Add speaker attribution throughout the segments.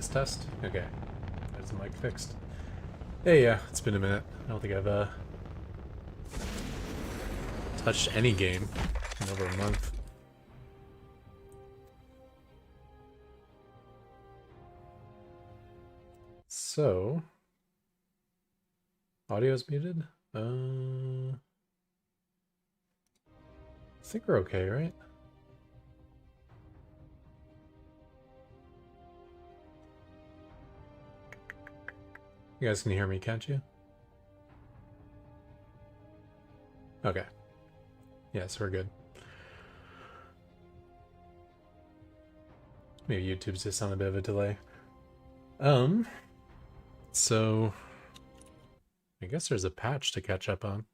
Speaker 1: Test. Okay. There's the mic fixed. Hey, yeah, it's been a minute. I don't think I've touched any game in over a month. So, audio's muted. I think we're okay, right? You guys can hear me, can't you? Okay. Yes, we're good. Maybe YouTube's just on a bit of a delay. So I guess there's a patch to catch up on.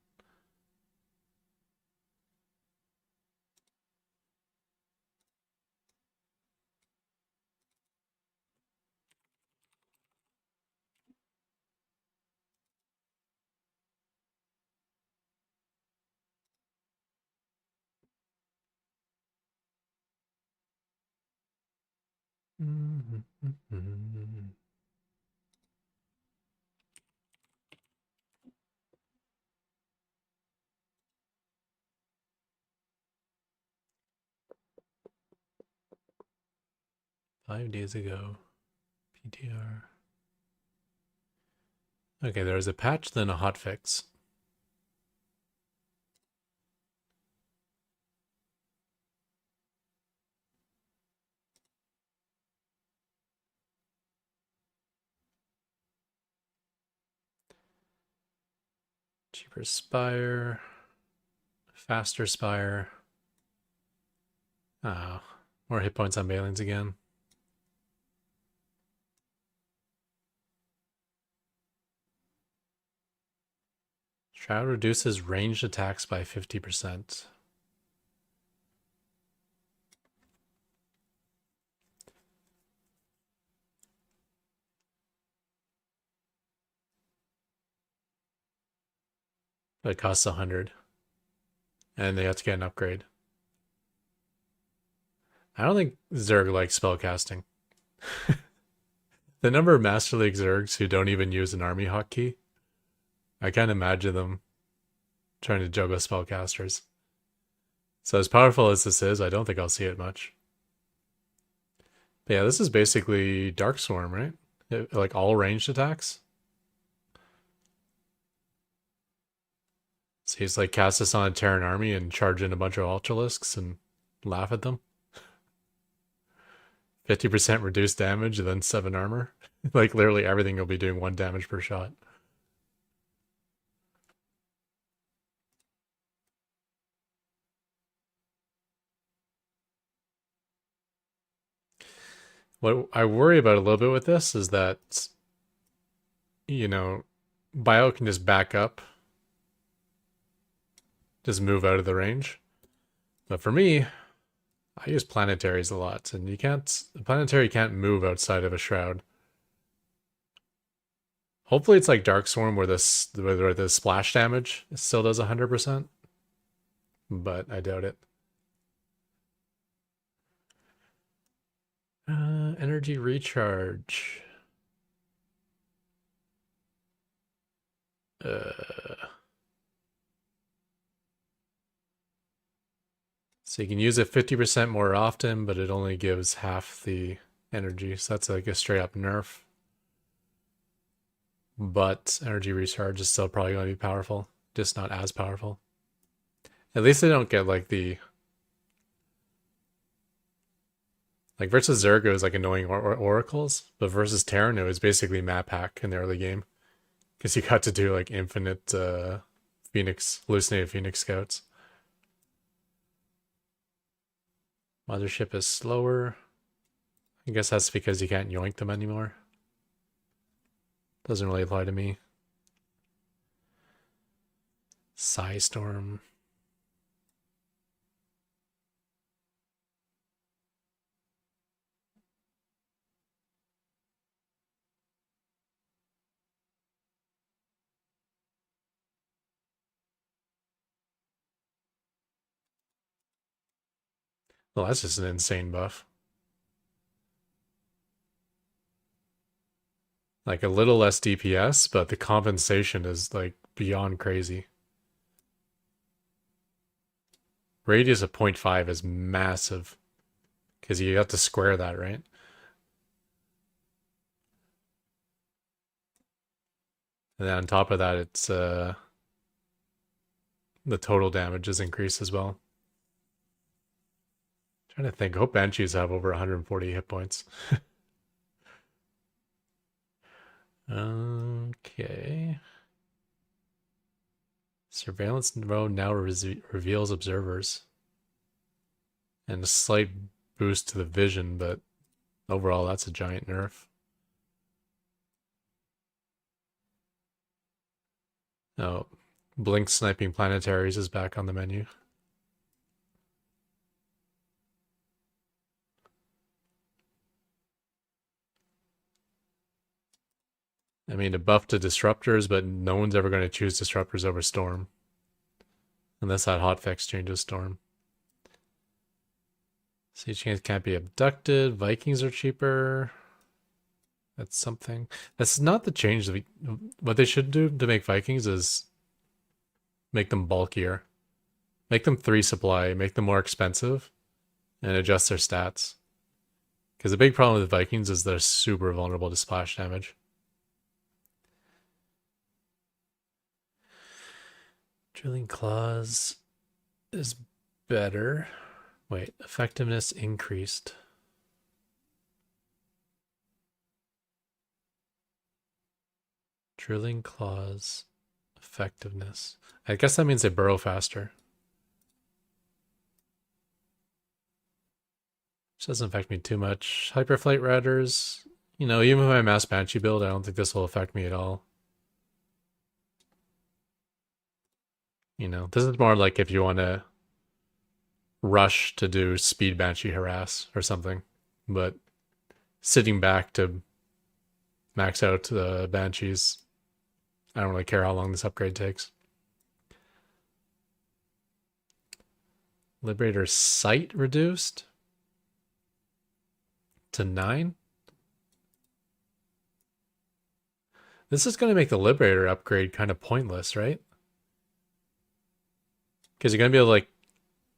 Speaker 1: Mm-hmm. 5 days ago. PTR. Okay, there's a patch, then a hotfix. Cheaper spire. Faster spire. Ah, more hit points on Balins again. Shroud reduces ranged attacks by 50%. But it costs 100. And they have to get an upgrade. I don't think Zerg likes spellcasting. The number of Master League Zergs who don't even use an army hotkey, I can't imagine them trying to juggle spellcasters. So as powerful as this is, I don't think I'll see it much. But yeah, this is basically Dark Swarm, right? Like all ranged attacks. So he's like cast this on a Terran army and charge in a bunch of Ultralisks and laugh at them. 50% reduced damage and then 7 armor. Like literally everything will be doing 1 damage per shot. What I worry about a little bit with this is that, you know, Bio can just back up, just move out of the range. But for me, I use planetaries a lot, and the planetary can't move outside of a shroud. Hopefully it's like Dark Swarm where the splash damage still does 100%, but I doubt it. Energy recharge. So you can use it 50% more often, but it only gives half the energy. So that's like a straight up nerf. But energy recharge is still probably going to be powerful, just not as powerful. At least they don't get like like versus Zergo is like annoying oracles, but versus Terran it was basically map hack in the early game because you got to do like infinite hallucinated Phoenix scouts. Mothership is slower. I guess that's because you can't yoink them anymore. Doesn't really apply to me. Psystorm. Well, that's just an insane buff. Like a little less DPS, but the compensation is like beyond crazy. Radius of 0.5 is massive because you have to square that, right? And then on top of that, it's the total damage is increased as well. Trying to think. I hope Banshees have over 140 hit points. Okay. Surveillance mode now reveals observers. And a slight boost to the vision, but overall, that's a giant nerf. Oh, Blink Sniping Planetaries is back on the menu. I mean, a buff to disruptors, but no one's ever going to choose disruptors over Storm. Unless that hotfix changes Storm. Sea Chains can't be abducted. Vikings are cheaper. That's something. That's not the change. What they should do to make Vikings is make them bulkier. Make them 3 supply, make them more expensive, and adjust their stats. Because the big problem with Vikings is they're super vulnerable to splash damage. Drilling Claws is better. Wait, effectiveness increased. Drilling Claws, effectiveness. I guess that means they burrow faster. Which doesn't affect me too much. Hyperflight Riders, you know, even with my Mass Banshee build, I don't think this will affect me at all. You know, this is more like if you want to rush to do Speed Banshee Harass or something. But sitting back to max out the Banshees, I don't really care how long this upgrade takes. Liberator's Sight reduced to 9. This is going to make the Liberator upgrade kind of pointless, right? Because you're going to be able to like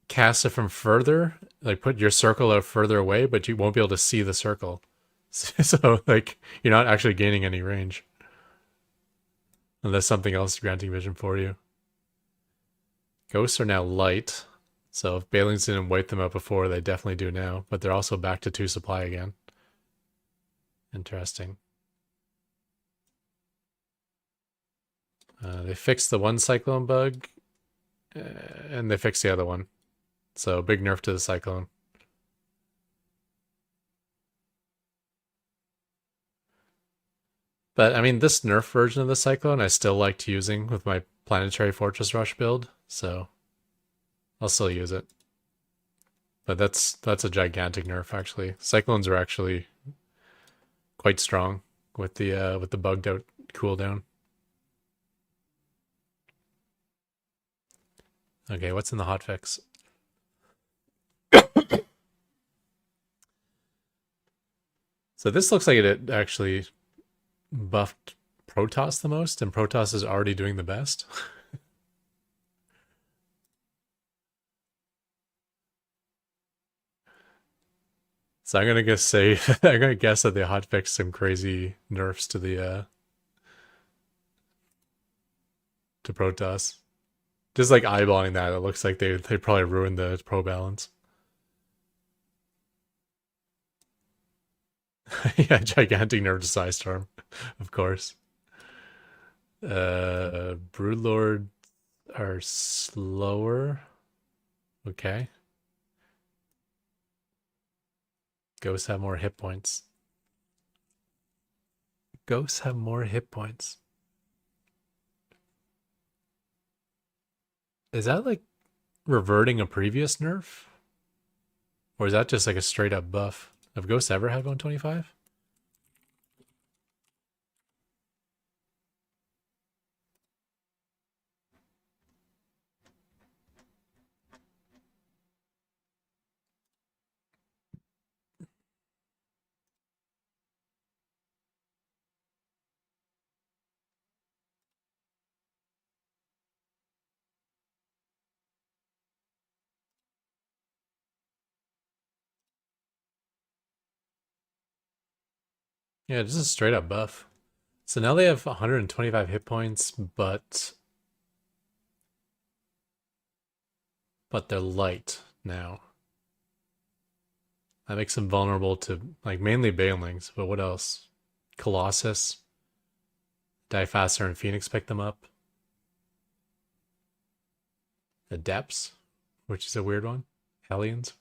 Speaker 1: cast it from further, like put your circle out further away, but you won't be able to see the circle. So like you're not actually gaining any range. Unless something else is granting vision for you. Ghosts are now light. So if Balings didn't wipe them out before, they definitely do now. But they're also back to 2 supply again. Interesting. They fixed the one Cyclone bug. And they fixed the other one. So big nerf to the Cyclone. But I mean, this nerf version of the Cyclone I still liked using with my Planetary Fortress Rush build. So I'll still use it. But that's a gigantic nerf actually. Cyclones are actually quite strong with the bugged out cooldown. Okay, what's in the hotfix? So this looks like it actually buffed Protoss the most, and Protoss is already doing the best. So I'm gonna I'm gonna guess that they hotfixed some crazy nerfs to the to Protoss. Just like eyeballing that, it looks like they probably ruined the pro balance. Yeah, gigantic nerf to Psystorm, of course. Broodlord are slower. Okay. Ghosts have more hit points. Ghosts have more hit points. Is that like reverting a previous nerf? Or is that just like a straight up buff? Have Ghosts ever had 125? Yeah, just a straight up buff. So now they have 125 hit points, but they're light now. That makes them vulnerable to like mainly Banelings, but what else? Colossus, Die and Phoenix pick them up. Adepts, which is a weird one. Hellions.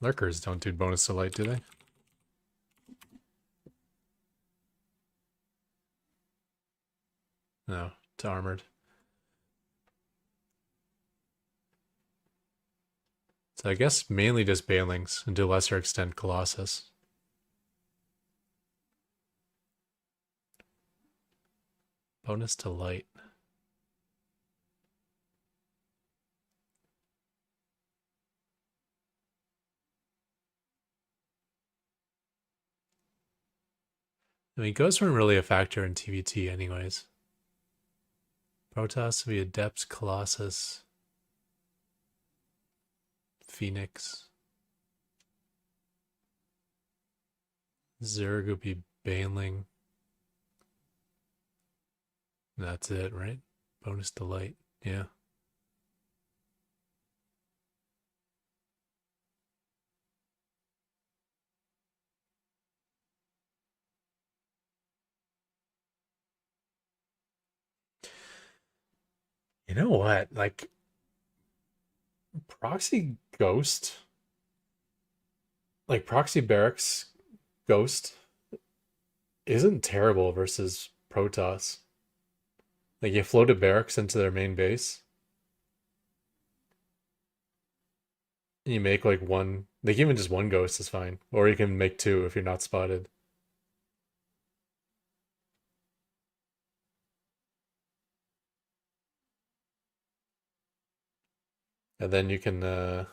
Speaker 1: Lurkers don't do bonus to light, do they? No, to armored. So I guess mainly just Banelings, and to a lesser extent Colossus. Bonus to light. I mean, ghosts weren't really a factor in TVT anyways. Protoss would be Adepts, Colossus, Phoenix. Zerg would be Baneling. That's it, right? Bonus to light. Yeah. You know what? Like, Proxy Ghost, like Proxy Barracks Ghost, isn't terrible versus Protoss. Like, you floated Barracks into their main base, and you make like one, like, even just one Ghost is fine. Or you can make two if you're not spotted. And then you can, if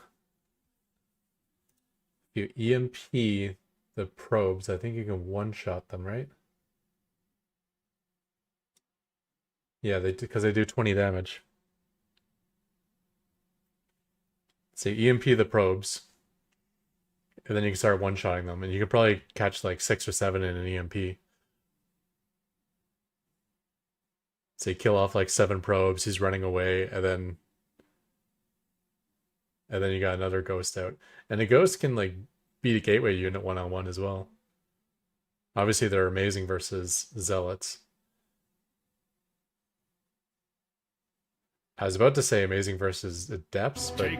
Speaker 1: you EMP the probes, I think you can one-shot them, right? Yeah, they do, because they do 20 damage. So you EMP the probes, and then you can start one-shotting them, and you can probably catch like 6 or 7 in an EMP. So you kill off like 7 probes, he's running away, and then you got another ghost out. And a ghost can like beat a gateway unit one-on-one as well. Obviously they're amazing versus zealots. I was about to say amazing versus adepts, but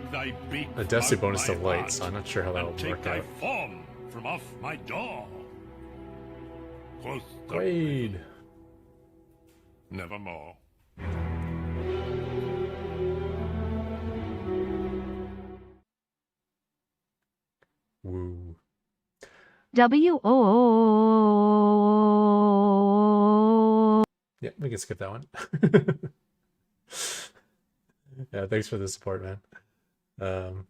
Speaker 1: adepts do bonus to light, so I'm not sure how that will work out.
Speaker 2: Form from off my door.
Speaker 1: Wade.
Speaker 2: Nevermore.
Speaker 1: Woo.
Speaker 3: W-O.
Speaker 1: Yeah, we can skip that one. Yeah, thanks for the support, man.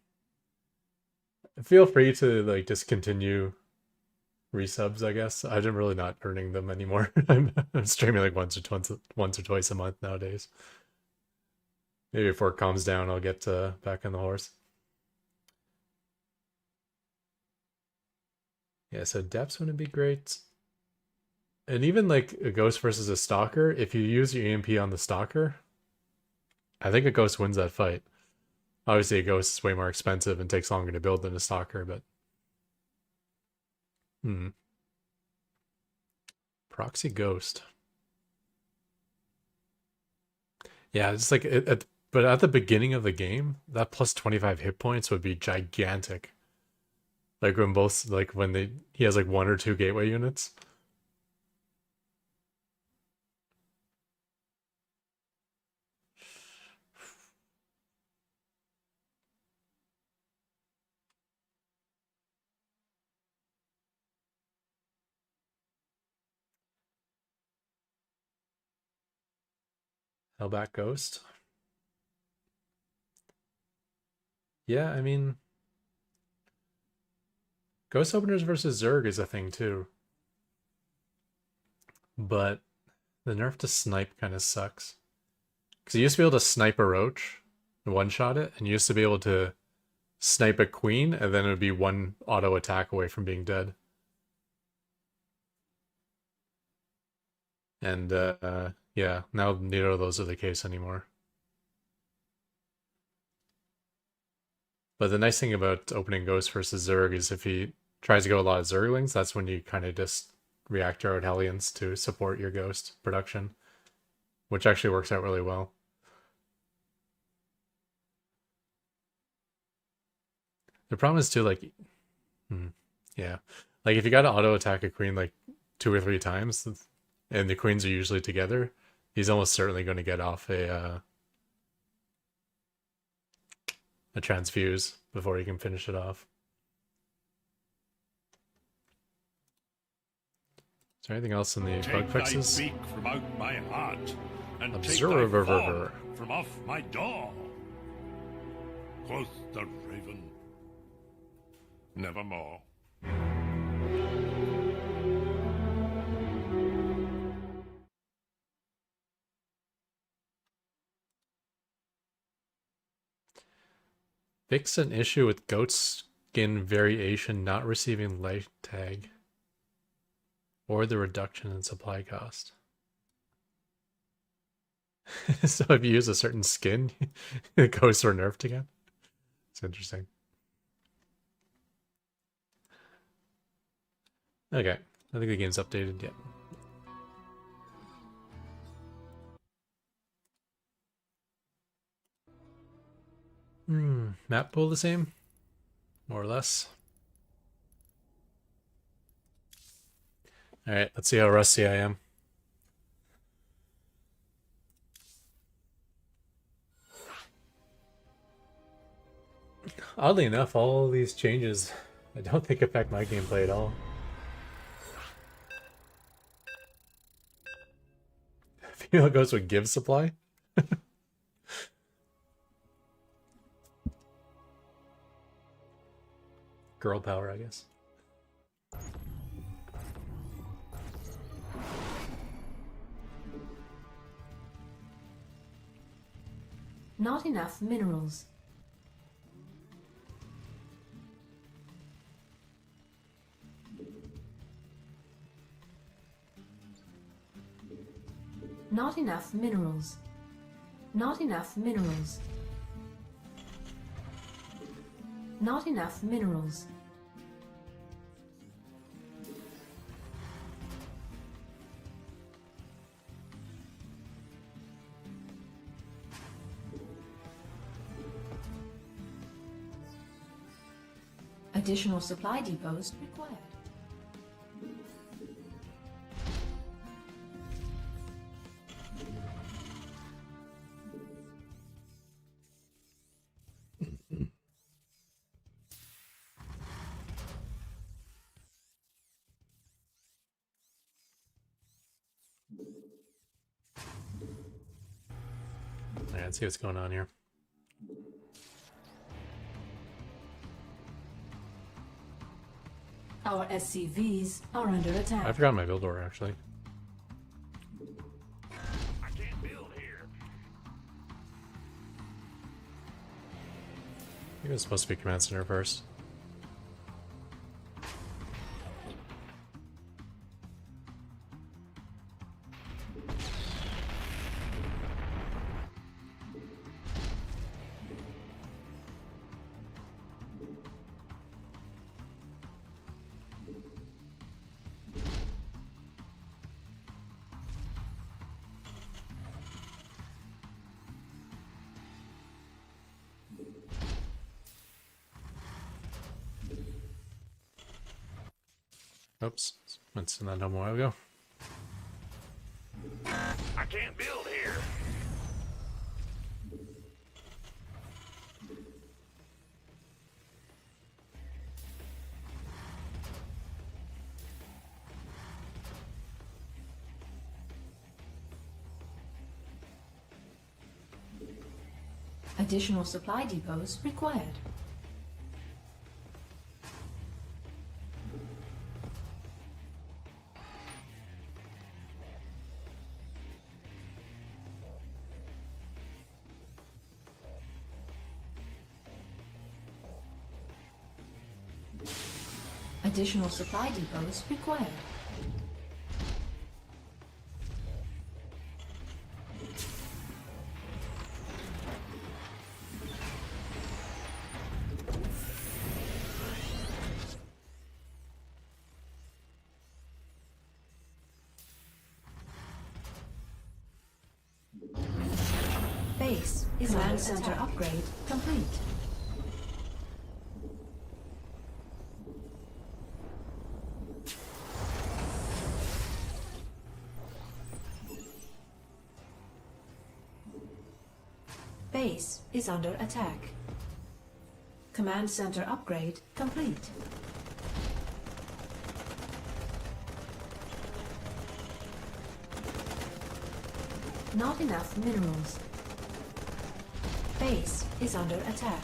Speaker 1: Feel free to like just continue resubs, I guess. I'm really not earning them anymore. I'm streaming like once or twice a month nowadays. Maybe before it calms down, I'll get back on the horse. Yeah, so depths wouldn't be great. And even like a ghost versus a stalker, if you use your EMP on the stalker, I think a ghost wins that fight. Obviously, a ghost is way more expensive and takes longer to build than a stalker, but Proxy Ghost. Yeah, it's like but at the beginning of the game, that plus 25 hit points would be gigantic. Like when he has like 1 or 2 gateway units. Hellback Ghost. Yeah, I mean, Ghost Openers versus Zerg is a thing too. But the nerf to snipe kind of sucks. Because you used to be able to snipe a roach and one-shot it, and you used to be able to snipe a queen, and then it would be one auto attack away from being dead. And yeah, now neither of those are the case anymore. But the nice thing about opening Ghost versus Zerg is if he tries to go a lot of Zerglings, that's when you kind of just reactor out Hellions to support your Ghost production, which actually works out really well. The problem is too, like, yeah, like if you got to auto attack a queen like 2 or 3 times, and the queens are usually together, he's almost certainly going to get off a transfuse before he can finish it off. Is there anything else in the bug fixes?
Speaker 2: Take thy beak from out my heart, and
Speaker 1: Observer.
Speaker 2: take thy form from off my door. Quoth the raven, nevermore.
Speaker 1: Fix an issue with goat skin variation not receiving light tag, or the reduction in supply cost. So if you use a certain skin, the ghosts are nerfed again. It's interesting. Okay, I think the game's updated yet. Map pool the same? More or less. Alright, let's see how rusty I am. Oddly enough, all these changes I don't think affect my gameplay at all. Female ghost would give supply? Girl power, I guess.
Speaker 4: Not enough minerals. Not enough minerals. Not enough minerals. Not enough minerals. Additional supply depots required.
Speaker 1: Alright, let's see what's going on here.
Speaker 4: Our SCVs are under attack.
Speaker 1: I forgot my build order, actually.
Speaker 2: I can't build here.
Speaker 1: I think it was supposed to be Command Center first. Oops, went to that home a while ago.
Speaker 2: I can't build here.
Speaker 4: Additional supply depots required. Additional supply depots required. Base is Command Center upgrade complete. Base is under attack. Command Center upgrade complete. Not enough minerals. Base is under attack.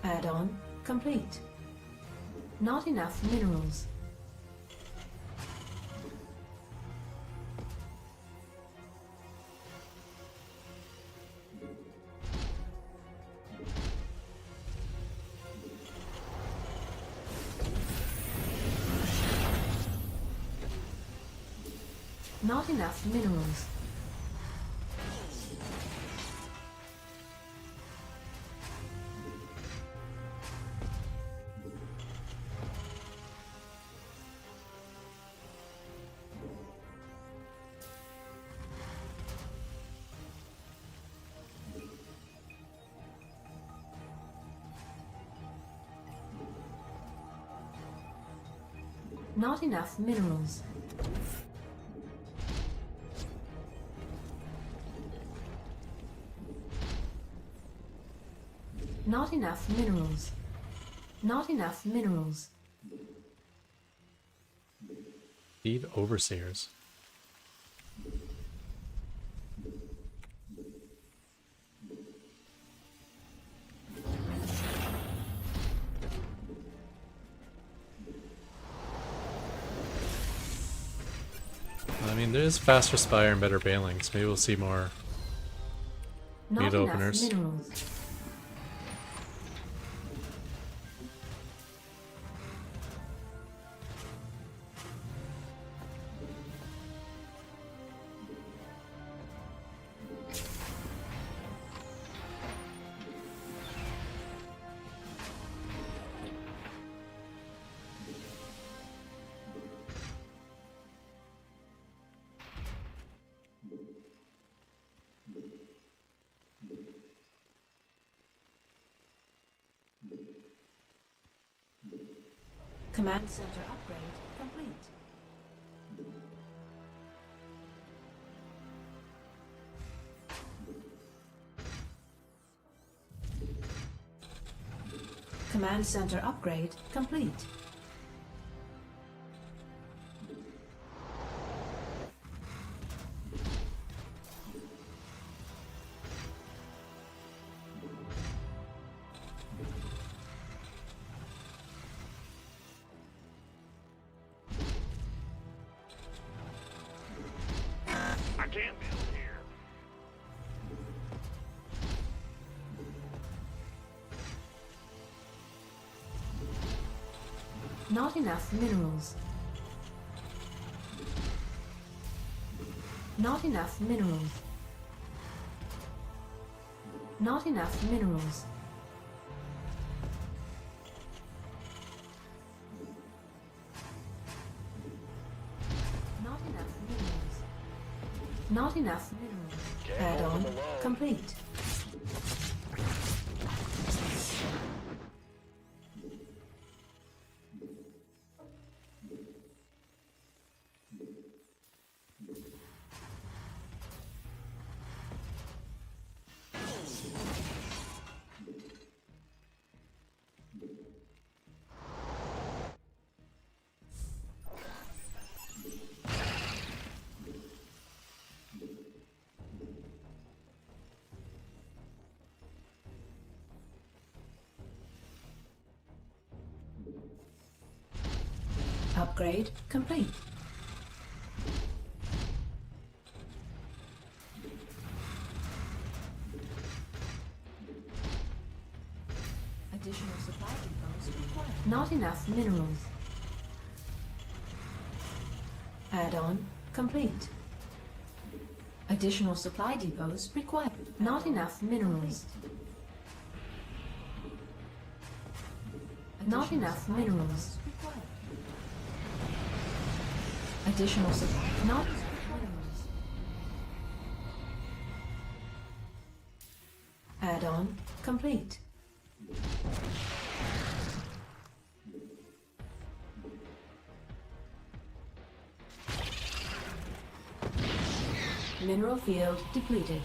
Speaker 4: Add-on complete. Not enough minerals. Not enough minerals. Not enough minerals. Not enough minerals. Not enough minerals.
Speaker 1: Feed overseers. I mean, there's faster spire and better banelings. Maybe we'll see more
Speaker 4: Not
Speaker 1: lead
Speaker 4: enough
Speaker 1: openers.
Speaker 4: minerals. Command Center upgrade complete. Command Center upgrade complete.
Speaker 2: I can't build here.
Speaker 4: Not enough minerals. Not enough minerals. Not enough minerals. Not enough minerals. Not enough minerals. Add-on complete. Upgrade complete. Additional supply depots required. Not enough minerals. Add-on complete. Additional supply depots required. Not enough minerals. Not enough minerals. Additional supply. Not minerals. Add-on complete. Mineral field depleted.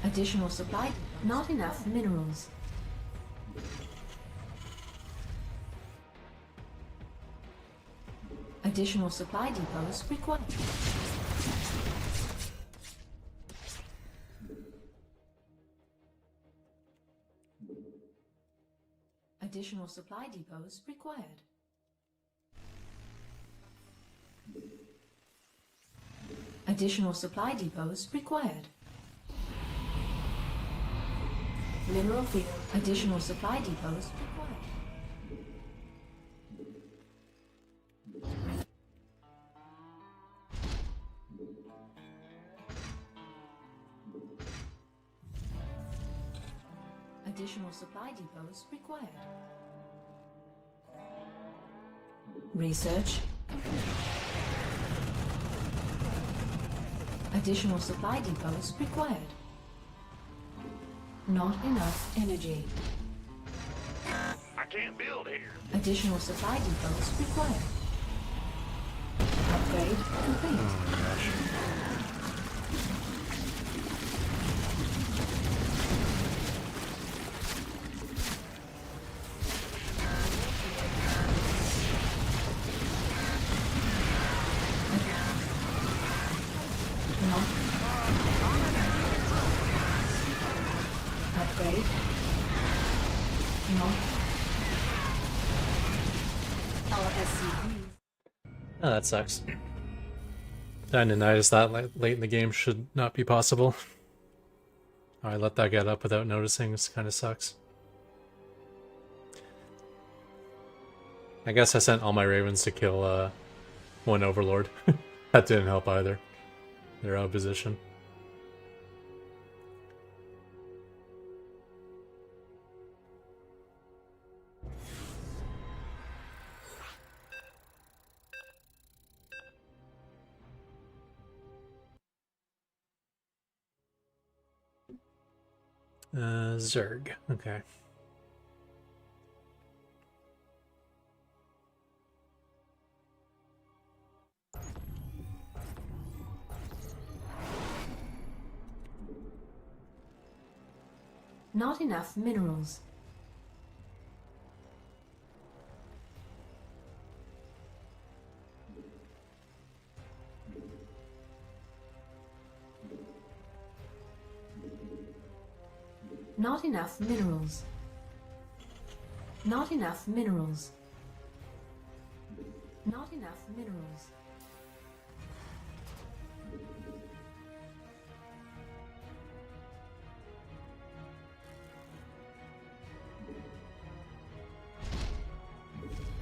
Speaker 4: Additional supply. Not enough minerals. Additional supply depots required. Additional supply depots required. Additional supply depots required. Mineral field. Additional supply depots required. Additional supply depots required. Research. Additional supply depots required. Not enough energy.
Speaker 2: I can't build here.
Speaker 4: Additional supply depots required. Upgrade complete. Upgrade. No. Our SCV.
Speaker 1: Oh, that sucks. Dying to night is that late in the game should not be possible. I let that get up without noticing. This kind of sucks. I guess I sent all my ravens to kill one overlord. That didn't help either. They're out of position. Zerg. Okay.
Speaker 4: Not enough minerals. Not enough minerals. Not enough minerals. Not enough minerals.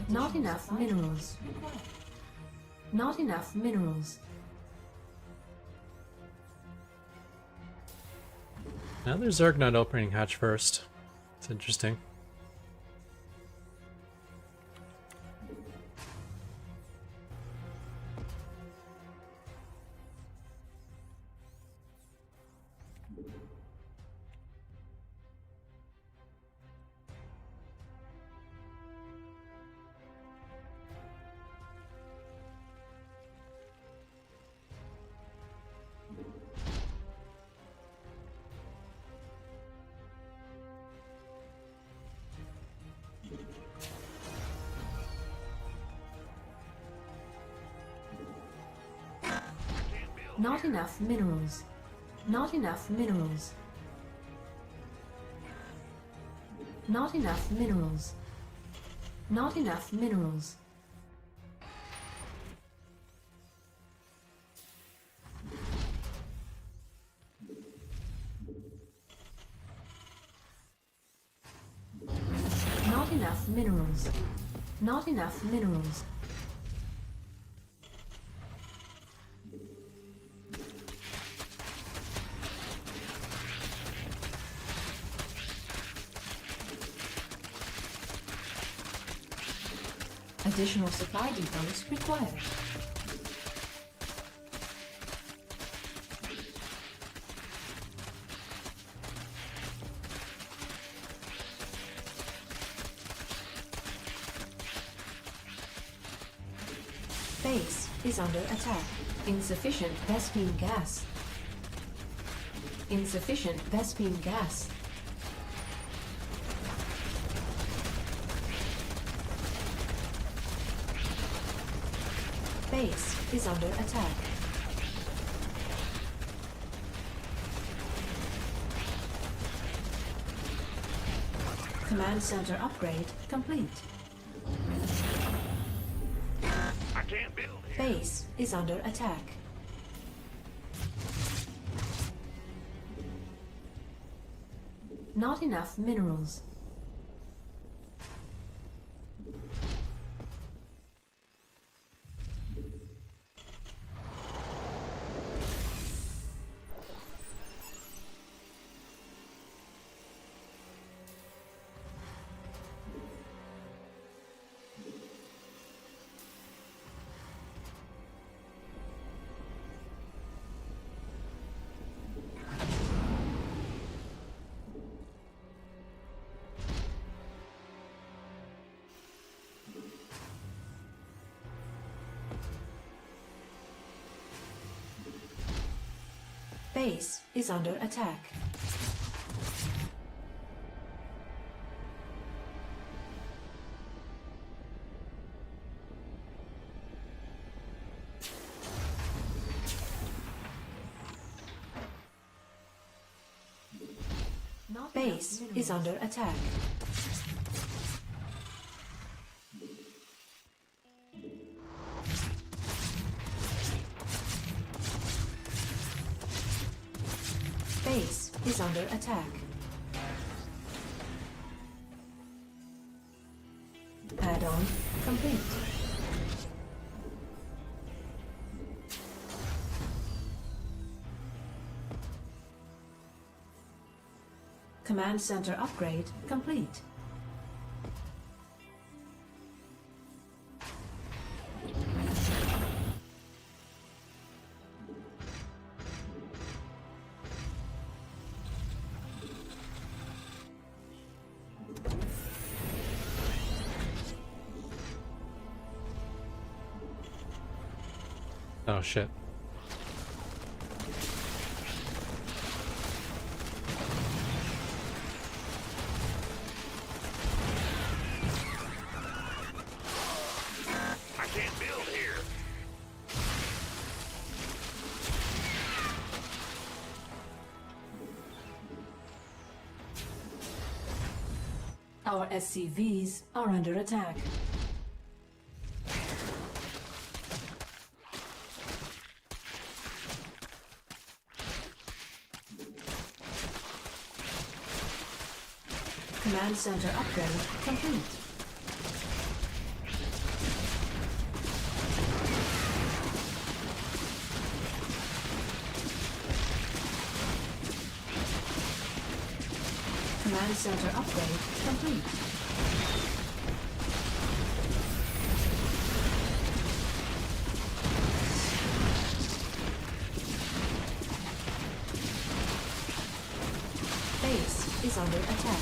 Speaker 4: Not enough minerals. Not enough minerals.
Speaker 1: Now there's Zerg not opening hatch first. It's interesting.
Speaker 4: Not enough minerals. Not enough minerals. Not enough minerals. Not enough minerals. Not enough minerals. Not enough minerals. Additional supply depots required. Base is under attack. Insufficient Vespine gas. Insufficient Vespine gas. Base is under attack. Command center upgrade complete.
Speaker 2: I can't build here.
Speaker 4: Base is under attack. Not enough minerals. Base is under attack. Base is under attack. Base is under attack. Add-on complete. Command center upgrade complete.
Speaker 1: Oh shit.
Speaker 2: I can't build here.
Speaker 4: Our SCVs are under attack. Command center upgrade complete. Command center upgrade complete. Base is under attack.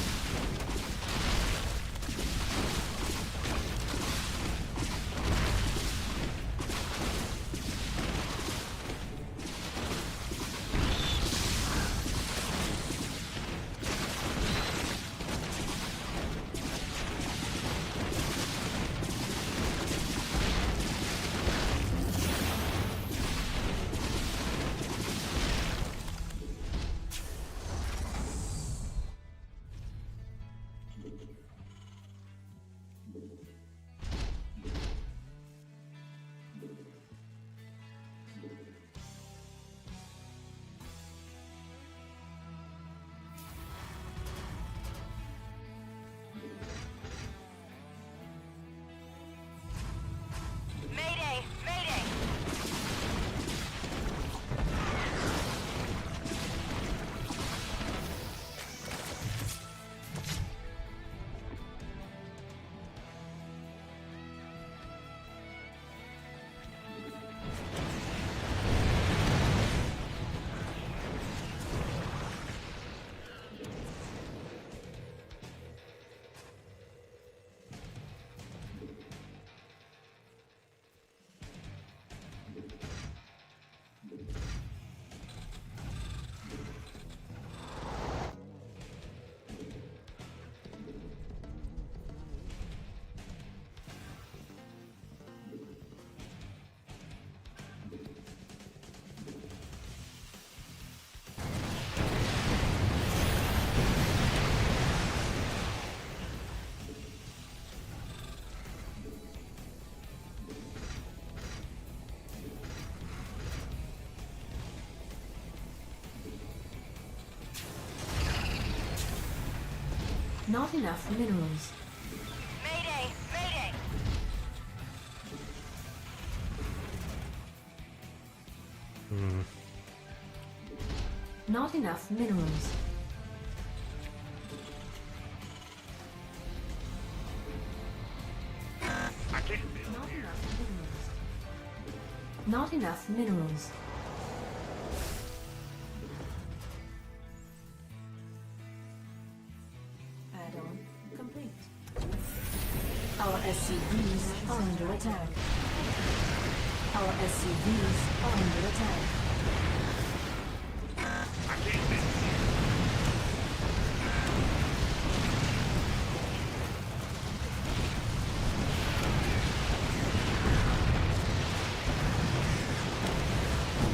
Speaker 4: Not enough minerals.
Speaker 5: Mayday! Mayday!
Speaker 4: Not enough minerals.
Speaker 2: I can't build
Speaker 4: Not
Speaker 2: here.
Speaker 4: enough minerals. Not enough minerals. Add-on complete. Our SCVs are under attack. Our SCVs are under attack.
Speaker 2: I can't build here.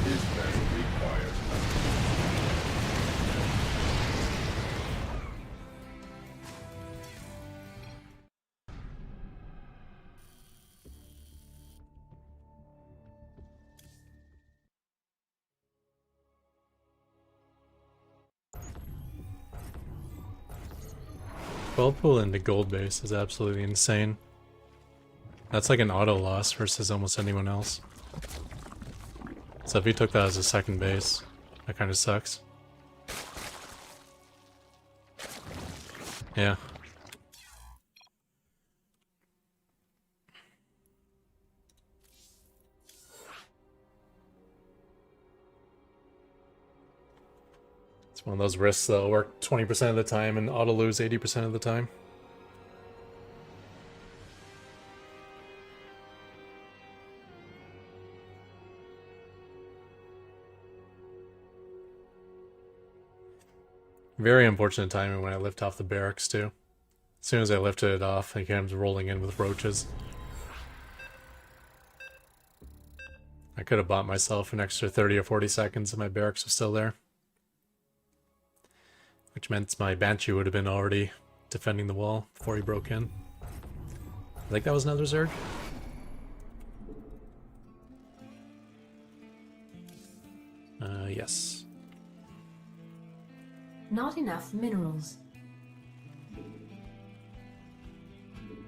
Speaker 6: This vessel requires
Speaker 1: Whirlpool into gold base is absolutely insane. That's like an auto loss versus almost anyone else. So if he took that as a second base, that kind of sucks. Yeah. It's one of those risks that'll work 20% of the time and auto lose 80% of the time. Very unfortunate timing when I lift off the barracks too. As soon as I lifted it off, it comes rolling in with roaches. I could have bought myself an extra 30 or 40 seconds if my barracks was still there. Which meant my Banshee would have been already defending the wall before he broke in. I think that was another Zerg. Yes.
Speaker 4: Not enough minerals.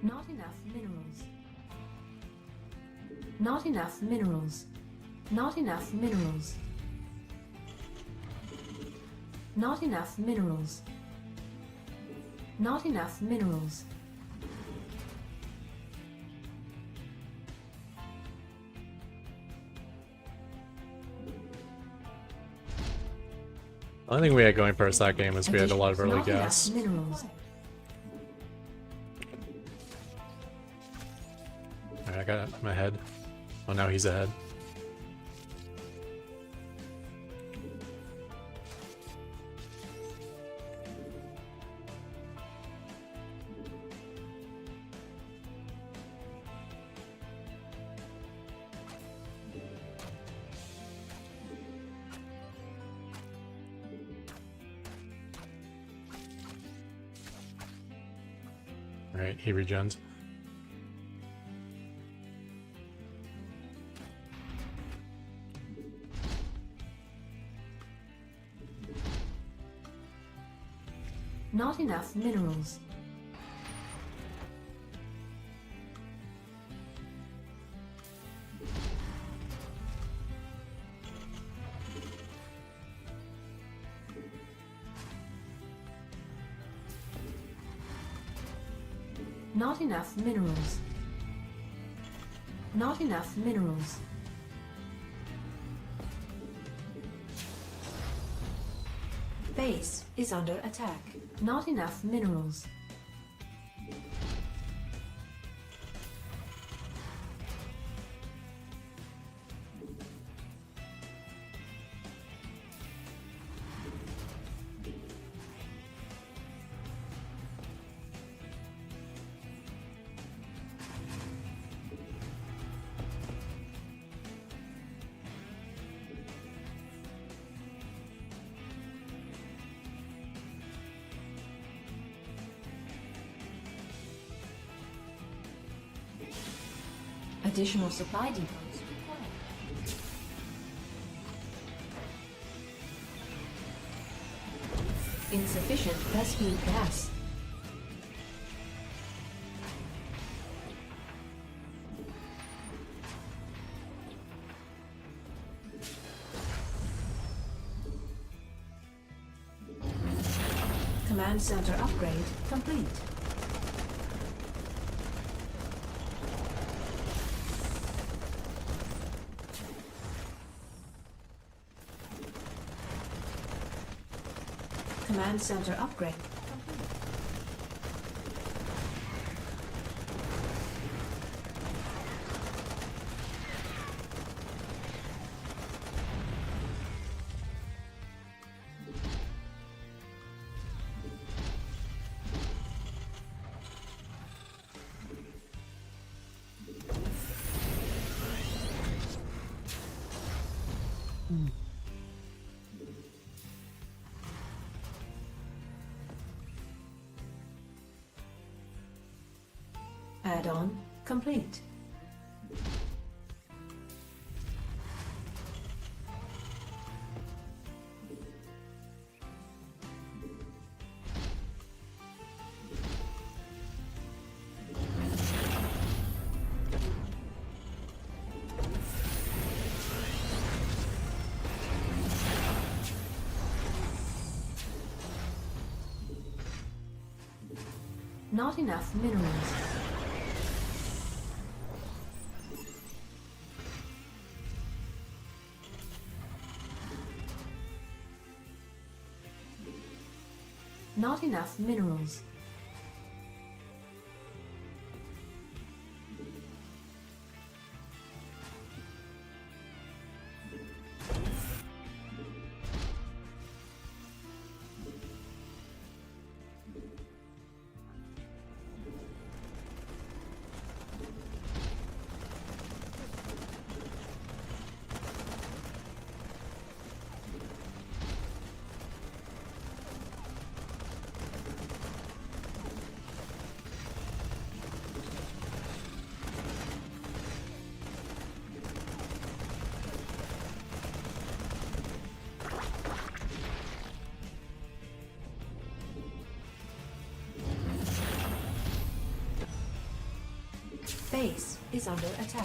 Speaker 4: Not enough minerals. Not enough minerals. Not enough minerals. Not enough minerals. Not enough minerals.
Speaker 1: The only thing we had going for us that game was we had a lot of early
Speaker 4: Not enough
Speaker 1: gas.
Speaker 4: minerals.
Speaker 1: Alright, I got him ahead. Oh, now he's ahead. Alright, he regens.
Speaker 4: Not enough minerals. Not enough minerals. Not enough minerals. Base is under attack. Not enough minerals. Additional supply depots required. Insufficient Banshee gas. Command center upgrade complete. Command center upgrade complete. Add-on complete. Not enough minerals. Not enough minerals. Base is under attack.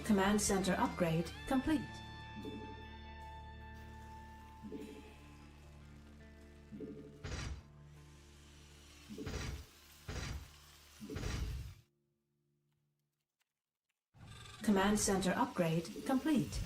Speaker 4: Command center upgrade complete. Command center upgrade complete.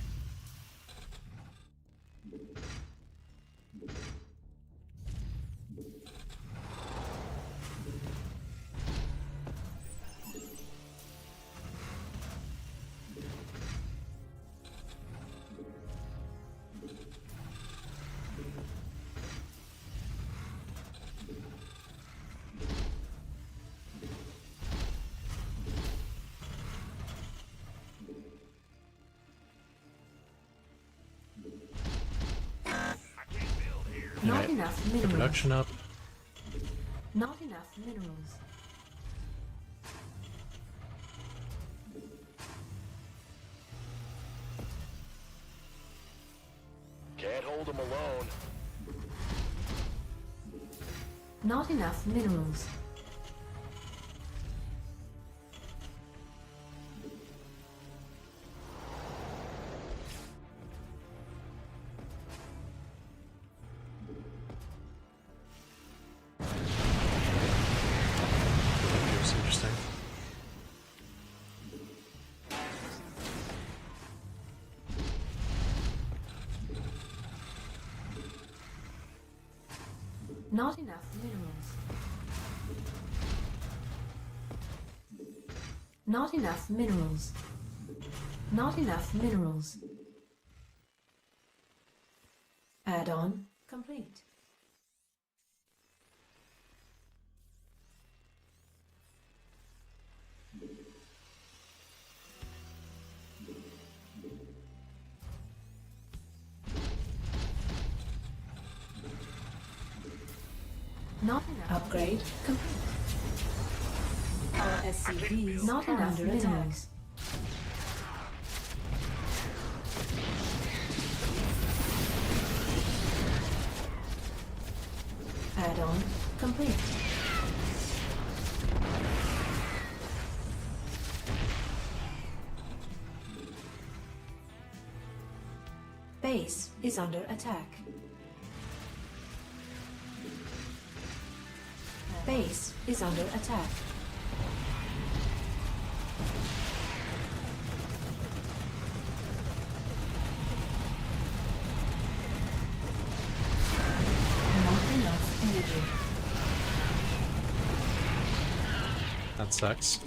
Speaker 4: Not
Speaker 1: Alright,
Speaker 4: enough
Speaker 1: the
Speaker 4: minerals.
Speaker 1: production up.
Speaker 4: Not enough minerals.
Speaker 6: Can't hold them alone.
Speaker 4: Not enough minerals.
Speaker 1: Feels interesting.
Speaker 4: Not enough minerals. Not enough minerals. Not enough minerals. Add-on complete. Not enough. Upgrade complete. Our SCVs not enough minerals. Add-on complete. Base is under attack. Base is under attack. Not enough energy.
Speaker 1: That sucks.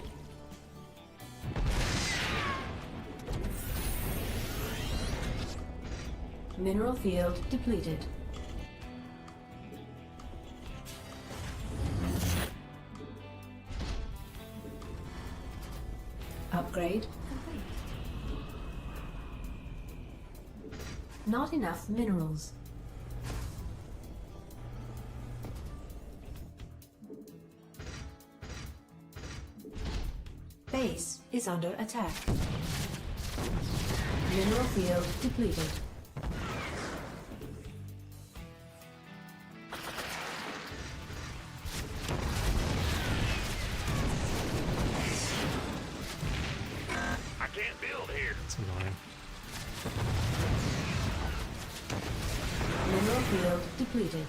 Speaker 4: Mineral field depleted. Upgrade complete. Not enough minerals. Base is under attack. Mineral field depleted.
Speaker 6: I can't build here.
Speaker 1: It's annoying.
Speaker 4: Mineral field depleted.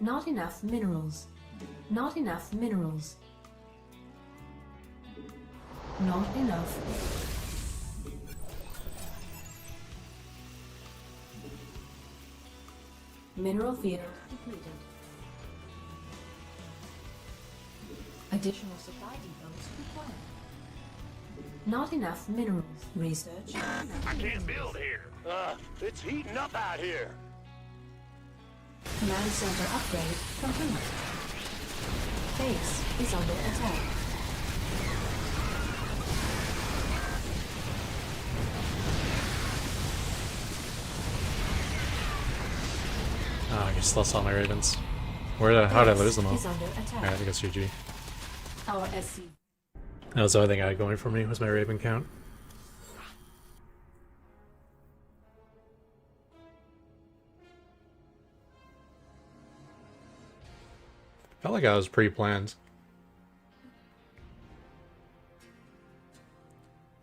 Speaker 4: Not enough minerals. Not enough minerals. Not enough. Mineral field depleted. Additional supply depots required. Not enough minerals. Research.
Speaker 6: I can't build here. It's heating up out here.
Speaker 4: Command center upgrade complete. Base is under attack.
Speaker 1: Oh, I just lost all my ravens. How did I lose them all?
Speaker 4: Is under attack.
Speaker 1: Yeah, I think it's GG.
Speaker 4: Our SC.
Speaker 1: That was the only thing I had going for me, was my raven count. Felt like I was pre-planned.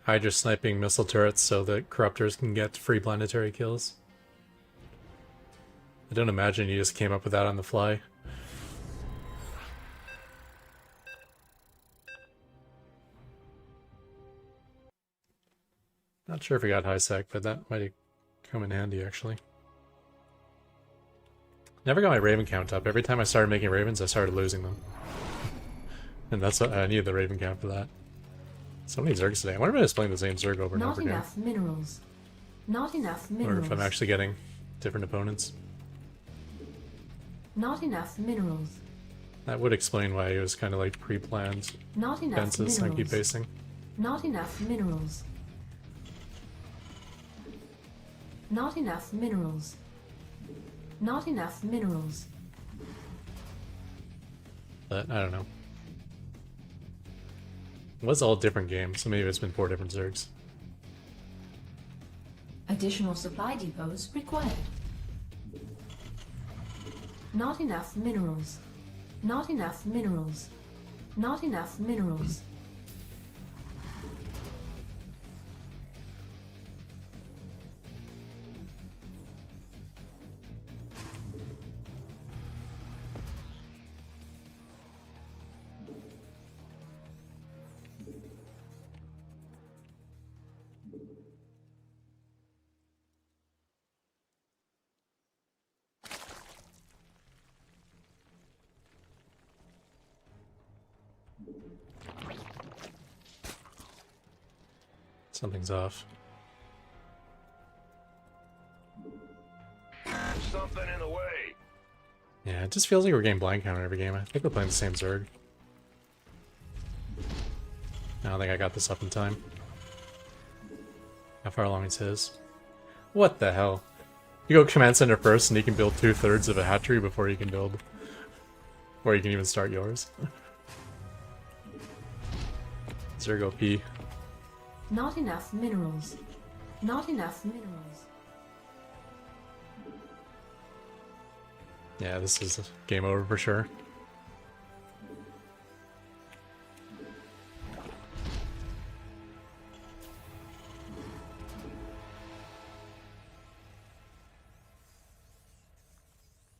Speaker 1: Hydra sniping missile turrets so that corruptors can get free planetary kills. I don't imagine you just came up with that on the fly. Not sure if we got high sec, but that might come in handy actually. Never got my raven count up. Every time I started making ravens, I started losing them. And that's what I needed the raven count for that. So many zergs today. I wonder if I'm just playing the same zerg over and
Speaker 4: Not
Speaker 1: over again.
Speaker 4: enough minerals. Not enough
Speaker 1: Or
Speaker 4: minerals.
Speaker 1: if I'm actually getting different opponents.
Speaker 4: Not enough minerals.
Speaker 1: That would explain why it was kind of like pre-planned
Speaker 4: Not enough
Speaker 1: fences I keep
Speaker 4: minerals.
Speaker 1: facing.
Speaker 4: Not enough minerals. Not enough minerals. Not enough minerals.
Speaker 1: But I don't know. It was all different games, so maybe it's been 4 different zergs.
Speaker 4: Additional supply depots required. Not enough minerals. Not enough minerals. Not enough minerals.
Speaker 1: Something's off.
Speaker 6: There's something in the way.
Speaker 1: Yeah, it just feels like we're getting blind counter every game. I think we're playing the same Zerg. I don't think I got this up in time. How far along is his? What the hell? You go command center first and you can build 2/3 of a hatchery before you can build... Or you can even start yours. Zerg OP.
Speaker 4: Not enough minerals. Not enough minerals.
Speaker 1: Yeah, this is game over for sure.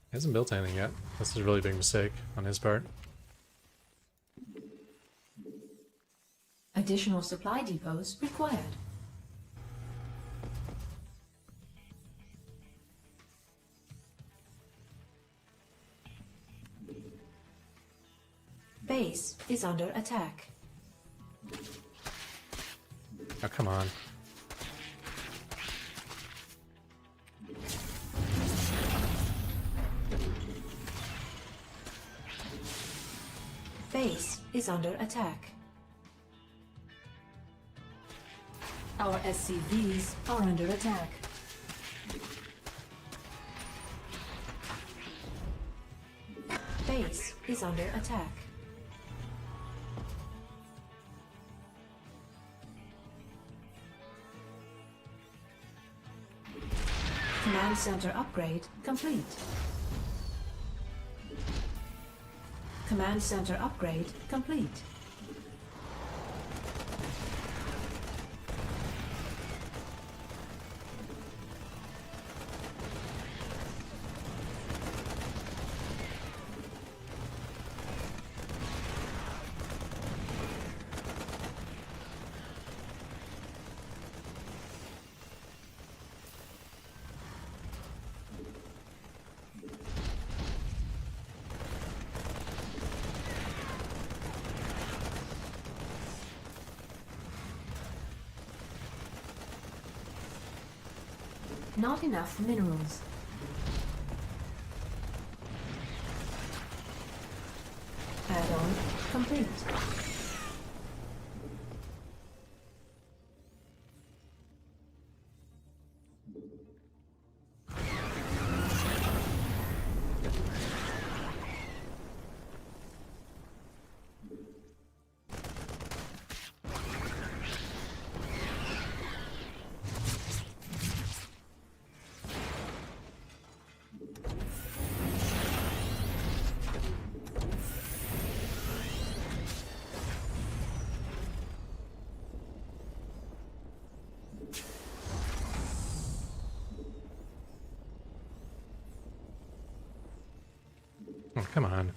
Speaker 1: He hasn't built anything yet. This is a really big mistake on his part.
Speaker 4: Additional supply depots required. Base is under attack.
Speaker 1: Oh, come on.
Speaker 4: Base is under attack. Our SCVs are under attack. Base is under attack. Command center upgrade complete. Command center upgrade complete. Not enough minerals. Add-on complete.
Speaker 1: Oh, come on.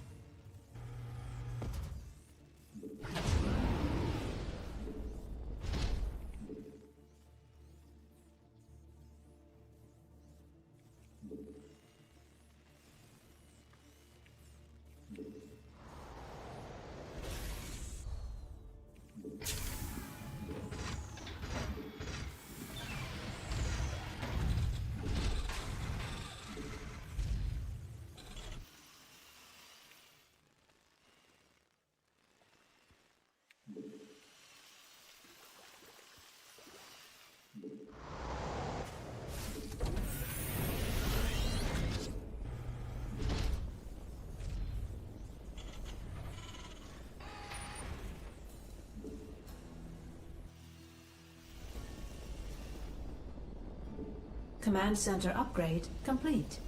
Speaker 4: Command center upgrade complete.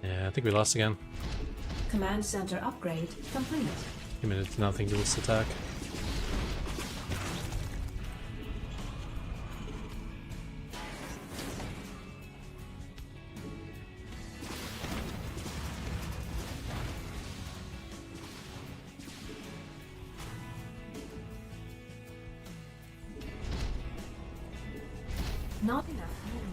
Speaker 1: Yeah, I think we lost again.
Speaker 4: Command center upgrade complete.
Speaker 1: I mean, it's nothing to this attack.
Speaker 4: Not enough minerals.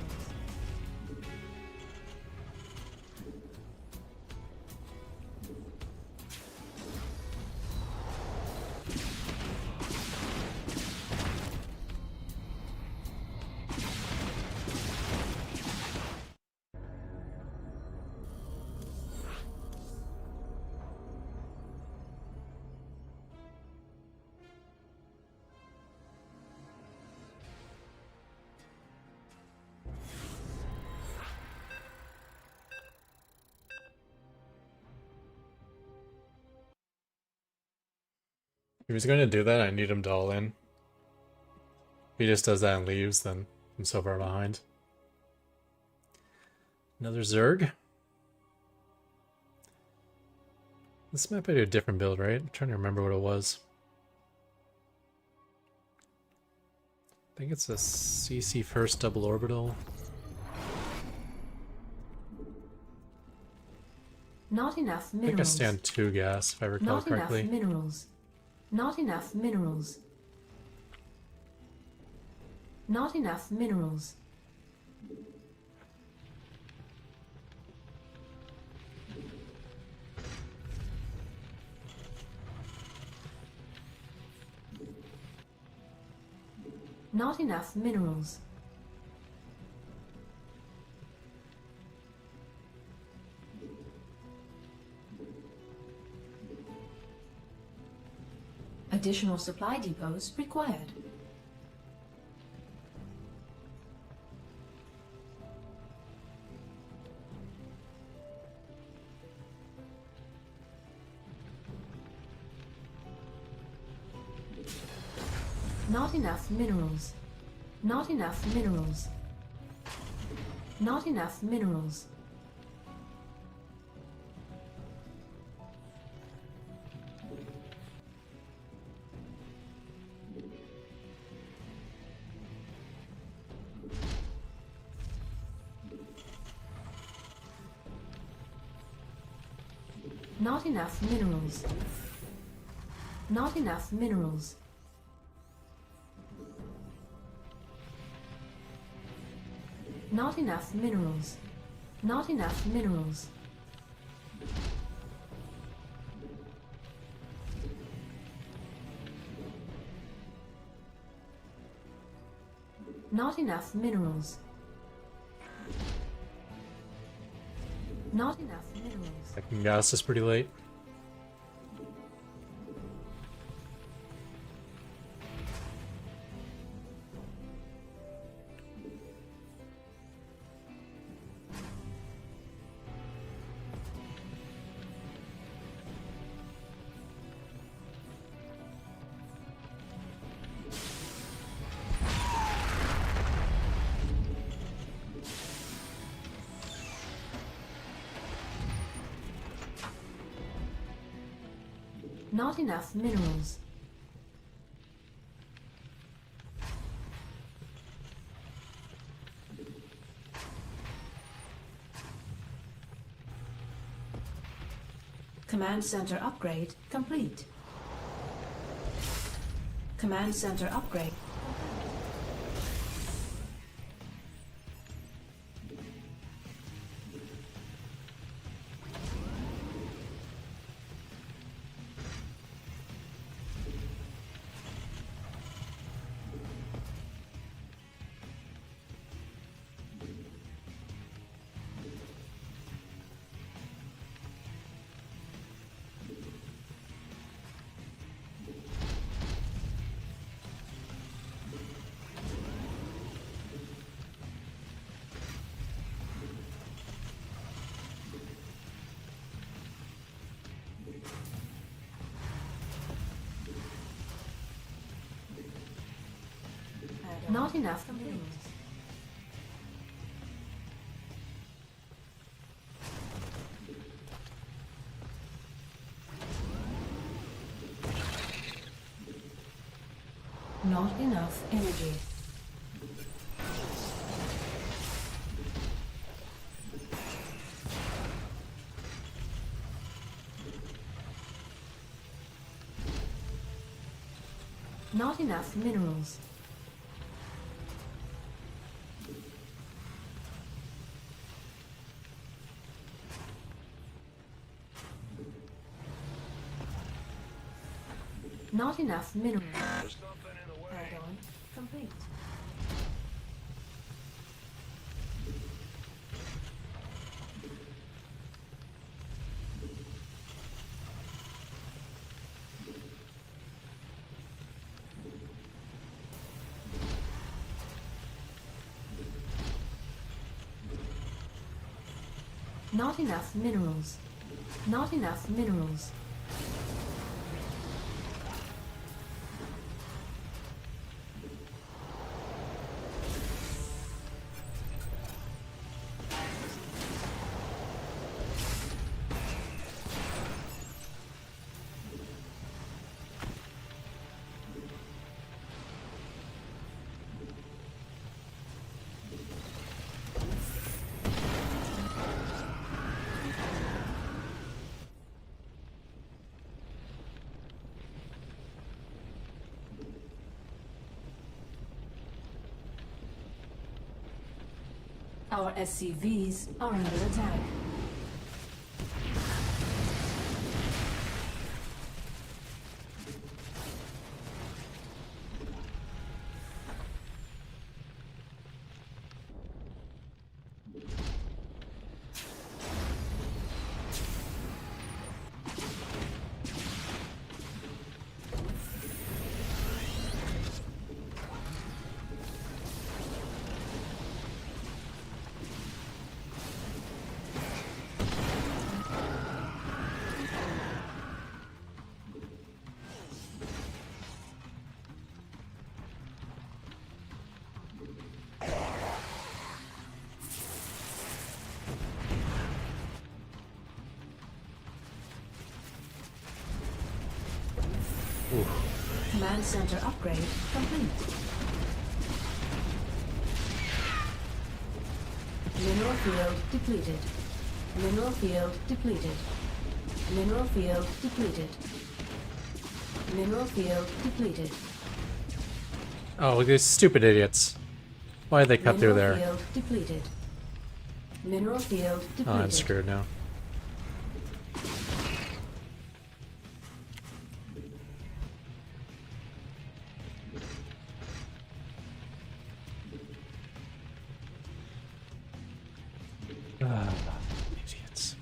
Speaker 1: If he's going to do that, I need him to all in. If he just does that and leaves, then I'm so far behind. Another Zerg. This might be a different build, right? I'm trying to remember what it was. I think it's a CC first double orbital.
Speaker 4: Not enough
Speaker 1: I
Speaker 4: minerals.
Speaker 1: think I stand 2 gas, if I recall
Speaker 4: Not
Speaker 1: correctly.
Speaker 4: enough minerals. Not enough minerals. Not enough minerals. Not enough minerals. Additional supply depots required. Not enough minerals. Not enough minerals. Not enough minerals. Not enough minerals. Not enough minerals. Not enough minerals. Not enough minerals. Not enough minerals. Not enough minerals.
Speaker 1: Second gas is pretty late.
Speaker 4: Not enough minerals. Command center upgrade complete. Command center upgrade. Not enough minerals. Not enough energy. Not enough minerals. Not enough minerals. Add-on complete. Not enough minerals. Not enough minerals. Our SCVs are under attack. Command center upgrade complete. Mineral field depleted. Mineral field depleted. Mineral field depleted. Mineral field depleted.
Speaker 1: Oh, these stupid idiots. Why did they cut through there?
Speaker 4: Mineral field depleted. Mineral field depleted.
Speaker 1: Oh, I'm screwed now. Idiots.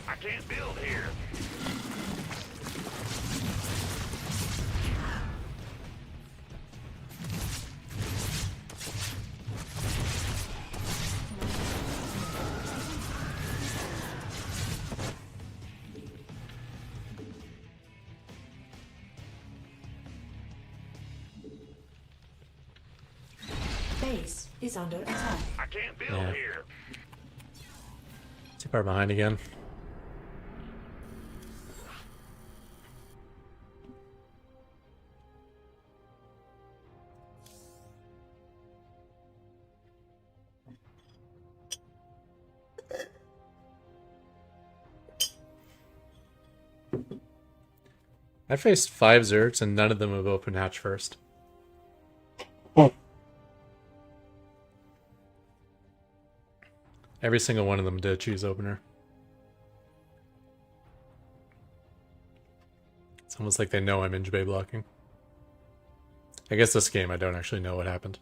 Speaker 6: I can't build here.
Speaker 4: Base is under attack.
Speaker 6: I can't build
Speaker 1: Yeah.
Speaker 6: here.
Speaker 1: Too far behind again. I faced 5 Zergs and none of them have opened hatch first. Every single one of them did choose opener. It's almost like they know I'm inch bay blocking. I guess this game I don't actually know what happened.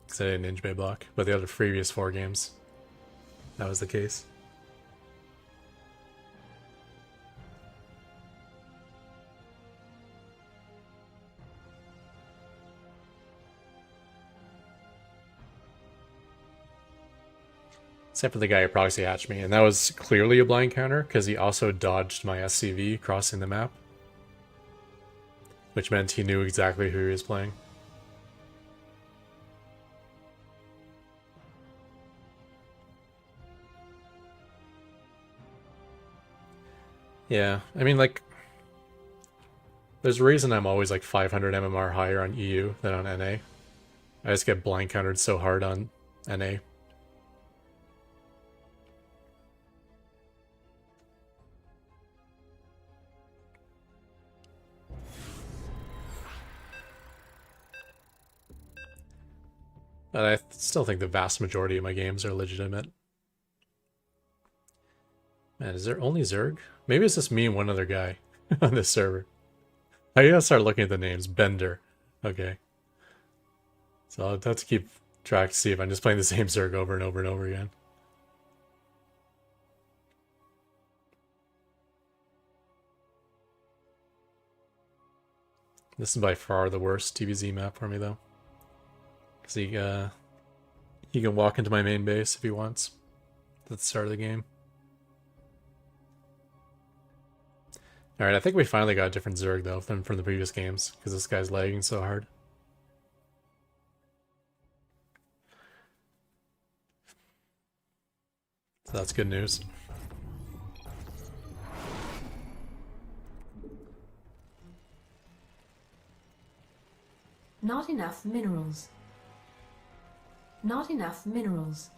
Speaker 1: Because I didn't inch bay block, but the other previous 4 games, that was the case. Except for the guy who proxy hatched me, and that was clearly a blind counter, because he also dodged my SCV crossing the map. Which meant he knew exactly who he was playing. Yeah, I mean, like, there's a reason I'm always like 500 MMR higher on EU than on NA. I just get blind countered so hard on NA. But I still think the vast majority of my games are legitimate. Man, is there only Zerg? Maybe it's just me and one other guy on this server. I gotta start looking at the names. Bender. Okay. So I'll have to keep track to see if I'm just playing the same Zerg over and over and over again. This is by far the worst TVZ map for me, though. Because he can walk into my main base if he wants at the start of the game. Alright, I think we finally got a different Zerg, though, than from the previous games, because this guy's lagging so hard. So that's good news.
Speaker 4: Not enough minerals. Not enough minerals.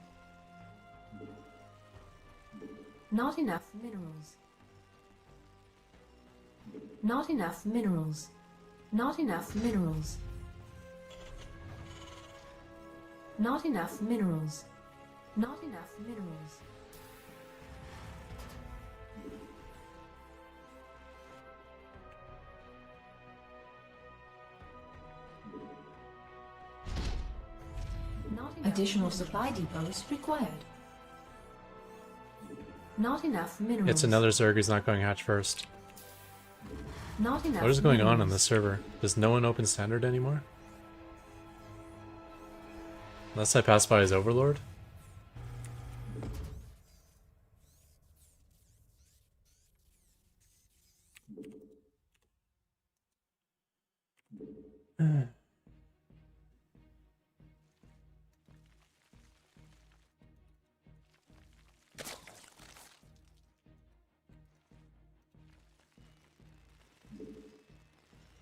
Speaker 4: Not enough minerals. Not enough minerals. Not enough minerals. Not enough minerals. Not enough minerals. Additional supply depots required. Not enough minerals.
Speaker 1: It's another Zerg who's not going hatch first.
Speaker 4: Not enough
Speaker 1: What is going on
Speaker 4: minerals.
Speaker 1: this server? Does no one open standard anymore? Unless I pass by his overlord?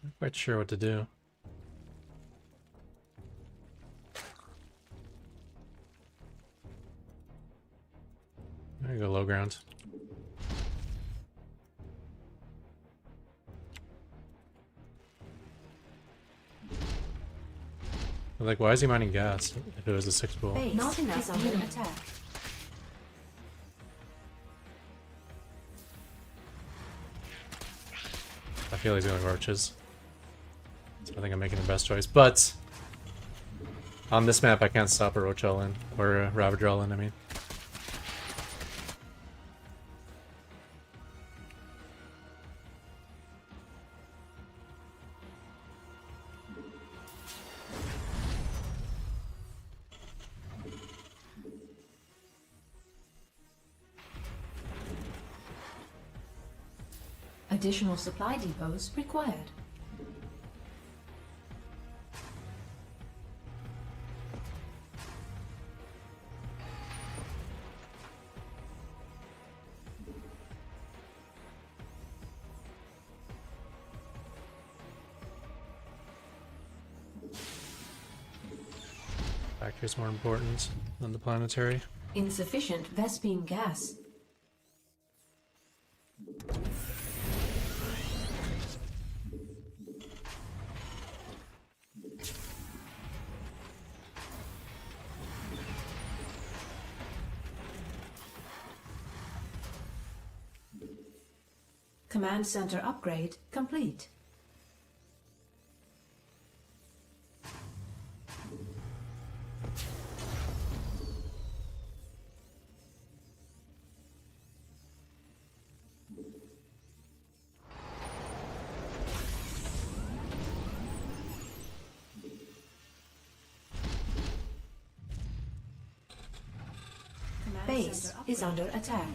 Speaker 1: Not quite sure what to do. There you go, low ground. Like, why is he mining gas if it was a 6 pool?
Speaker 4: Base not enough is under attack.
Speaker 1: I feel he's going roaches. So I think I'm making the best choice. But on this map, I can't stop a roach all in. Or a ravager all in, I mean.
Speaker 4: Additional supply depots required.
Speaker 1: Factory's more important than the planetary.
Speaker 4: Insufficient Vespine gas. Command center upgrade complete. Base is under attack.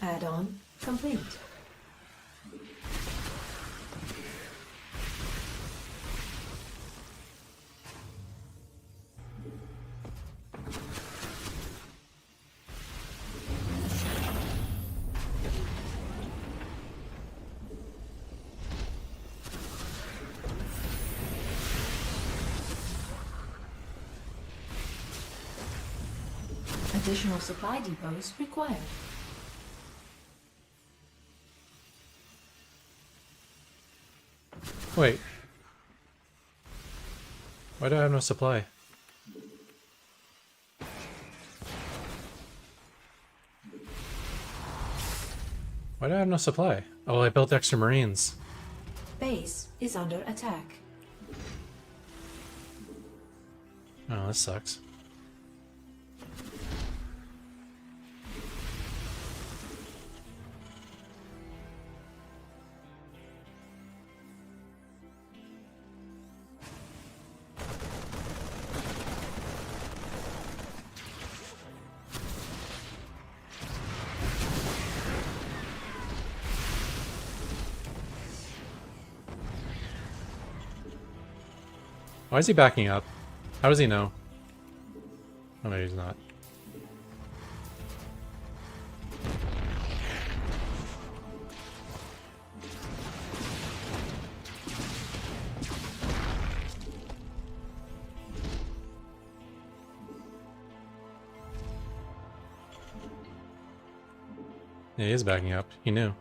Speaker 4: Add-on complete. Additional supply depots required.
Speaker 1: Wait. Why do I have no supply? Why do I have no supply? Oh, I built extra marines.
Speaker 4: Base is under attack.
Speaker 1: Oh, this sucks. Why is he backing up? How does he know? Oh, maybe he's not. Yeah, he is backing up. He knew.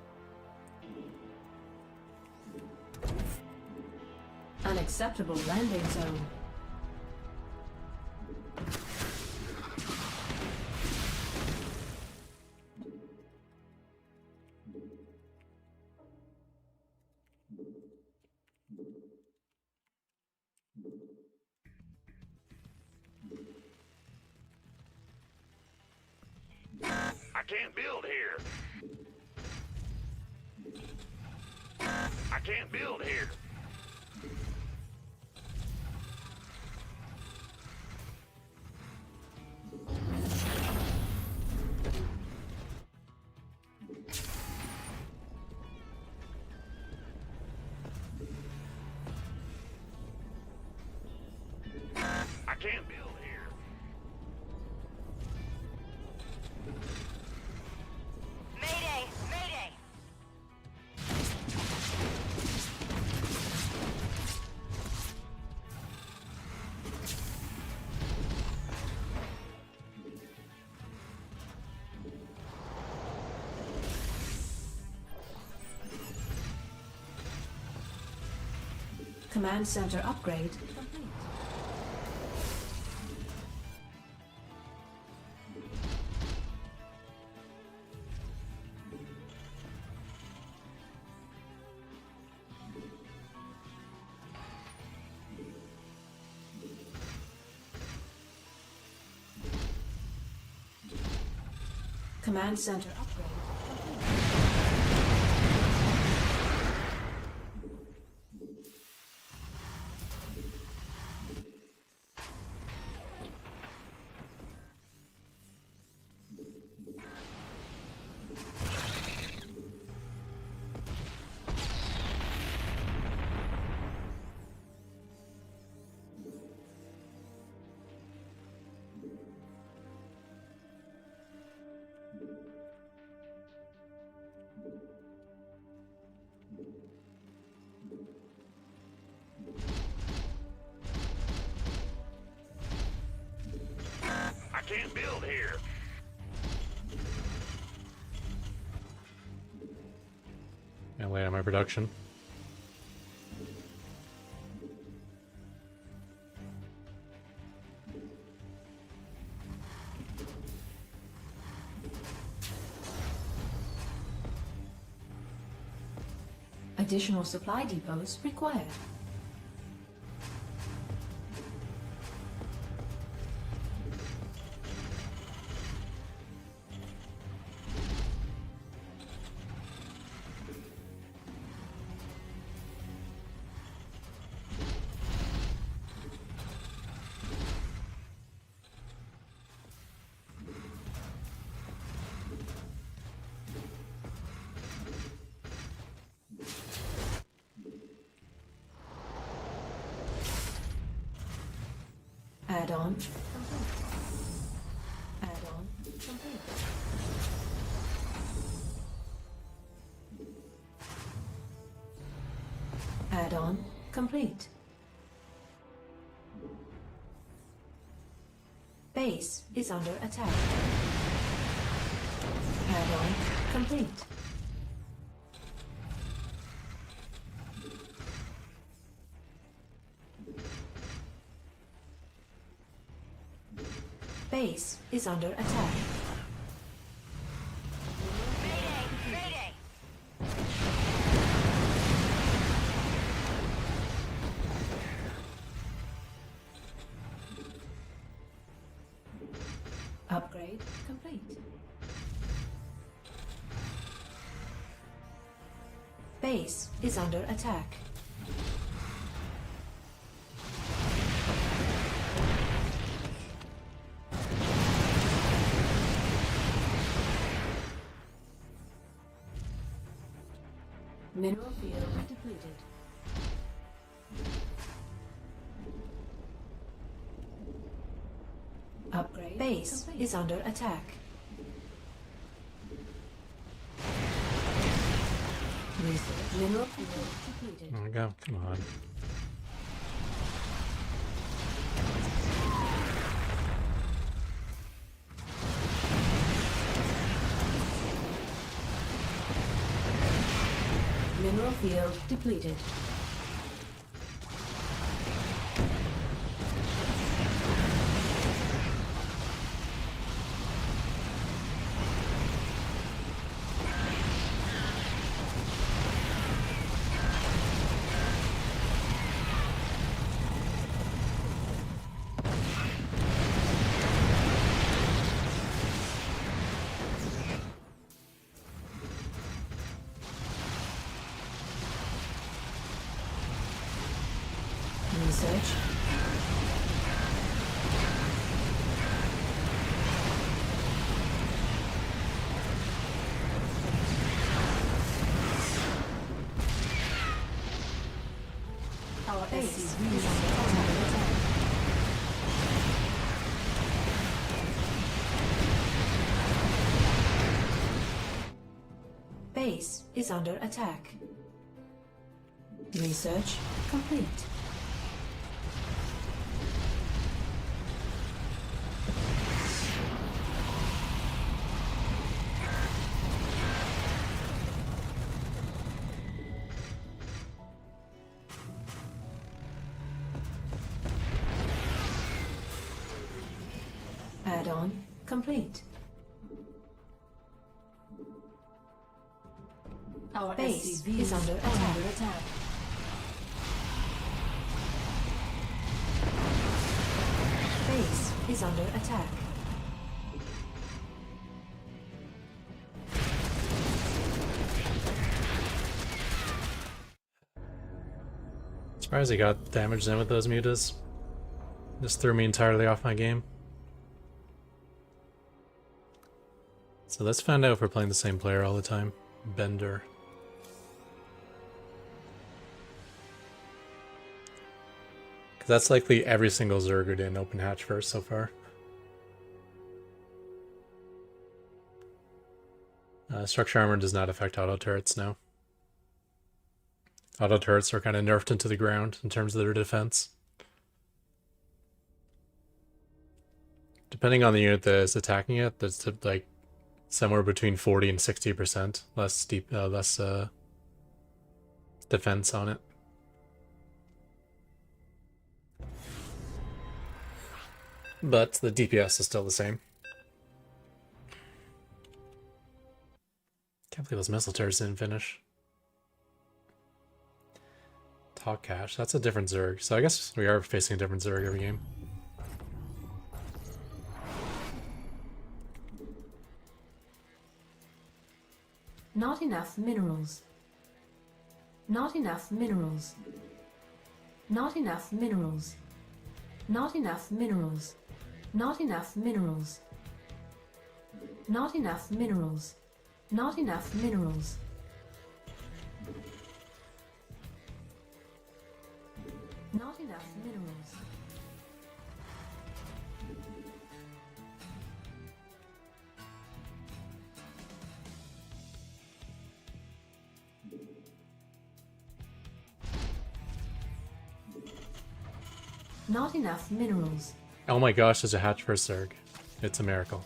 Speaker 4: Unacceptable landing zone.
Speaker 6: I can't build here. I can't build here. I can't build here.
Speaker 5: Mayday! Mayday!
Speaker 4: Command center upgrade complete. Command center upgrade complete.
Speaker 6: I can't build here.
Speaker 1: And lay on my production.
Speaker 4: Additional supply depots required. Add-on complete. Add-on complete. Add-on complete. Base is under attack. Add-on complete. Base is under attack.
Speaker 5: Mayday!
Speaker 4: Upgrade complete. Base is under attack. Mineral field depleted. Upgrade. Base is under attack. Research. Mineral field depleted.
Speaker 1: There we go. Come on.
Speaker 4: Mineral field depleted. Research. Our base is under attack. Base is under attack. Research complete. Add-on complete. Our base is under attack. Base is under attack.
Speaker 1: Surprised he got damaged in with those mutas. Just threw me entirely off my game. So let's find out if we're playing the same player all the time. Bender. Because that's likely every single Zerg in Open Hatch first so far. Structure armor does not affect auto turrets now. Auto turrets are kind of nerfed into the ground in terms of their defense. Depending on the unit that is attacking it, there's like somewhere between 40 and 60% less defense on it. But the DPS is still the same. Can't believe those missile turrets didn't finish. Talk cache, that's a different Zerg. So I guess we are facing a different Zerg every game.
Speaker 4: Not enough minerals. Not enough minerals. Not enough minerals. Not enough minerals. Not enough minerals. Not enough minerals. Not enough minerals. Not enough minerals. Not enough minerals.
Speaker 1: Oh my gosh, there's a hatch for a Zerg. It's a miracle.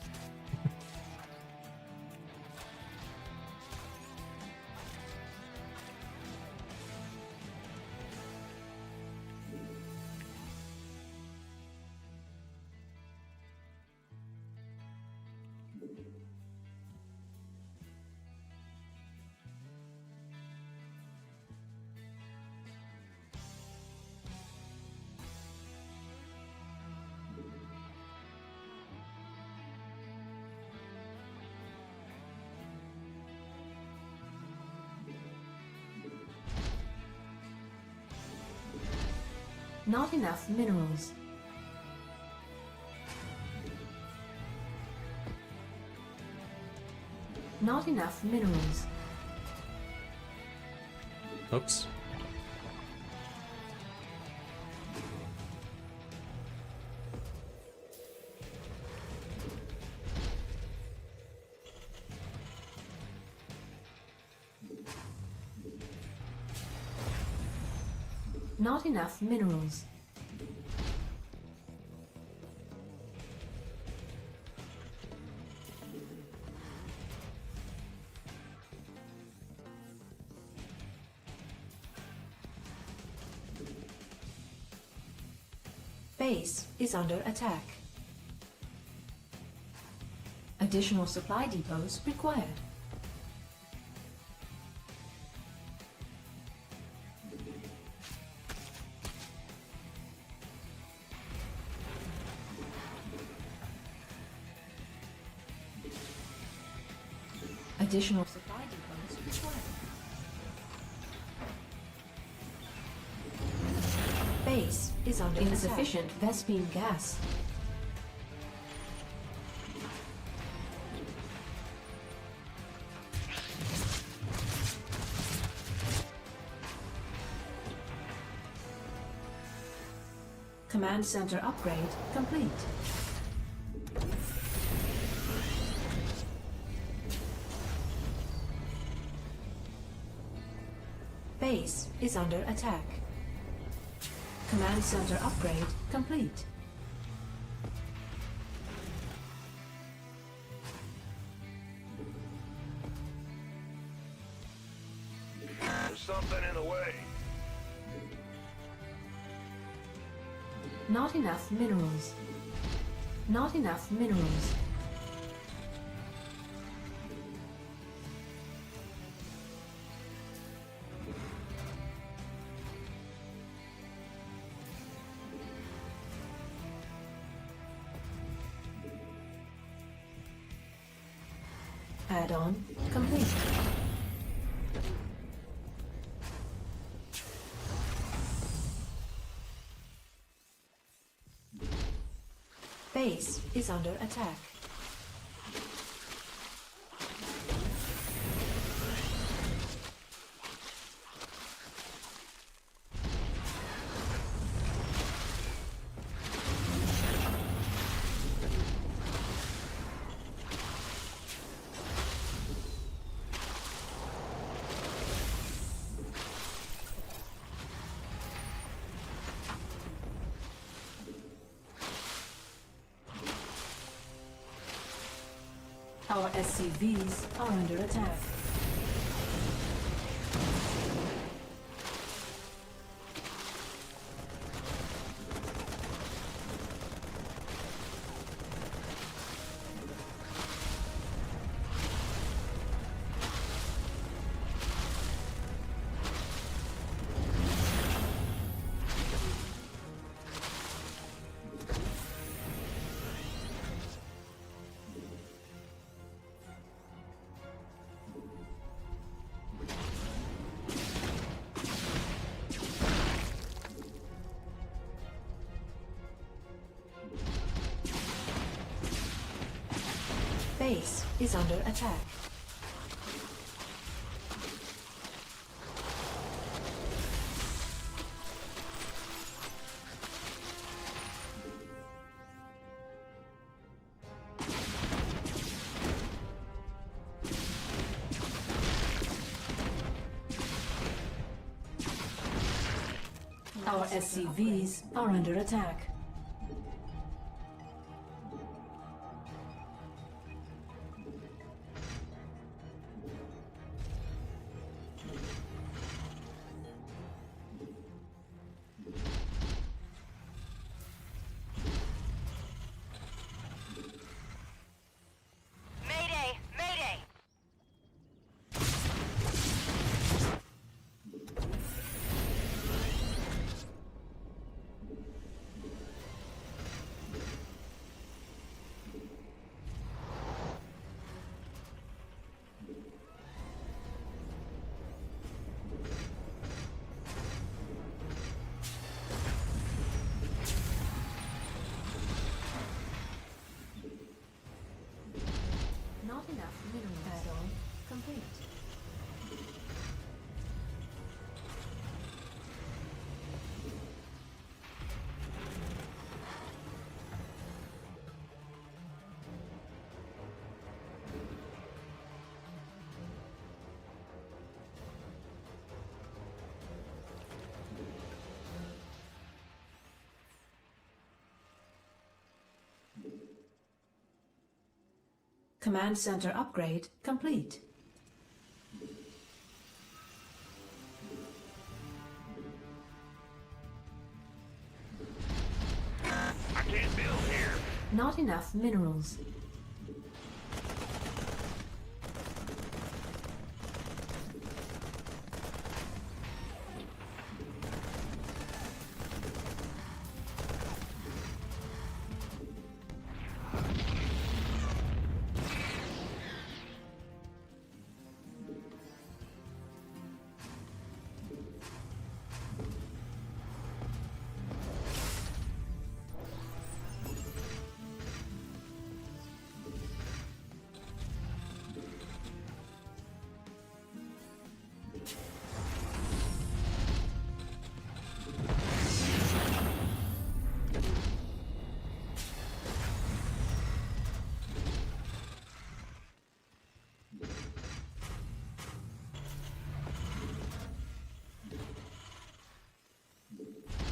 Speaker 4: Not enough minerals. Not enough minerals.
Speaker 1: Oops.
Speaker 4: Not enough minerals. Base is under attack. Additional supply depots required. Additional supply depots required. Base is under insufficient Vespine gas. Command center upgrade complete. Base is under attack. Command center upgrade complete.
Speaker 6: There's something in the way.
Speaker 4: Not enough minerals. Not enough minerals. Add-on complete. Base is under attack. Our SCVs are under attack. Base is under attack. Our SCVs are under attack.
Speaker 5: Mayday! Mayday!
Speaker 4: Command center upgrade complete.
Speaker 6: I can't build here.
Speaker 4: Not enough minerals.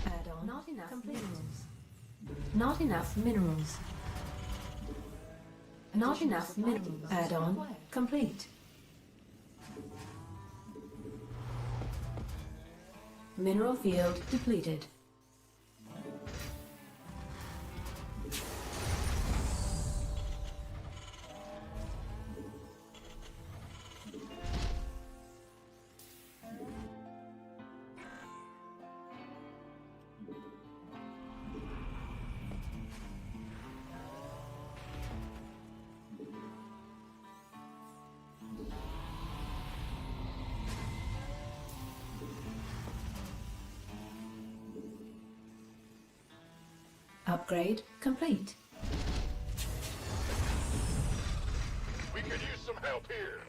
Speaker 4: Add-on. Not enough minerals. Not enough minerals. Not enough minerals. Add-on complete. Mineral field depleted. Upgrade complete.
Speaker 6: We could use some help here.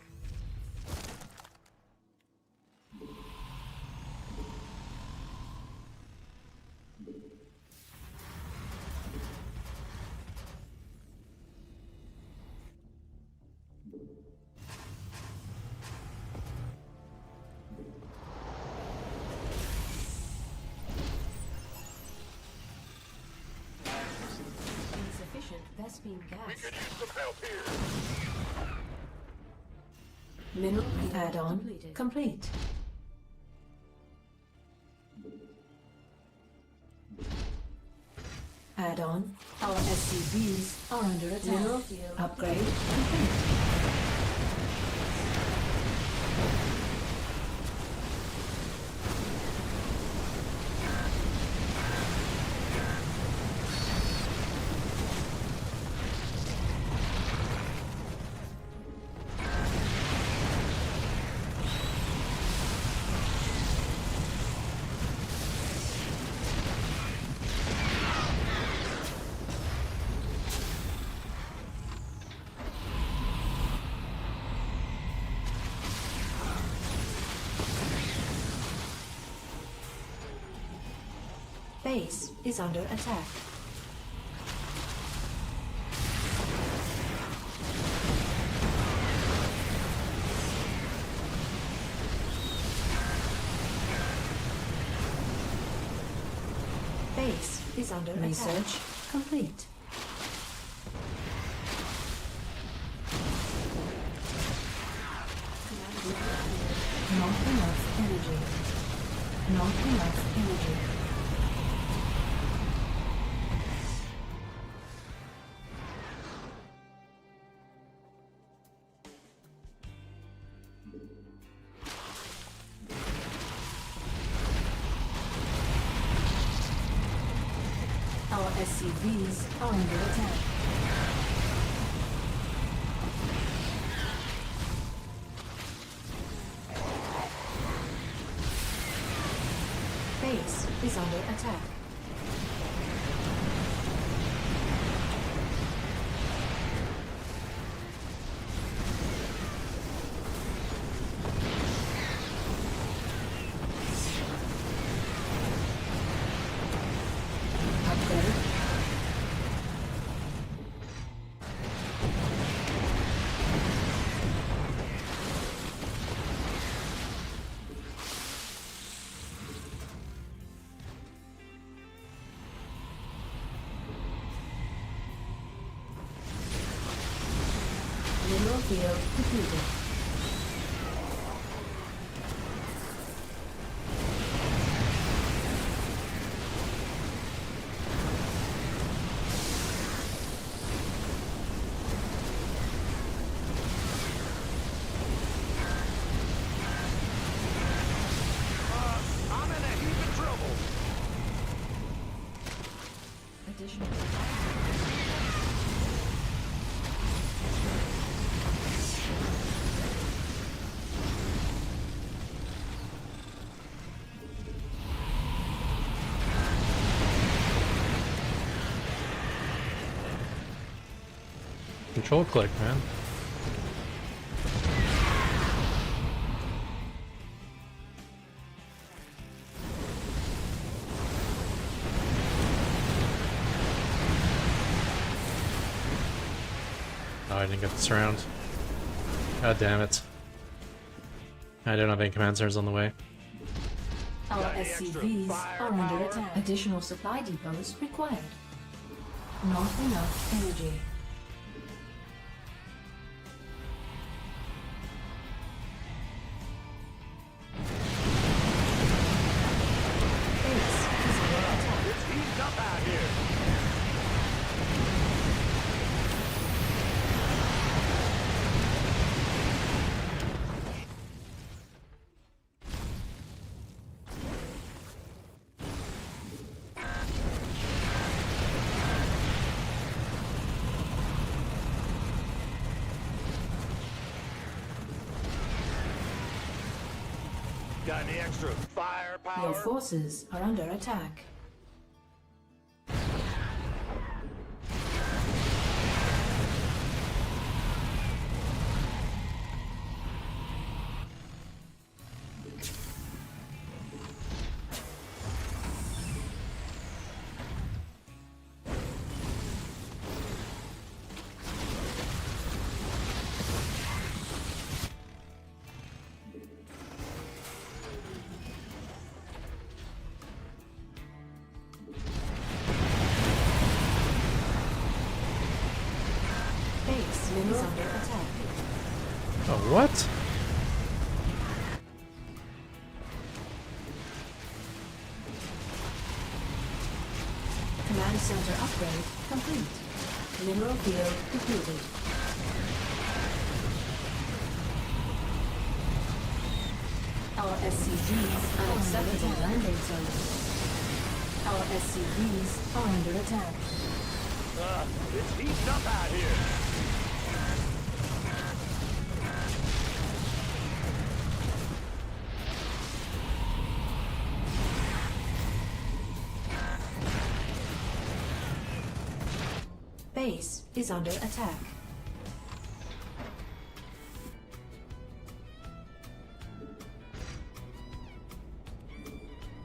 Speaker 4: Insufficient Vespine
Speaker 6: We
Speaker 4: gas.
Speaker 6: could use some help here.
Speaker 4: Mineral add-on complete. Add-on. Our SCVs are under attack. Mineral field upgrade complete. Base is under attack. Base is under research complete. Not enough energy. Not enough energy. Our SCVs are under attack. Base is under attack. Upgrade. field depleted.
Speaker 6: I'm in a heap of trouble.
Speaker 4: Additional
Speaker 1: Control click, man. Oh, I didn't get this round. God damn it. I don't have any command centers on the way.
Speaker 4: Our
Speaker 6: Got any extra
Speaker 4: SCVs are under
Speaker 6: firepower?
Speaker 4: attack. Additional supply depots required. Not enough energy. Base is under attack.
Speaker 6: It's heating up out here. Got any extra firepower?
Speaker 4: Your forces are under attack. Base is under attack.
Speaker 1: Oh, what?
Speaker 4: Command center upgrade complete. Mineral field depleted. Our SCVs unacceptable landing zone. Our SCVs are under attack.
Speaker 6: It's heating up out here.
Speaker 4: Base is under attack.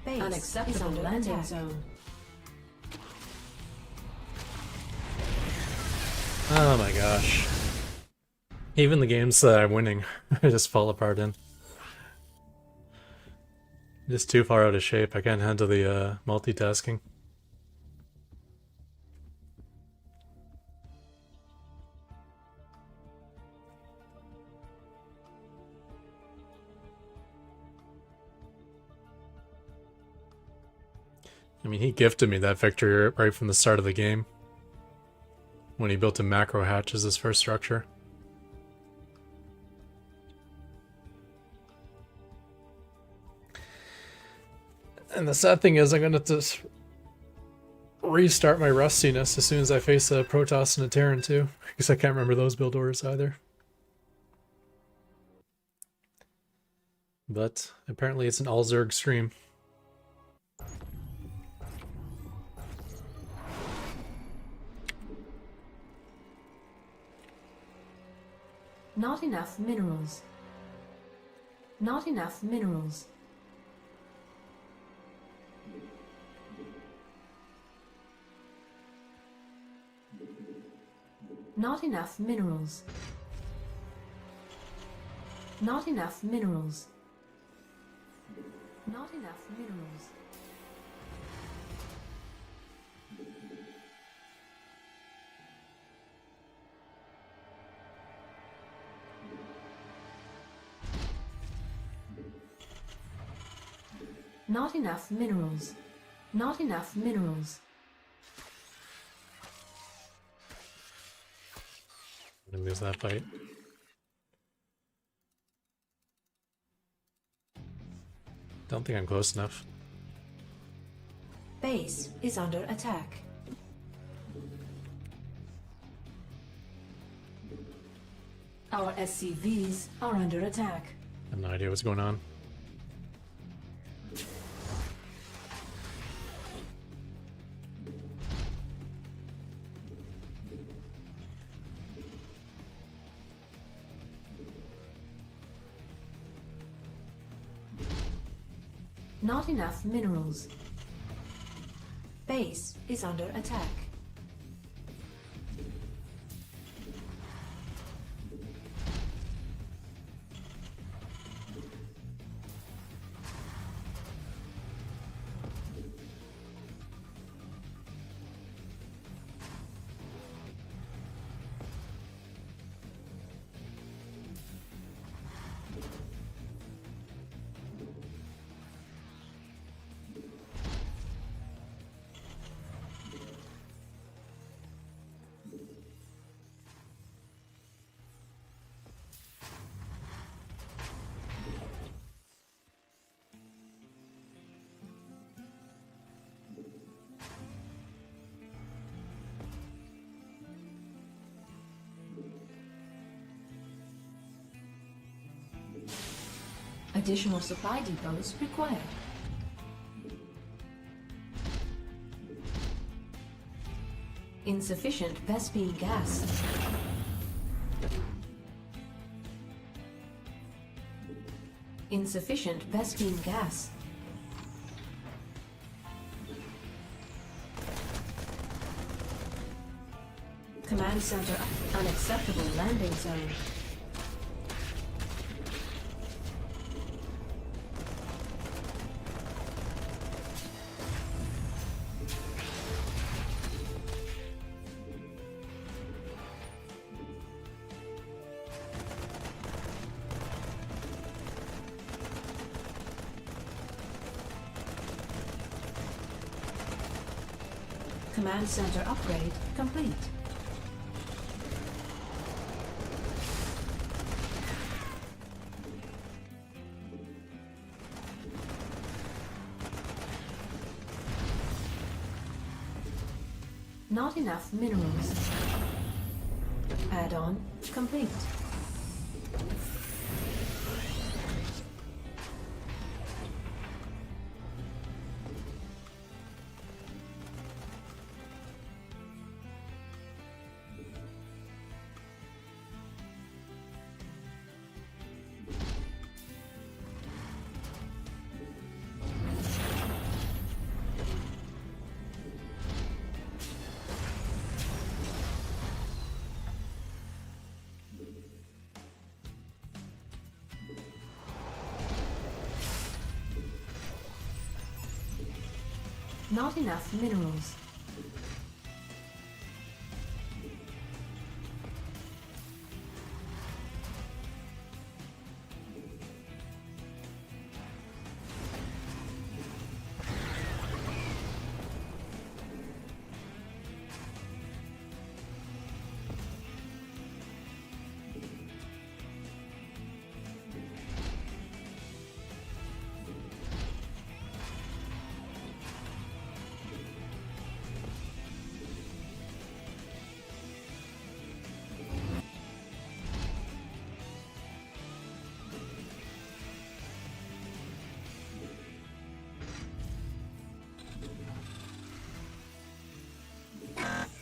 Speaker 4: Base
Speaker 7: Unacceptable
Speaker 4: is under
Speaker 7: landing
Speaker 4: attack.
Speaker 7: zone.
Speaker 1: Oh my gosh. Even the games that I'm winning, I just fall apart in. Just too far out of shape. I can't handle the multitasking. I mean, he gifted me that victory right from the start of the game, when he built a macro hatch as his first structure. And the sad thing is, I'm going to restart my rustiness as soon as I face a Protoss and a Terran too, because I can't remember those build orders either. But apparently it's an all Zerg stream.
Speaker 4: Not enough minerals. Not enough minerals. Not enough minerals. Not enough minerals. Not enough minerals. Not enough minerals. Not enough minerals.
Speaker 1: I'm gonna lose that fight. Don't think I'm close enough.
Speaker 4: Base is under attack. Our SCVs are under attack.
Speaker 1: I have no idea what's going on.
Speaker 4: Not enough minerals. Base is under attack. Additional supply depots required. Insufficient Vespine gas. Insufficient Vespine gas. Command center unacceptable landing zone. Command center upgrade complete. Not enough minerals. Add-on complete. Not enough minerals.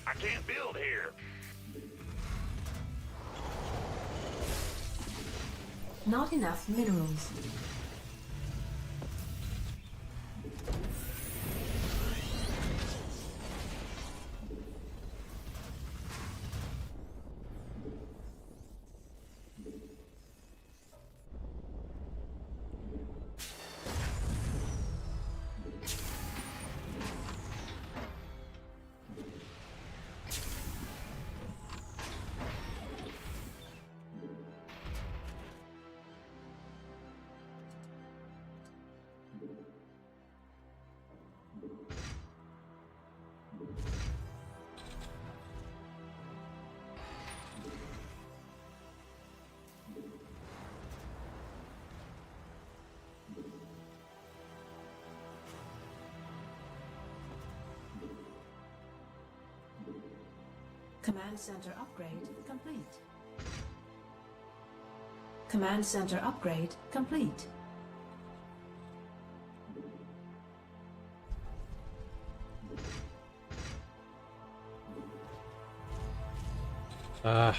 Speaker 6: I can't build here.
Speaker 4: Not enough minerals. Command center upgrade complete. Command center upgrade complete.
Speaker 1: Ah.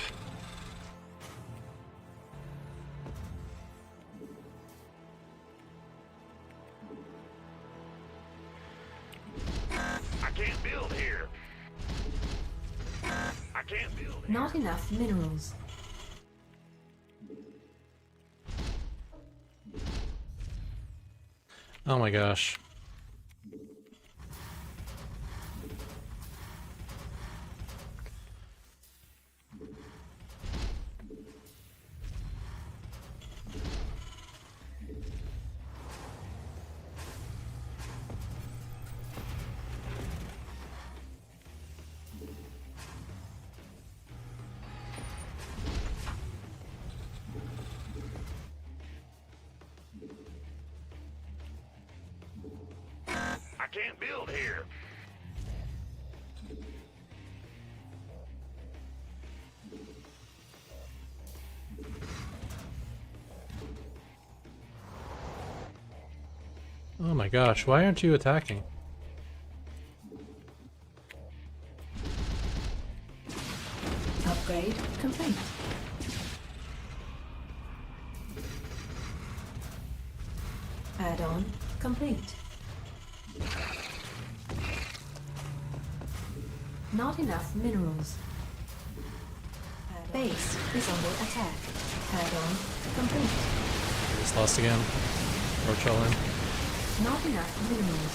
Speaker 6: I can't build here. I can't build here.
Speaker 4: Not enough minerals.
Speaker 1: Oh my gosh.
Speaker 6: I can't build here.
Speaker 1: Oh my gosh, why aren't you attacking?
Speaker 4: Upgrade complete. Add-on complete. Not enough minerals. Base is under attack. Add-on complete.
Speaker 1: Just lost again. Roach all in.
Speaker 4: Not enough minerals.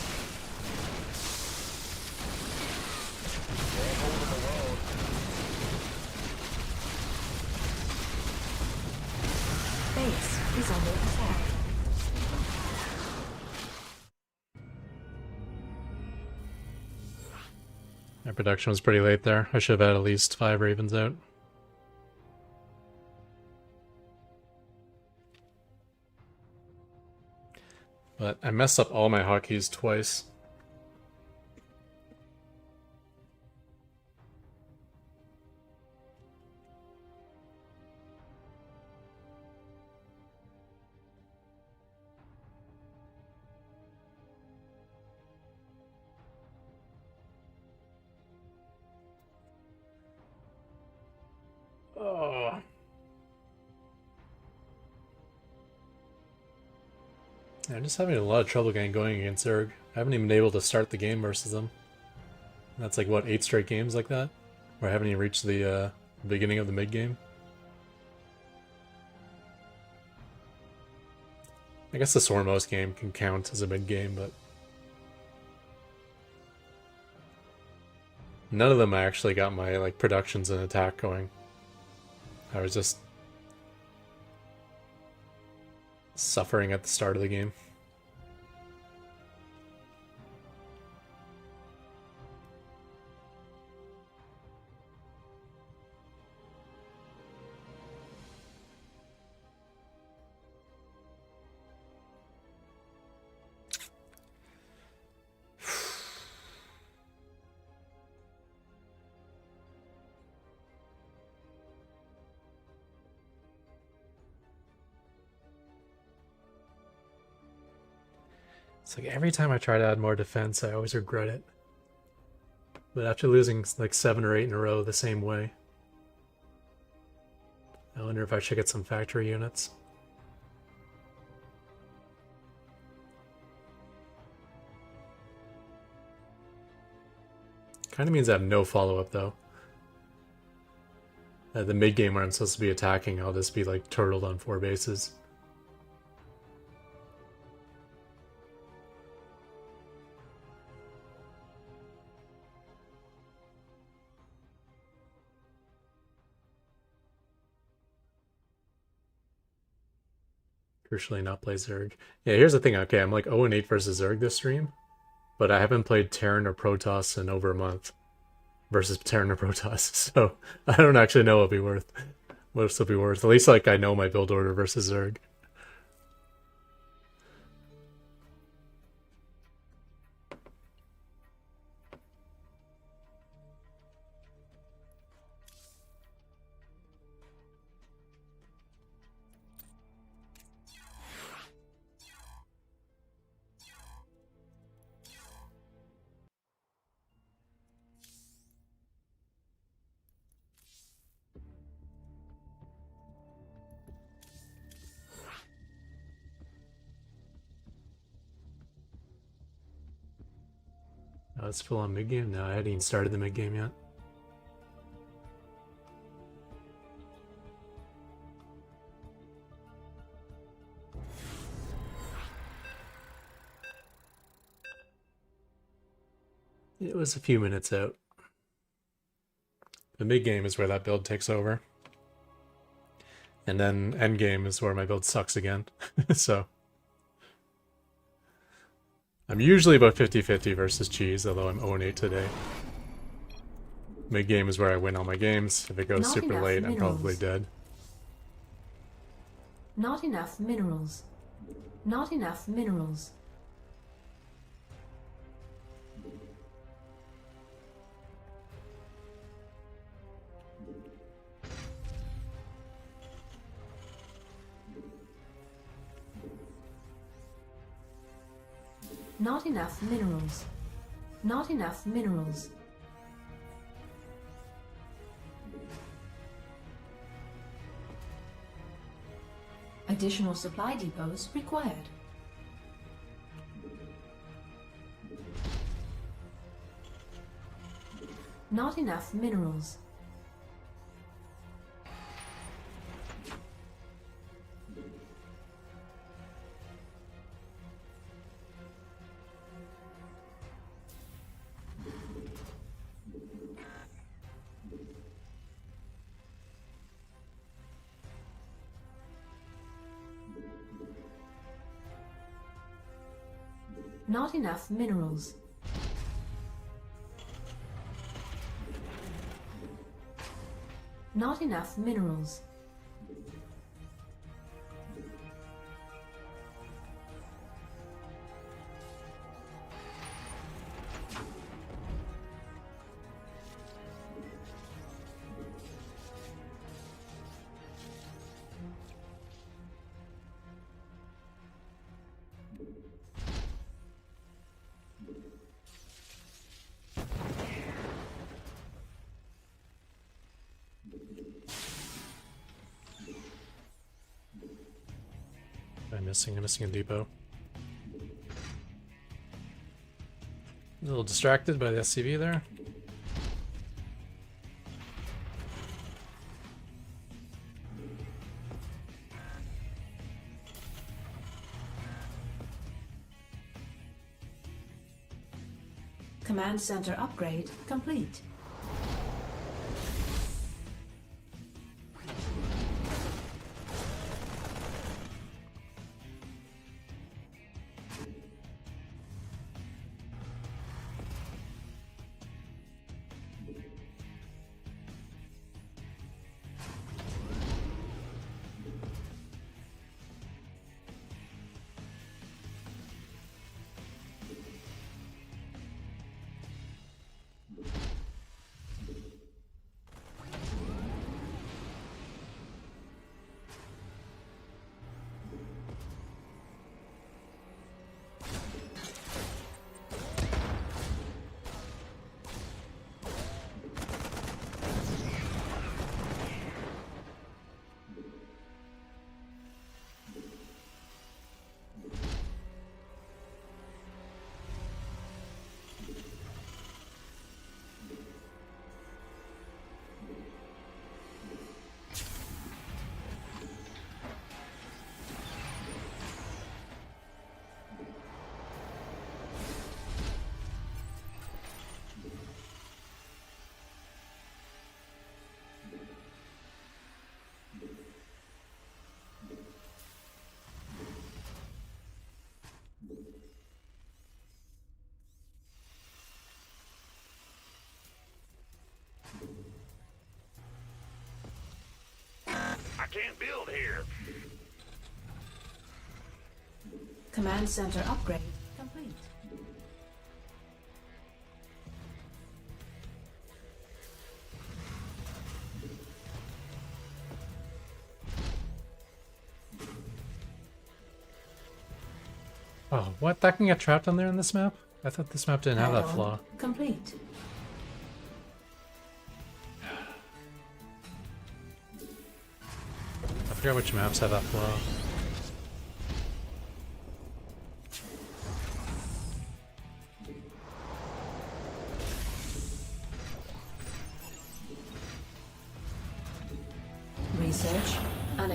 Speaker 4: Base is under attack.
Speaker 1: My production was pretty late there. I should have had at least 5 ravens out. But I messed up all my hotkeys twice. Oh. I'm just having a lot of trouble getting going against Zerg. I haven't even been able to start the game versus them. That's like, what, 8 straight games like that? Where I haven't even reached the beginning of the mid-game? I guess the Sormos game can count as a mid-game, but... none of them I actually got my, like, productions and attack going. I was just... suffering at the start of the game. It's like every time I try to add more defense, I always regret it. But after losing like 7 or 8 in a row the same way, I wonder if I should get some factory units. Kind of means I have no follow-up though. At the mid-game where I'm supposed to be attacking, I'll just be like turtled on 4 bases. Crucially not play Zerg. Yeah, here's the thing. Okay, I'm like 0-8 versus Zerg this stream, but I haven't played Terran or Protoss in over a month versus Terran or Protoss, so I don't actually know what it'll be worth. What it'll be worth. At least like I know my build order versus Zerg. Oh, it's full on mid game? No, I hadn't even started the mid game yet. It was a few minutes out. The mid game is where that build takes over. And then end game is where my build sucks again. So I'm usually about 50-50 versus cheese, although I'm 0-8 today. Mid game is where I win all my games. If it goes
Speaker 4: Not
Speaker 1: super
Speaker 4: enough
Speaker 1: late, I'm probably
Speaker 4: minerals.
Speaker 1: dead.
Speaker 4: Not enough minerals. Not enough minerals. Not enough minerals. Not enough minerals. Additional supply depots required. Not enough minerals. Not enough minerals. Not enough minerals.
Speaker 1: I'm missing a depot. A little distracted by the SCV there.
Speaker 4: Command center upgrade complete.
Speaker 6: I can't build here.
Speaker 4: Command center upgrade complete.
Speaker 1: Oh, what? That can get trapped on there in this map? I thought this map didn't have that
Speaker 4: Add-on
Speaker 1: flaw.
Speaker 4: complete.
Speaker 1: I forgot which maps have that flaw.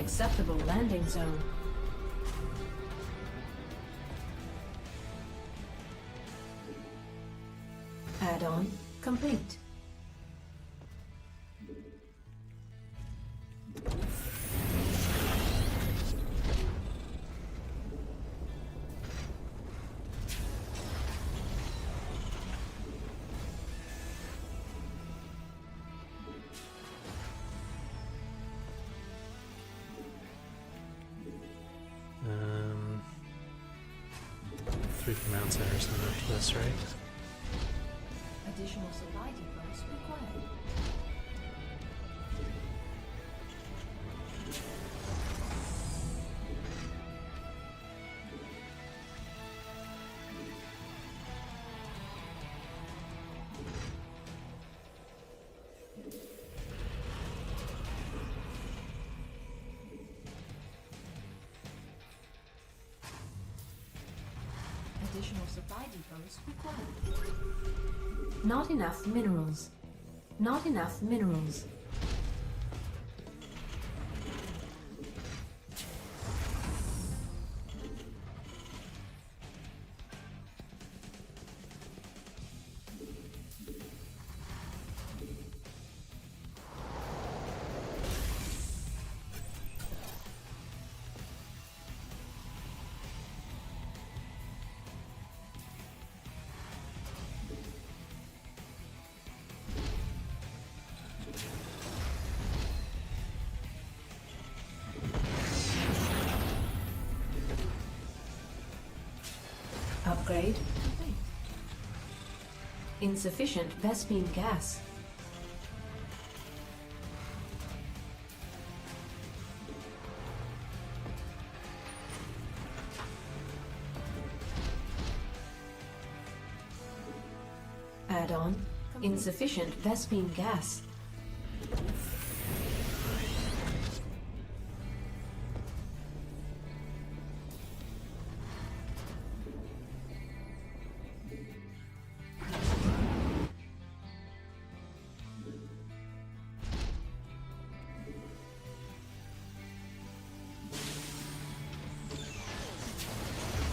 Speaker 4: Unacceptable landing zone. Add-on complete.
Speaker 1: Um, 3 command centers after this, right?
Speaker 4: Additional supply depots required. Additional supply depots required. Not enough minerals. Not enough minerals. Upgrade complete. Insufficient Vespine gas. Add-on. Insufficient Vespine gas.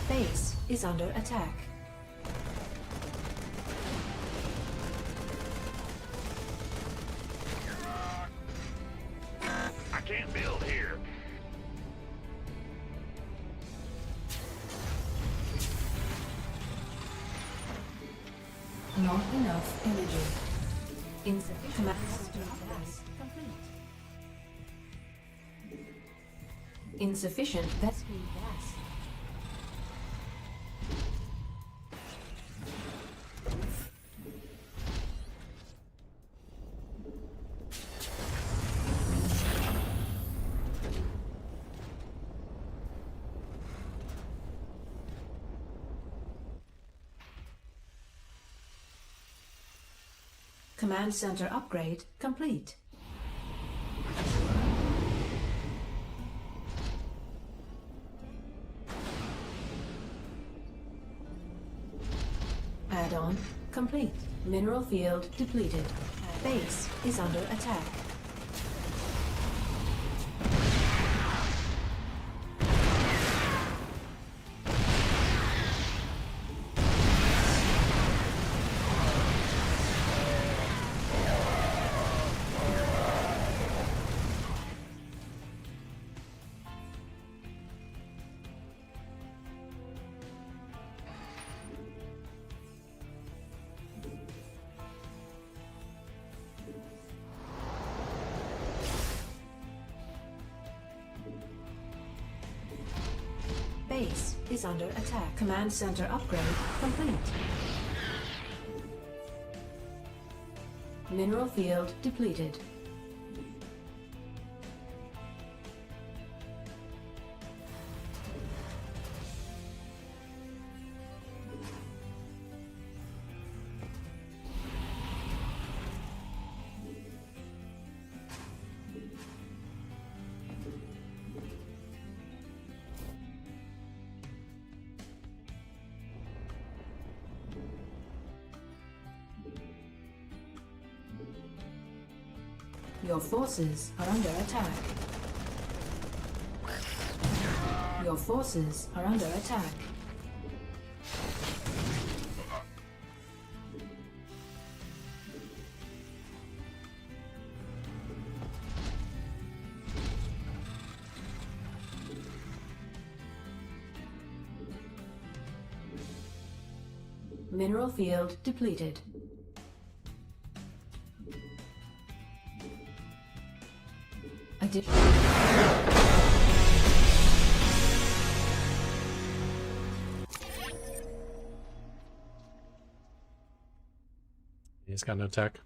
Speaker 4: Base is under attack.
Speaker 6: I can't build here.
Speaker 4: Not enough energy. Insufficient gas complete. Insufficient Vespine gas. Command center upgrade complete. Add-on complete. Mineral field depleted. Base is under attack. Base is under attack. Command center upgrade complete. Mineral field depleted. Your forces are under attack. Your forces are under attack. Mineral field depleted.
Speaker 1: He's got no tech.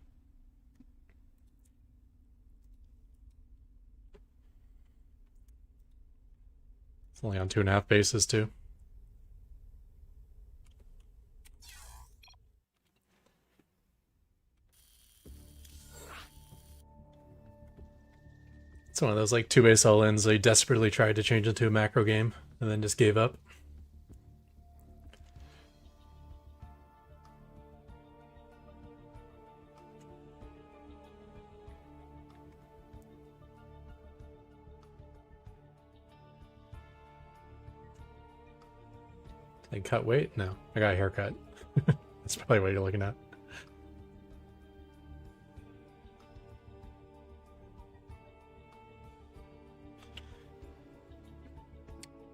Speaker 1: It's only on 2.5 bases too. It's one of those like 2-base all-ins they desperately tried to change into a macro game and then just gave up. They cut weight? No, I got a haircut. That's probably what you're looking at.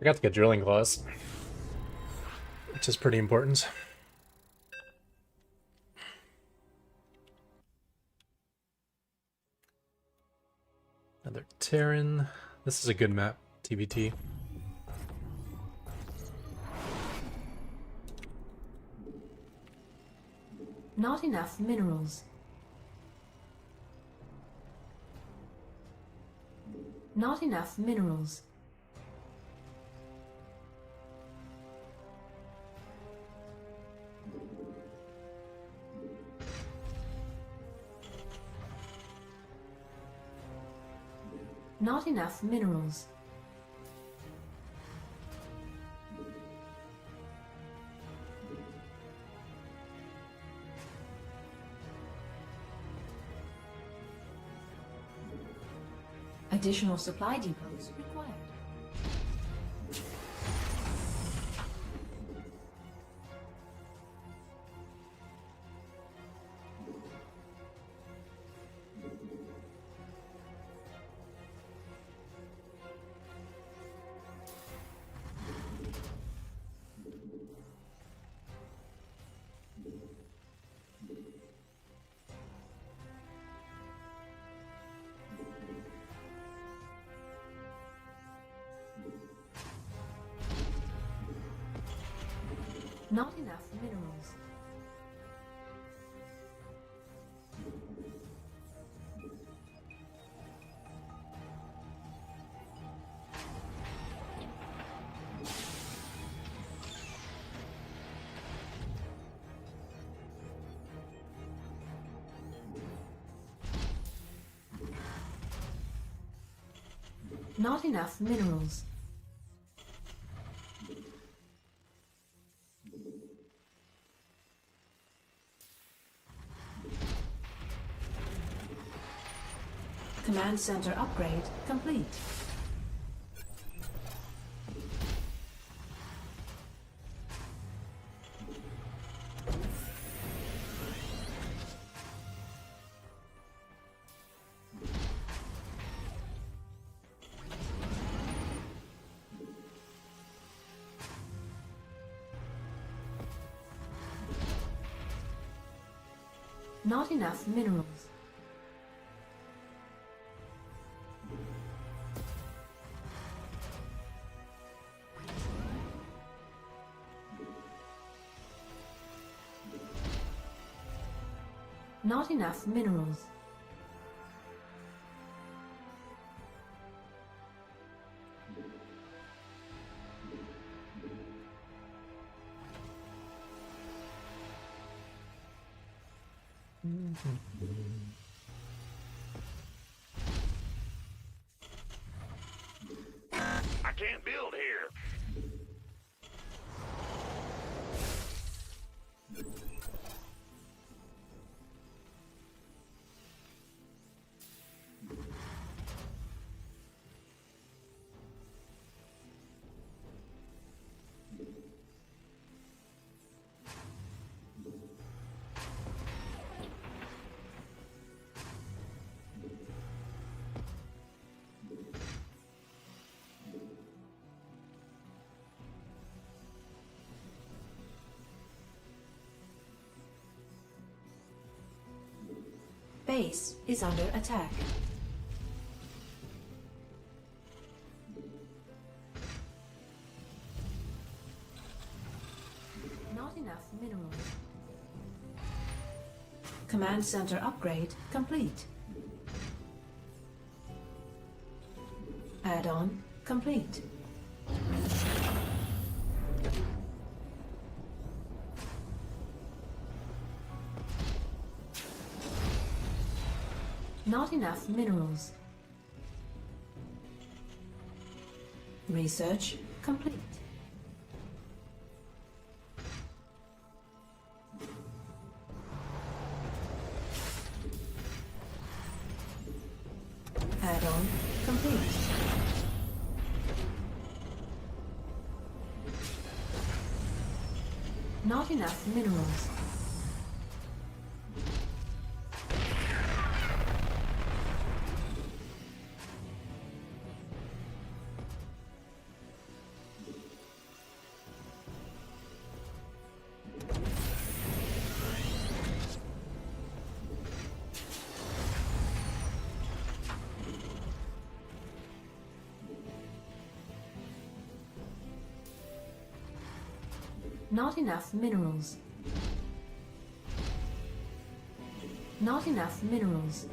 Speaker 1: I got to get drilling claws, which is pretty important. Another Terran. This is a good map, TBT.
Speaker 4: Not enough minerals. Not enough minerals. Not enough minerals. Additional supply depots required. Not enough minerals. Not enough minerals. Command center upgrade complete. Not enough minerals. Not enough minerals.
Speaker 6: I can't build here.
Speaker 4: Base is under attack. Not enough minerals. Command center upgrade complete. Add-on complete. Not enough minerals. Research complete. Add-on complete. Not enough minerals. Not enough minerals. Not enough minerals.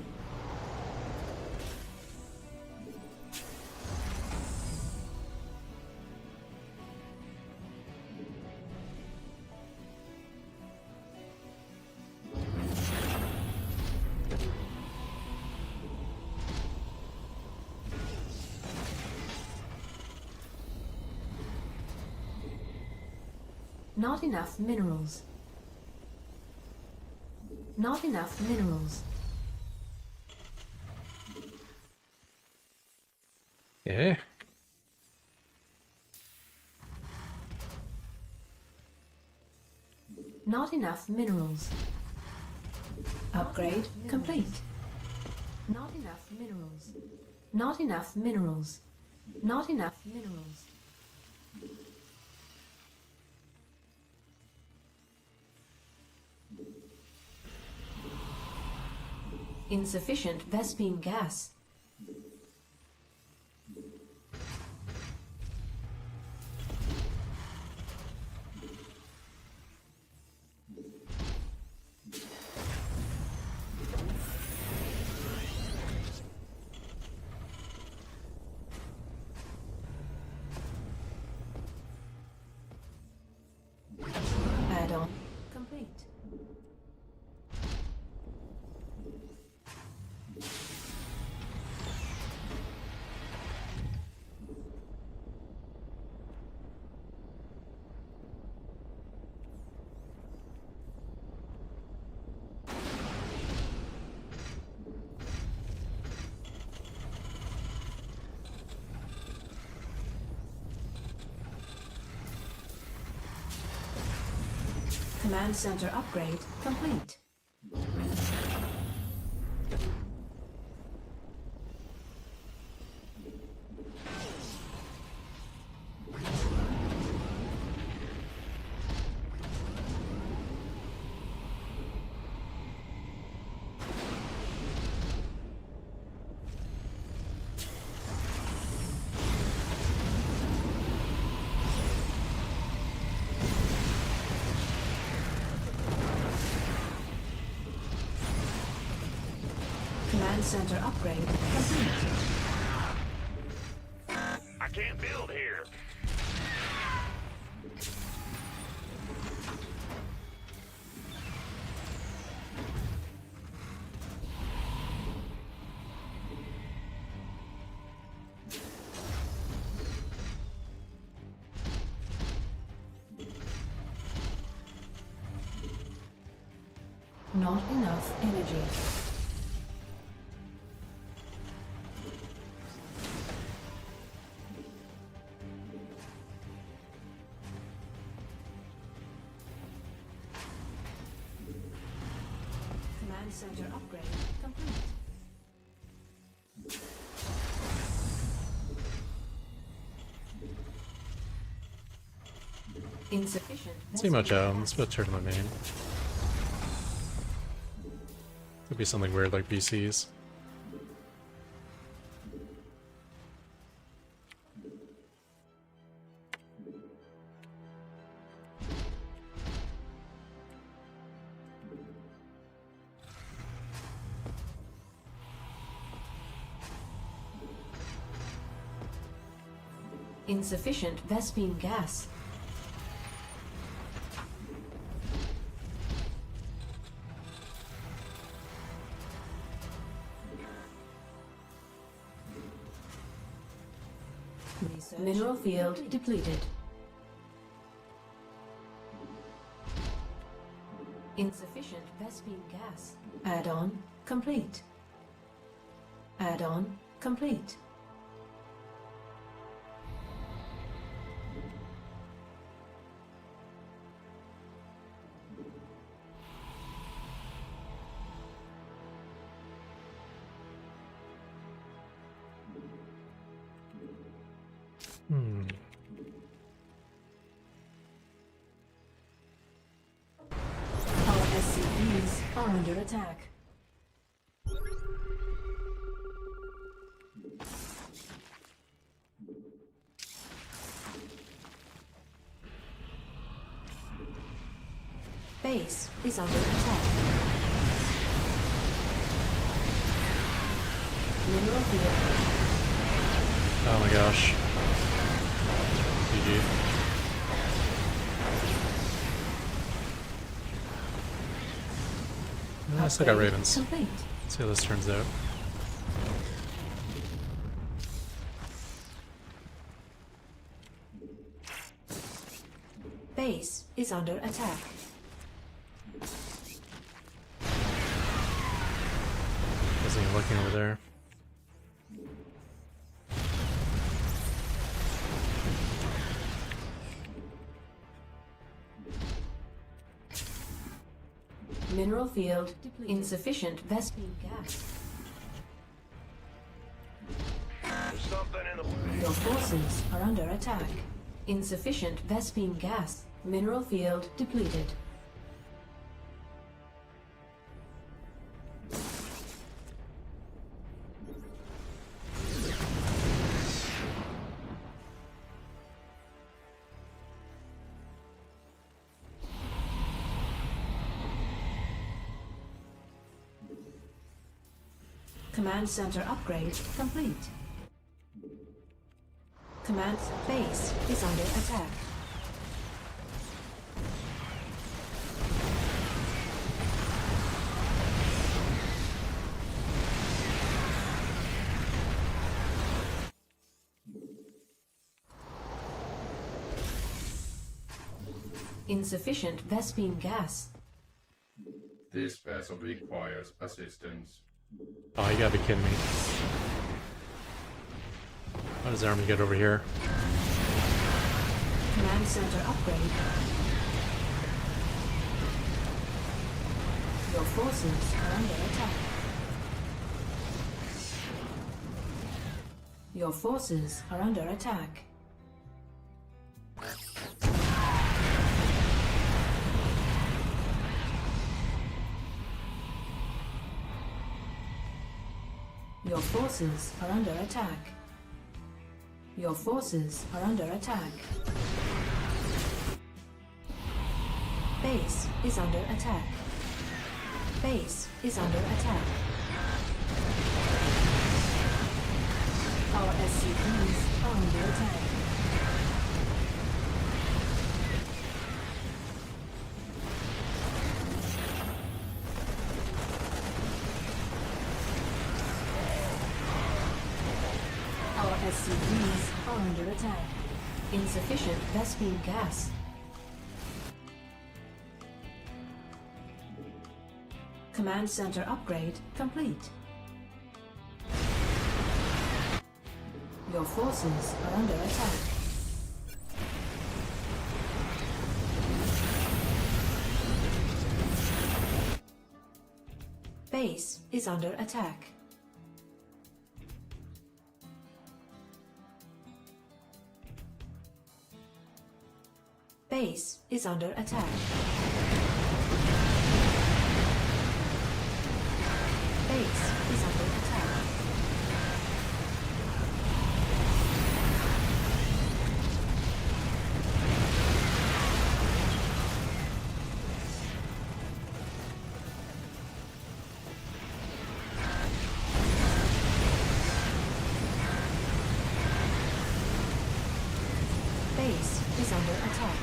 Speaker 4: Not enough minerals. Not enough minerals.
Speaker 1: Yeah.
Speaker 4: Not enough minerals. Upgrade complete. Not enough minerals. Not enough minerals. Not enough minerals. Insufficient Vespine gas. Add-on complete. Command center upgrade complete. Command center upgrade complete.
Speaker 6: I can't build here.
Speaker 4: Not enough energy. Command center upgrade complete. Insufficient.
Speaker 1: Too much let's put turn to my main. Could be something weird like BCs.
Speaker 4: Insufficient Vespine gas. Mineral field depleted. Insufficient Vespine gas. Add-on complete. Add-on complete. Our SCVs are under attack. Base is under attack. Mineral field.
Speaker 1: Oh my gosh. GG. I still got Ravens.
Speaker 4: Complete.
Speaker 1: Let's see how this turns out.
Speaker 4: Base is under attack.
Speaker 1: Wasn't even looking over there.
Speaker 4: Mineral field depleted. Insufficient Vespine gas.
Speaker 6: There's something in the way.
Speaker 4: Your forces are under attack. Insufficient Vespine gas. Mineral field depleted. Command center upgrade complete. Command base is under attack. Insufficient Vespine gas.
Speaker 7: This vessel requires assistance.
Speaker 1: Oh, you gotta be kidding me. How does the army get over here?
Speaker 4: Command center upgrade. Your forces are under attack. Your forces are under attack. Your forces are under attack. Your forces are under attack. Base is under attack. Base is under attack. Our SCVs are under attack. Our SCVs are under attack. Insufficient Vespine gas. Command center upgrade complete. Your forces are under attack. Base is under attack. Base is under attack. base is under attack. Base is under attack.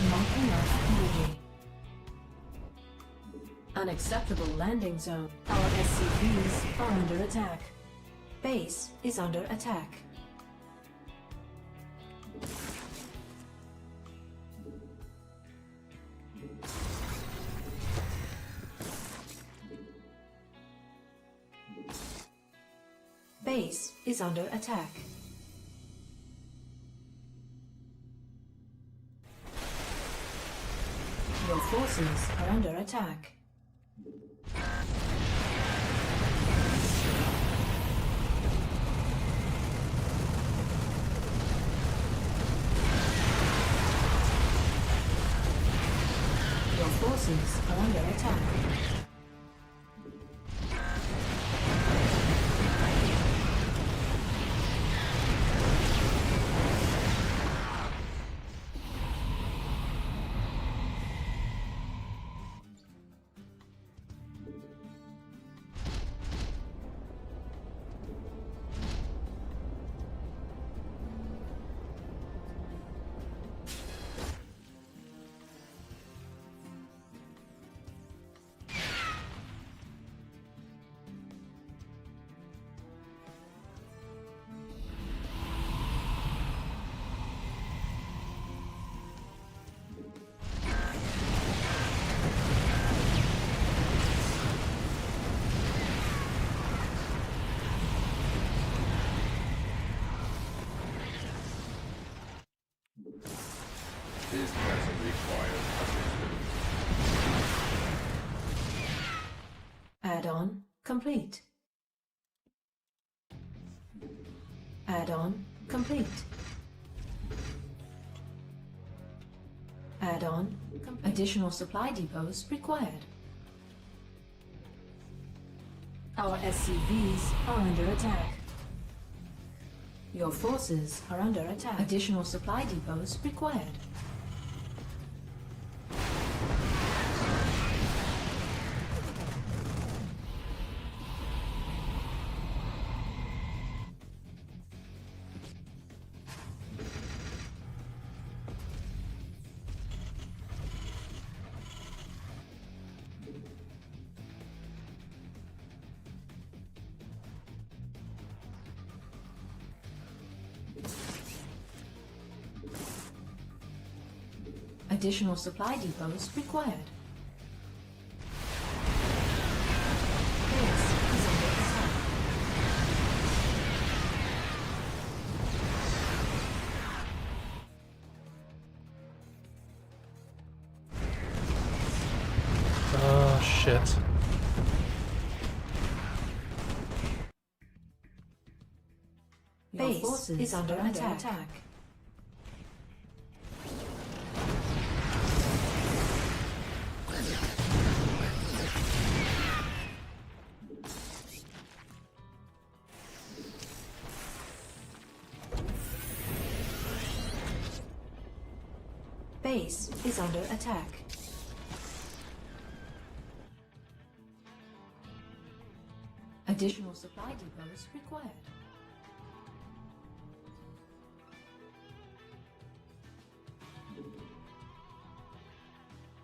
Speaker 4: Not enough energy. Unacceptable landing zone. Our SCVs are under attack. Base is under attack. Base is under attack. Your forces are under attack. Your forces are under attack.
Speaker 7: This vessel requires assistance.
Speaker 4: Add-on complete. Add-on complete. Add-on complete. Additional supply depots required. Our SCVs are under attack. Your forces are under attack. Additional supply depots required. Additional supply depots required. Base is under attack.
Speaker 1: Oh, shit.
Speaker 4: Base is under attack. Base is under attack. Additional supply depots required.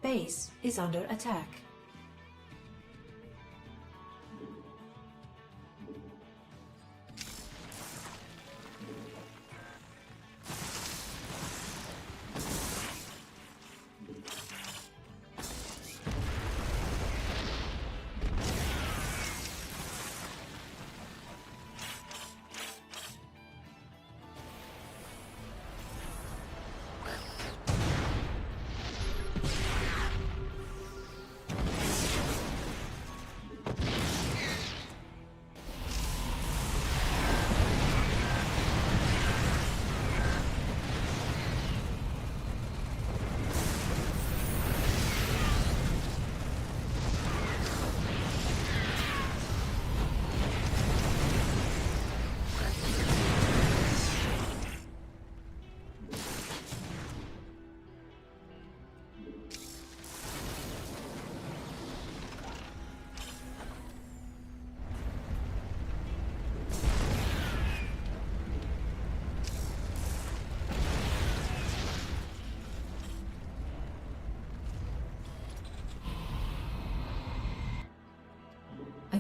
Speaker 4: Base is under attack.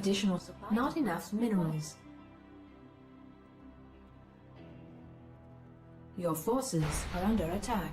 Speaker 4: Additional supply. Not enough minerals. Your forces are under attack.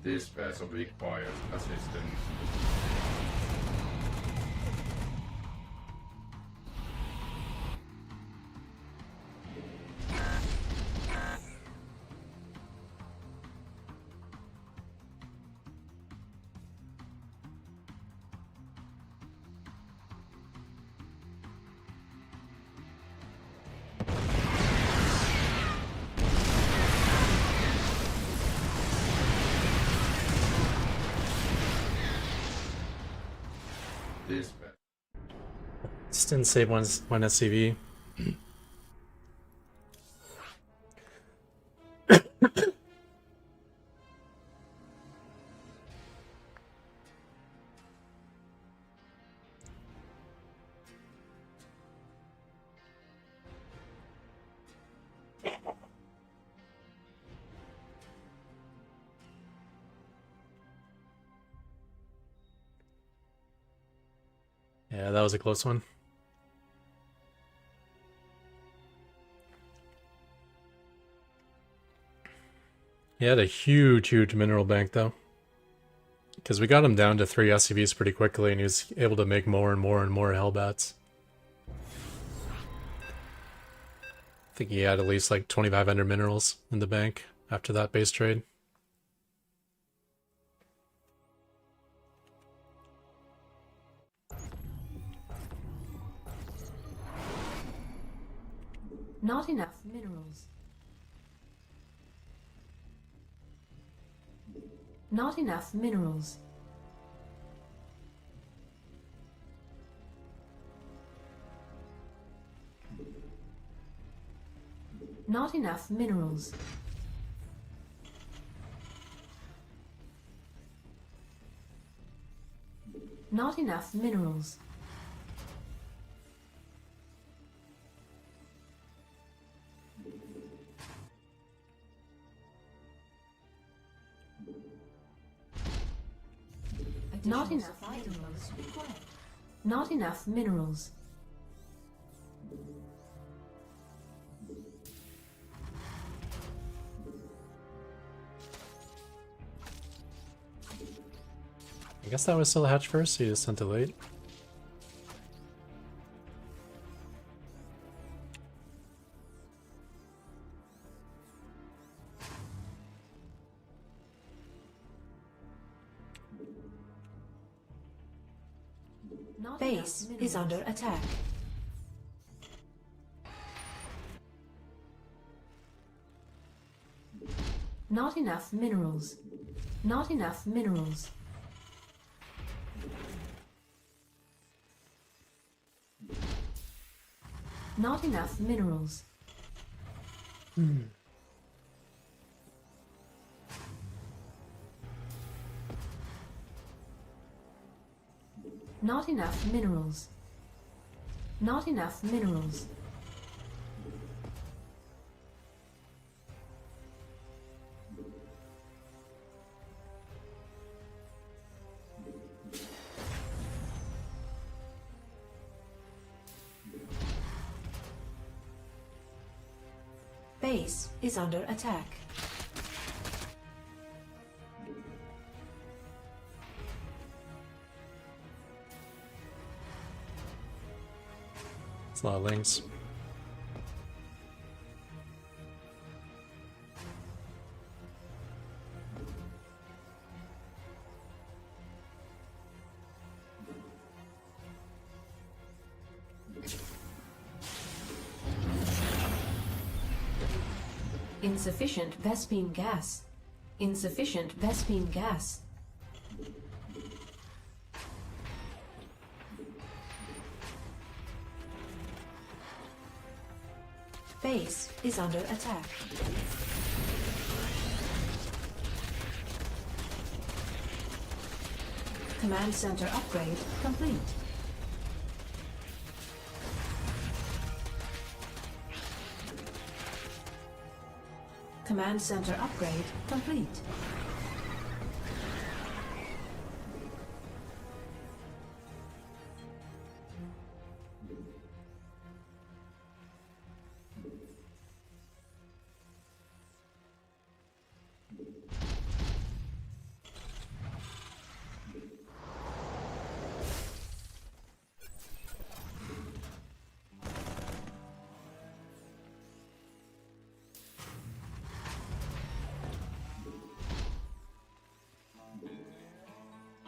Speaker 7: This vessel requires assistance. This vessel.
Speaker 1: Just didn't save one SCV. Yeah, that was a close one. He had a huge mineral bank, though. Because we got him down to 3 SCVs pretty quickly, and he was able to make more and more Hellbats. I think he had at least like 2,500 minerals in the bank after that base trade.
Speaker 4: Not enough minerals. Not enough minerals. Not enough minerals. Not enough minerals. Not enough minerals required. Not enough minerals.
Speaker 1: I guess that was still a hatch first, so you just sent it late.
Speaker 4: Base is under attack. Not enough minerals. Not enough minerals. Not enough minerals. Not enough minerals. Not enough minerals. Base is under attack.
Speaker 1: It's a lot of links.
Speaker 4: Insufficient Vespine gas. Insufficient Vespine gas. Base is under attack. Command center upgrade complete. Command center upgrade complete.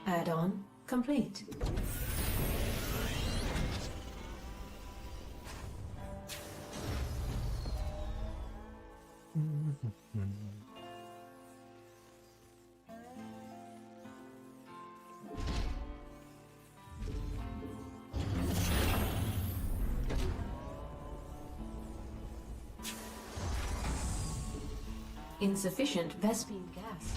Speaker 4: Add-on complete. Insufficient Vespine gas.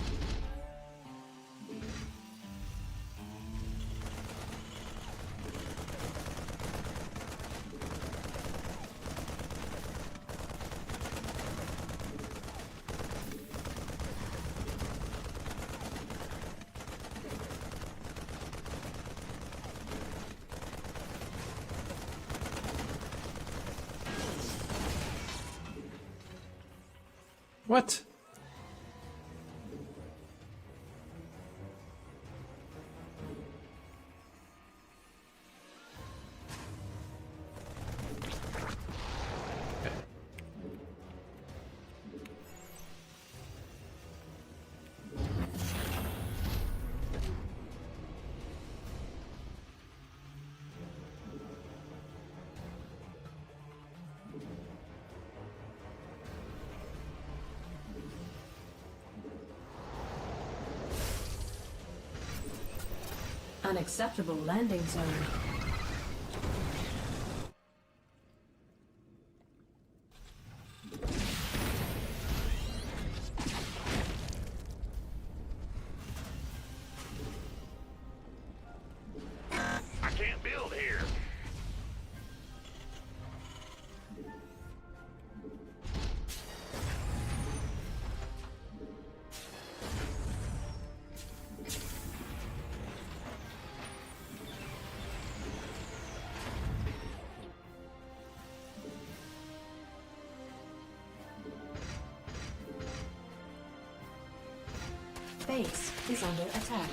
Speaker 1: What?
Speaker 4: Unacceptable landing zone.
Speaker 6: I can't build here.
Speaker 4: Base is under attack.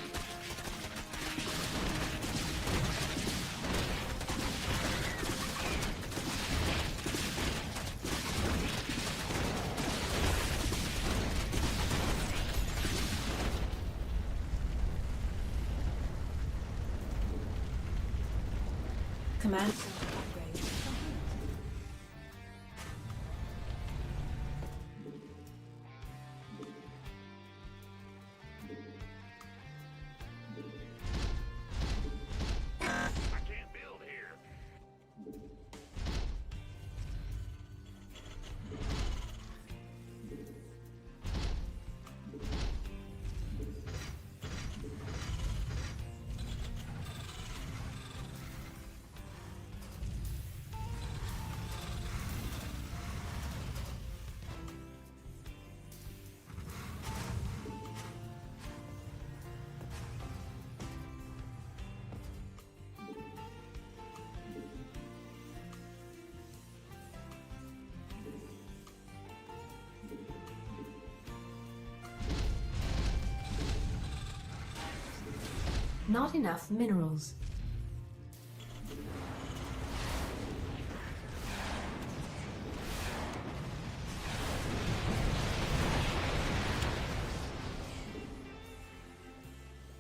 Speaker 4: Command center upgrade complete.
Speaker 6: I can't build here.
Speaker 4: Not enough minerals.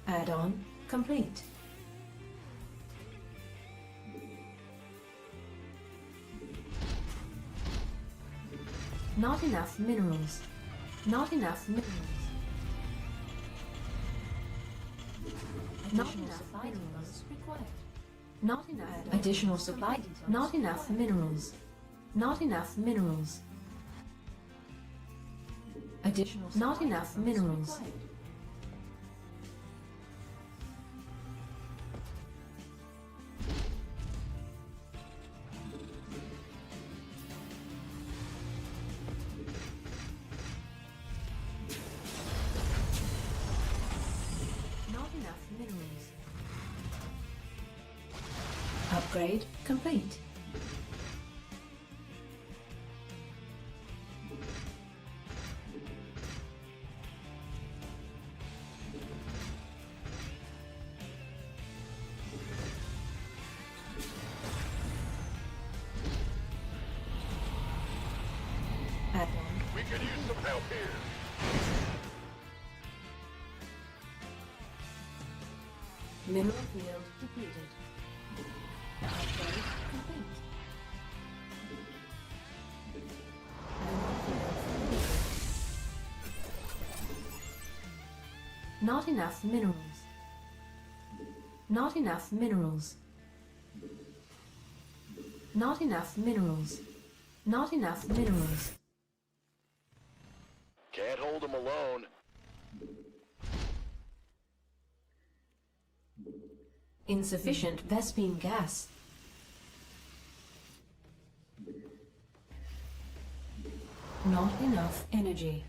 Speaker 4: Add-on complete. Not enough minerals. Not enough minerals. Not enough minerals required. Not enough additional supply. Not enough minerals. Not enough minerals. Additional. Not enough minerals. Not enough minerals. Upgrade complete. Add one.
Speaker 6: We could use some help here.
Speaker 4: Mineral field depleted. Upgrade complete. Mineral field depleted. Not enough minerals. Not enough minerals. Not enough minerals. Not enough minerals.
Speaker 6: Can't hold them alone.
Speaker 4: Insufficient Vespine gas. Not enough energy.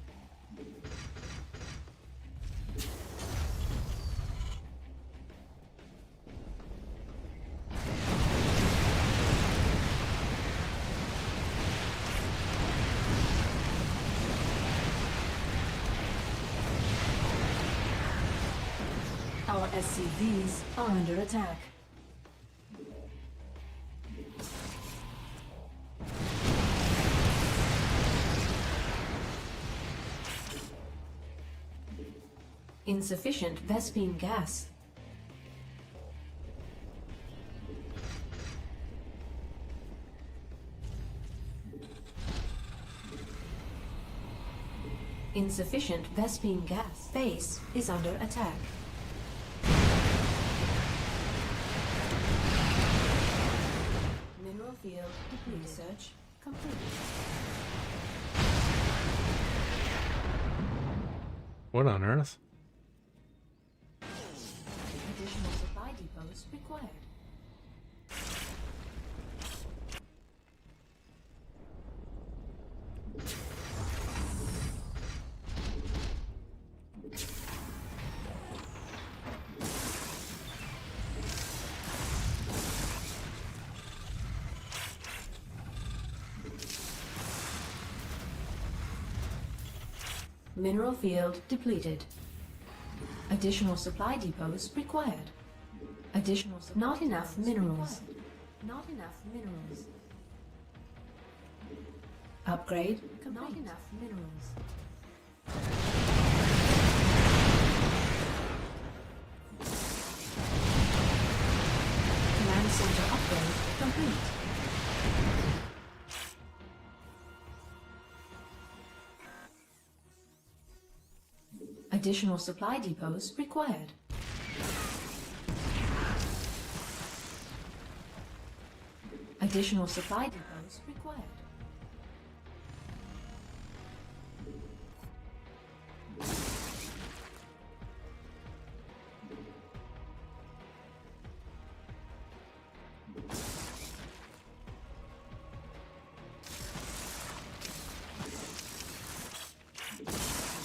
Speaker 4: Our SCVs are under attack. Insufficient Vespine gas. Insufficient Vespine gas. Base is under attack. Mineral field research complete.
Speaker 1: What on earth?
Speaker 4: Additional supply depots required. Mineral field depleted. Additional supply depots required. Additional not enough minerals. Not enough minerals. Upgrade complete. Not enough minerals. Command center upgrade complete. Additional supply depots required. Additional supply depots required.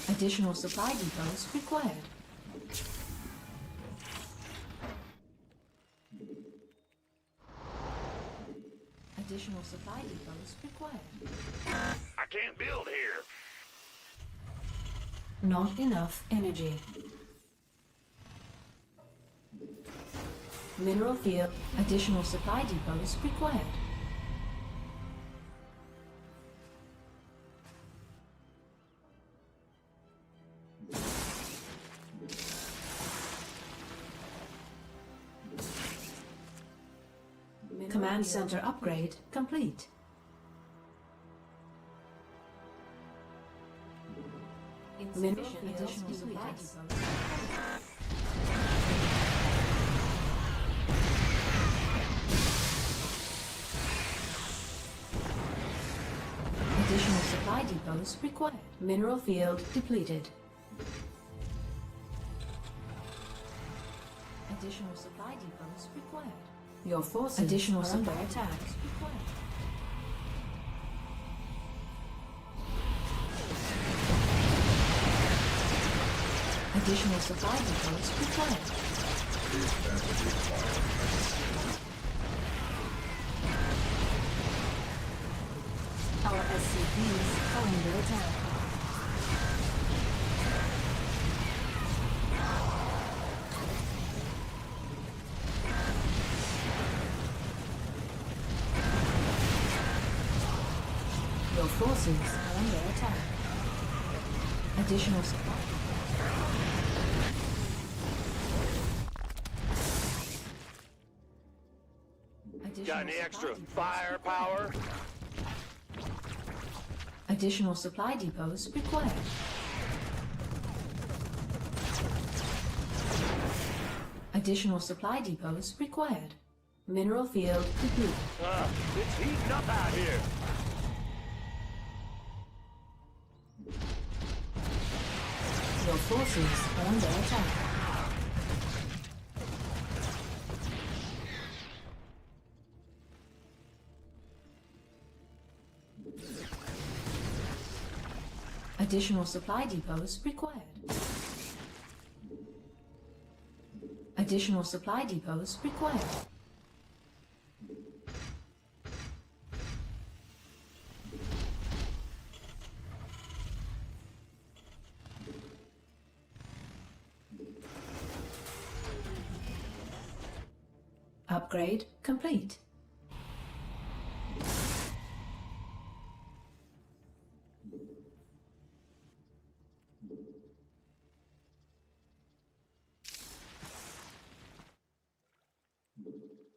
Speaker 4: Additional supply depots required. Additional supply depots required.
Speaker 6: I can't build here.
Speaker 4: Not enough energy. Mineral field. Additional supply depots required. Command center upgrade complete. Additional supply depots. Additional supply depots required. Mineral field depleted. Additional supply depots required. Your forces additional are under attack. Required. Additional supply depots required.
Speaker 7: These vessels require assistance.
Speaker 4: Our SCVs are under attack. Your forces are under attack. Additional supply.
Speaker 6: Got any extra firepower?
Speaker 4: Additional supply depots required. Additional supply depots required. Mineral field depleted.
Speaker 6: It's heating up out here.
Speaker 4: Your forces are under attack. Additional supply depots required. Additional supply depots required. Upgrade complete.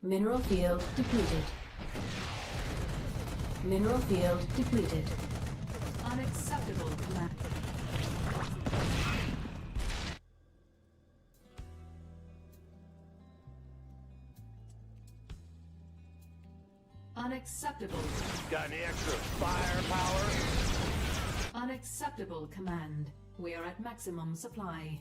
Speaker 4: Mineral field depleted. Mineral field depleted. Unacceptable command. Unacceptable.
Speaker 6: Got any extra firepower?
Speaker 4: Unacceptable command. We are at maximum supply.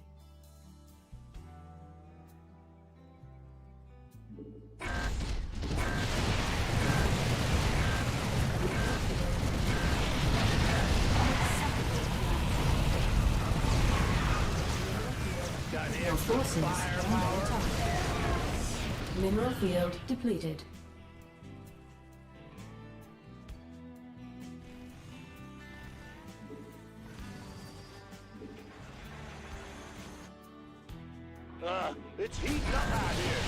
Speaker 6: Got any
Speaker 4: Your
Speaker 6: extra
Speaker 4: forces are under
Speaker 6: firepower?
Speaker 4: attack. Mineral field depleted.
Speaker 6: It's heating up out here.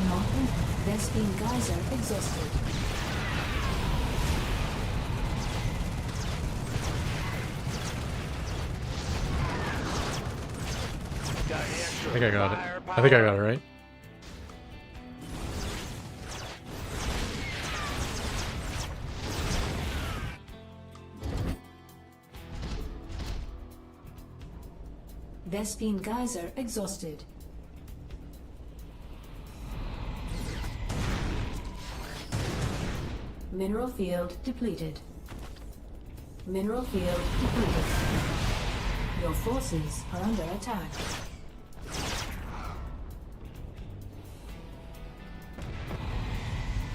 Speaker 4: Mountain Vespine geyser exhausted.
Speaker 6: Got any extra
Speaker 1: I think I got it.
Speaker 6: firepower?
Speaker 1: I think I got it right.
Speaker 4: Vespine geyser exhausted. Mineral field depleted. Mineral field depleted. Your forces are under attack.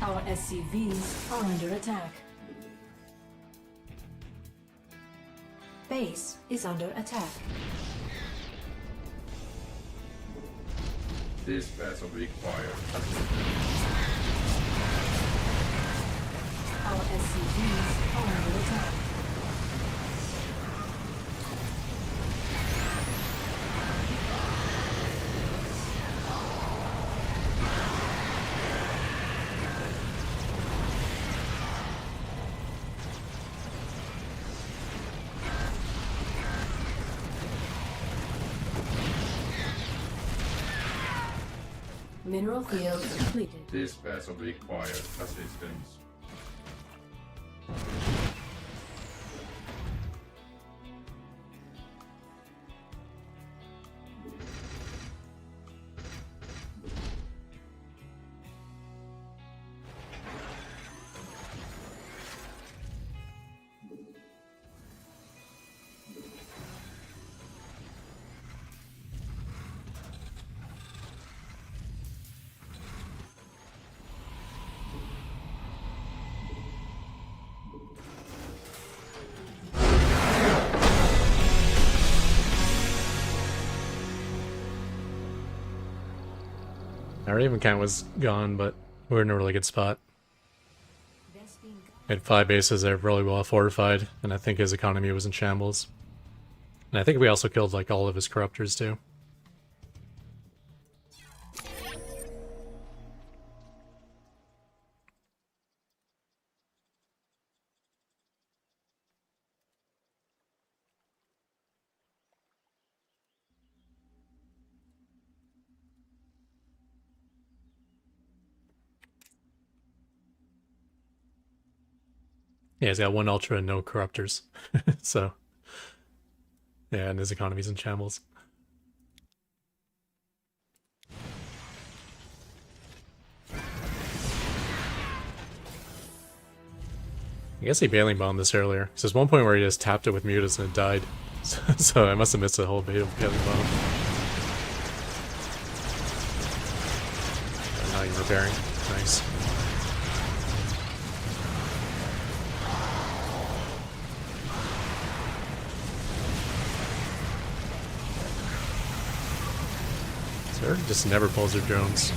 Speaker 4: Our SCVs are under attack. Base is under attack.
Speaker 7: This vessel requires assistance.
Speaker 4: Our SCVs are under attack. Mineral field completed.
Speaker 7: This vessel requires assistance.
Speaker 1: Our Raven count was gone, but we're in a really good spot. We had 5 bases that are really well fortified, and I think his economy was in shambles. And I think we also killed like all of his corruptors too. Yeah, he's got 1 ultra and no corruptors. So, yeah, and his economy's in shambles. I guess he bailing bombed this earlier. So there's one point where he just tapped it with mutas and it died. So I must have missed the whole bailing bomb. And now you're repairing. Nice. Zerg just never pulls their drones.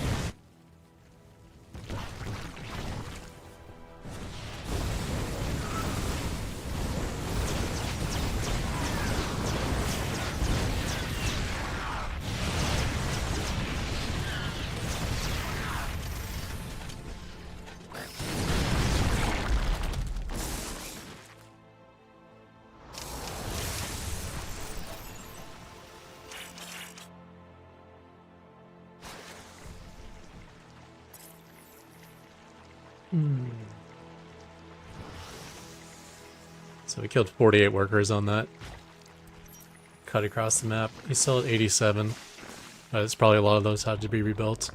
Speaker 1: So we killed 48 workers on that. Cut across the map. He's still at 87. It's probably a lot of those had to be rebuilt.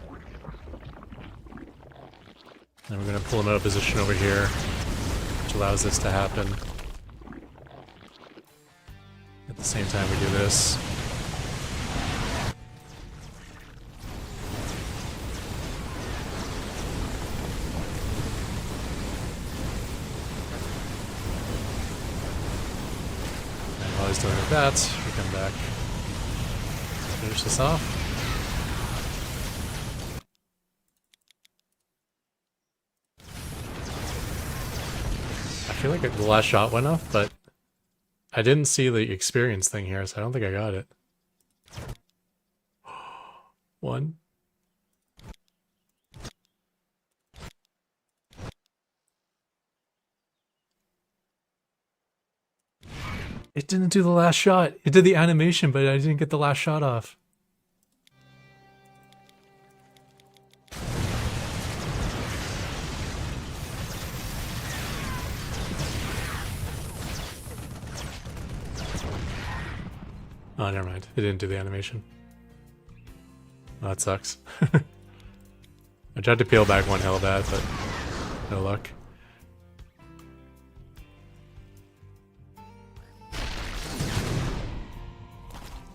Speaker 1: And we're going to pull him out of position over here, which allows this to happen. At the same time we do this. While he's doing that, we come back. Finish this off. I feel like the last shot went off, but I didn't see the experience thing here, so I don't think I got it. 1. It didn't do the last shot. It did the animation, but I didn't get the last shot off. Oh, never mind. It didn't do the animation. Oh, that sucks. I tried to peel back one hell bad, but no luck.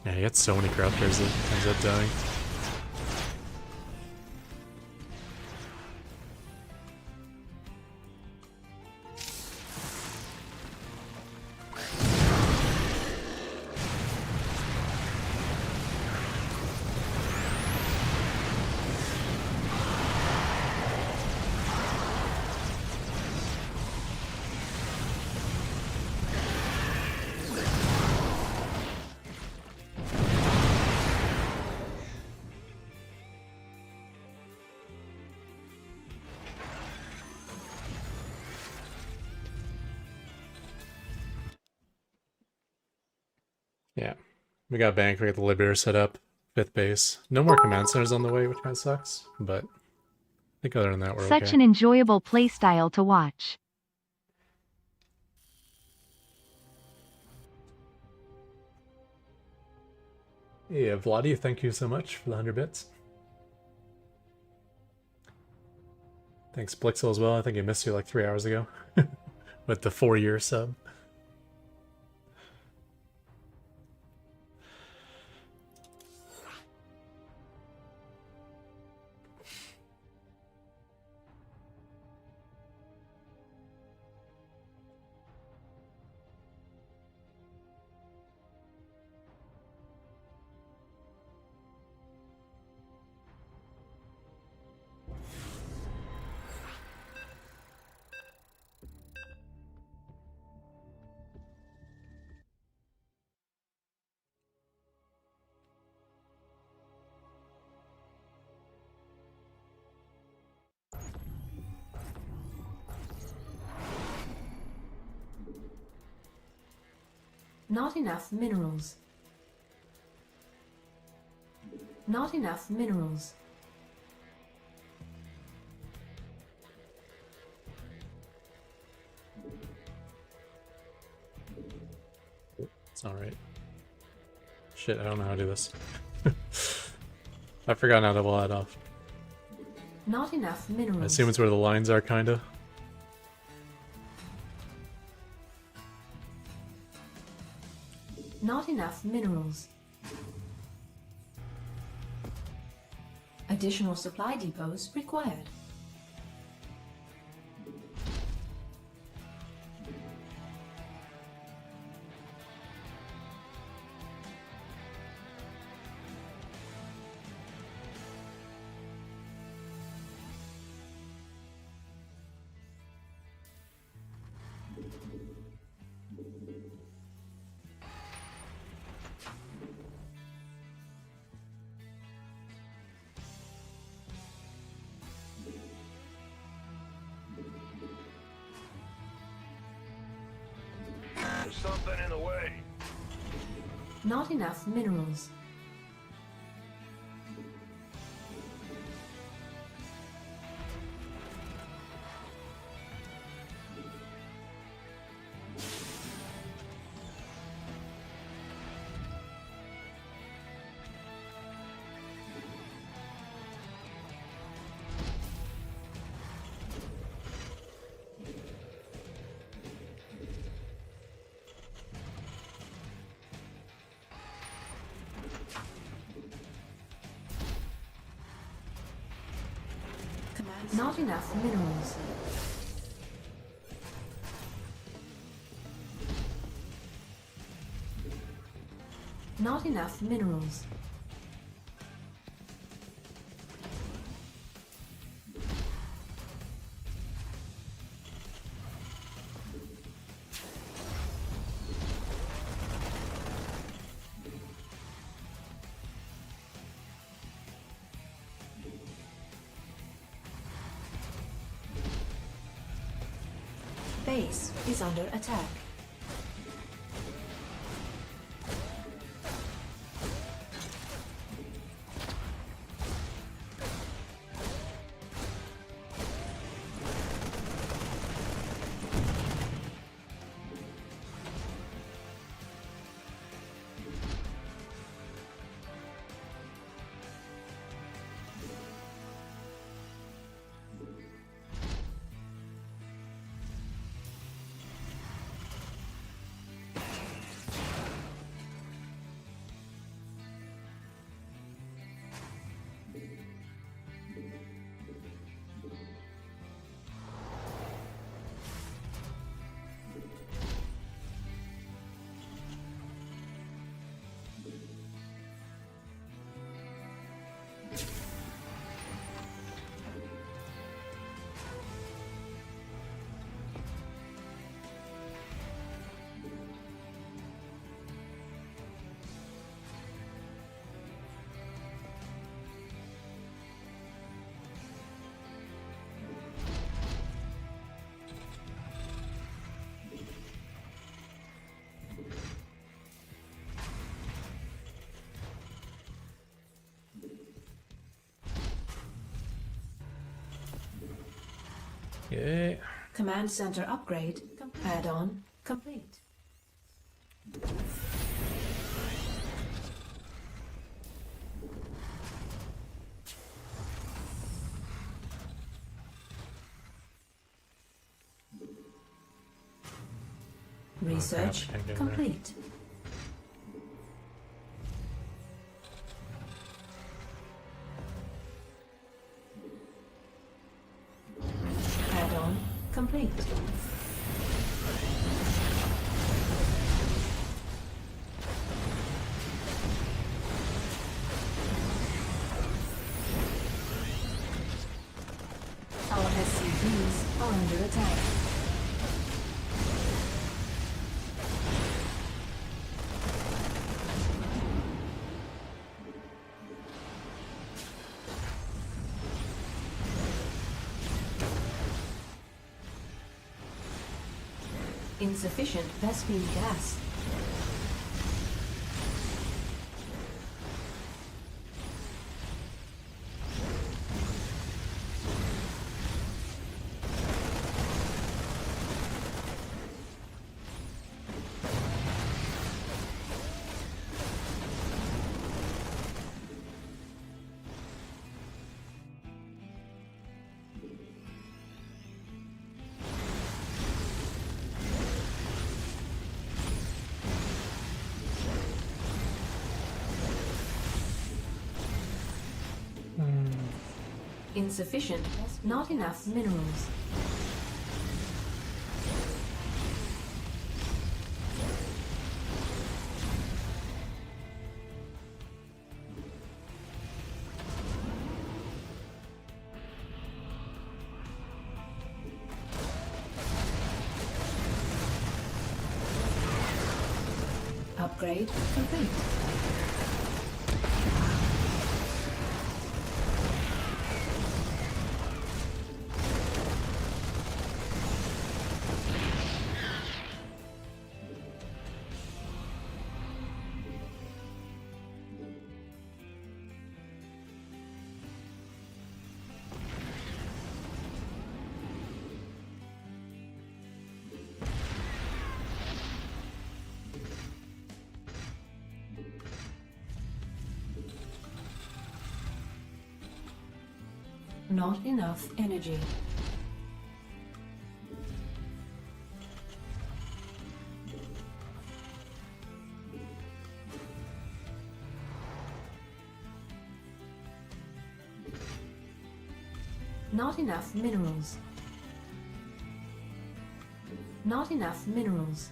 Speaker 1: Yeah, he had so many corruptors that ends up dying. Yeah. We got bank, we got the Liberator set up, 5th base. No more command centers on the way, which kind of sucks, but I think other than that, we're
Speaker 3: Such
Speaker 1: okay.
Speaker 3: an enjoyable playstyle to watch.
Speaker 1: Yeah, Vladi, thank you so much for the 100 bits. Thanks, Blixel, as well. I think I missed you like 3 hours ago with the 4-year sub.
Speaker 4: Not enough minerals. Not enough minerals.
Speaker 1: It's alright. Shit, I don't know how to do this. I've forgotten how to pull that off.
Speaker 4: Not enough minerals.
Speaker 1: I assume it's where the lines are, kinda.
Speaker 4: Not enough minerals. Additional supply depots required.
Speaker 6: There's something in the way.
Speaker 4: Not enough minerals. Not enough minerals. Not enough minerals. Base is under attack.
Speaker 1: Okay.
Speaker 4: Command center upgrade. Add-on complete. Research
Speaker 1: can't get in there.
Speaker 4: complete. Add-on complete. Our SCVs are under attack. Insufficient Vespine gas. Insufficient. Not enough minerals. Upgrade complete. Not enough energy. Not enough minerals. Not enough minerals.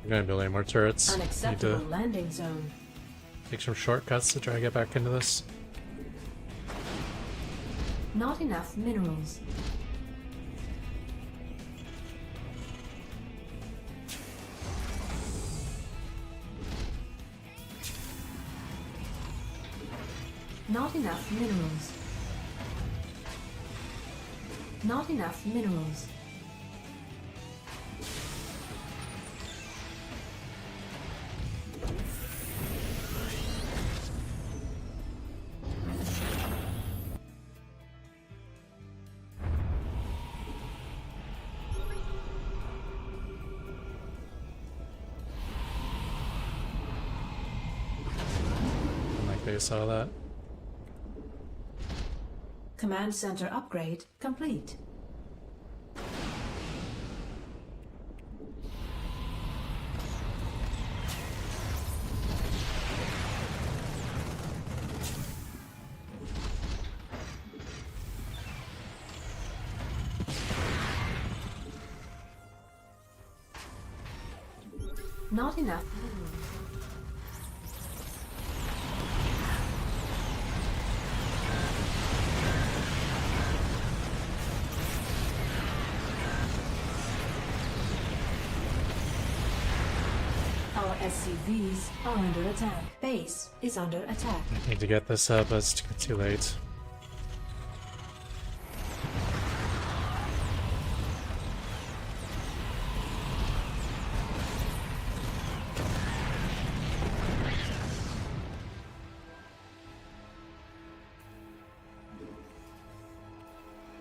Speaker 1: I'm gonna build any more turrets. Need
Speaker 4: Unacceptable
Speaker 1: to
Speaker 4: landing zone.
Speaker 1: take some shortcuts to try to get back into this.
Speaker 4: Not enough minerals. Not enough minerals. Not enough minerals.
Speaker 1: Like they saw that.
Speaker 4: Command center upgrade complete. Not enough minerals. Our SCVs are under attack. Base is under attack.
Speaker 1: I need to get this up, but it's too late.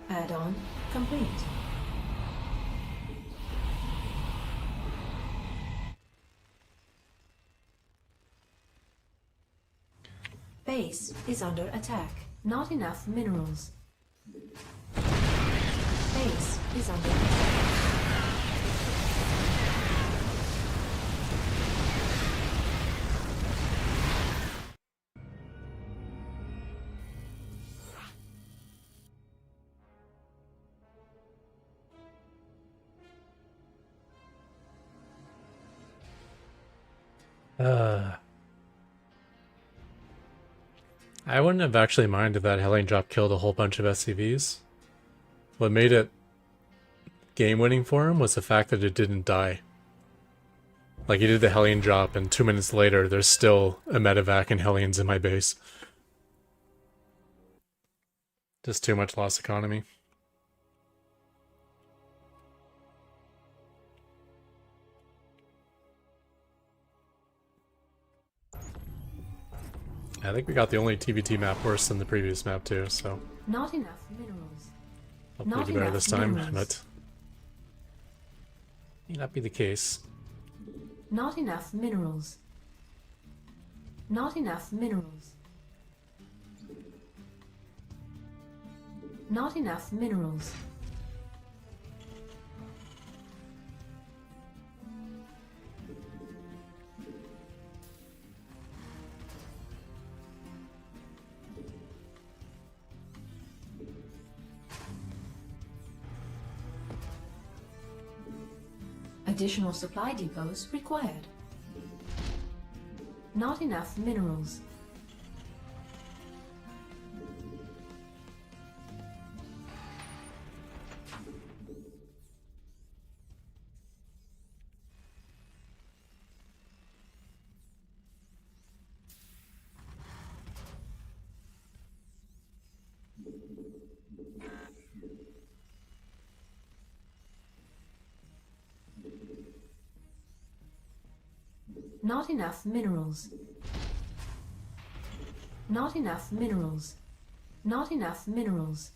Speaker 4: Add-on complete. Base is under attack. Not enough minerals. Base is under attack.
Speaker 1: I wouldn't have actually minded if that Hellion drop killed a whole bunch of SCVs. What made it game-winning for him was the fact that it didn't die. Like, he did the Hellion drop, and 2 minutes later, there's still a medevac and Hellions in my base. Just too much lost economy. I think we got the only TVT map worse than the previous map too, so
Speaker 4: Not enough minerals.
Speaker 1: hopefully
Speaker 4: Not
Speaker 1: do better
Speaker 4: enough
Speaker 1: this time,
Speaker 4: minerals.
Speaker 1: but may not be the case.
Speaker 4: Not enough minerals. Not enough minerals. Not enough minerals. Additional supply depots required. Not enough minerals. Not enough minerals. Not enough minerals. Not enough minerals.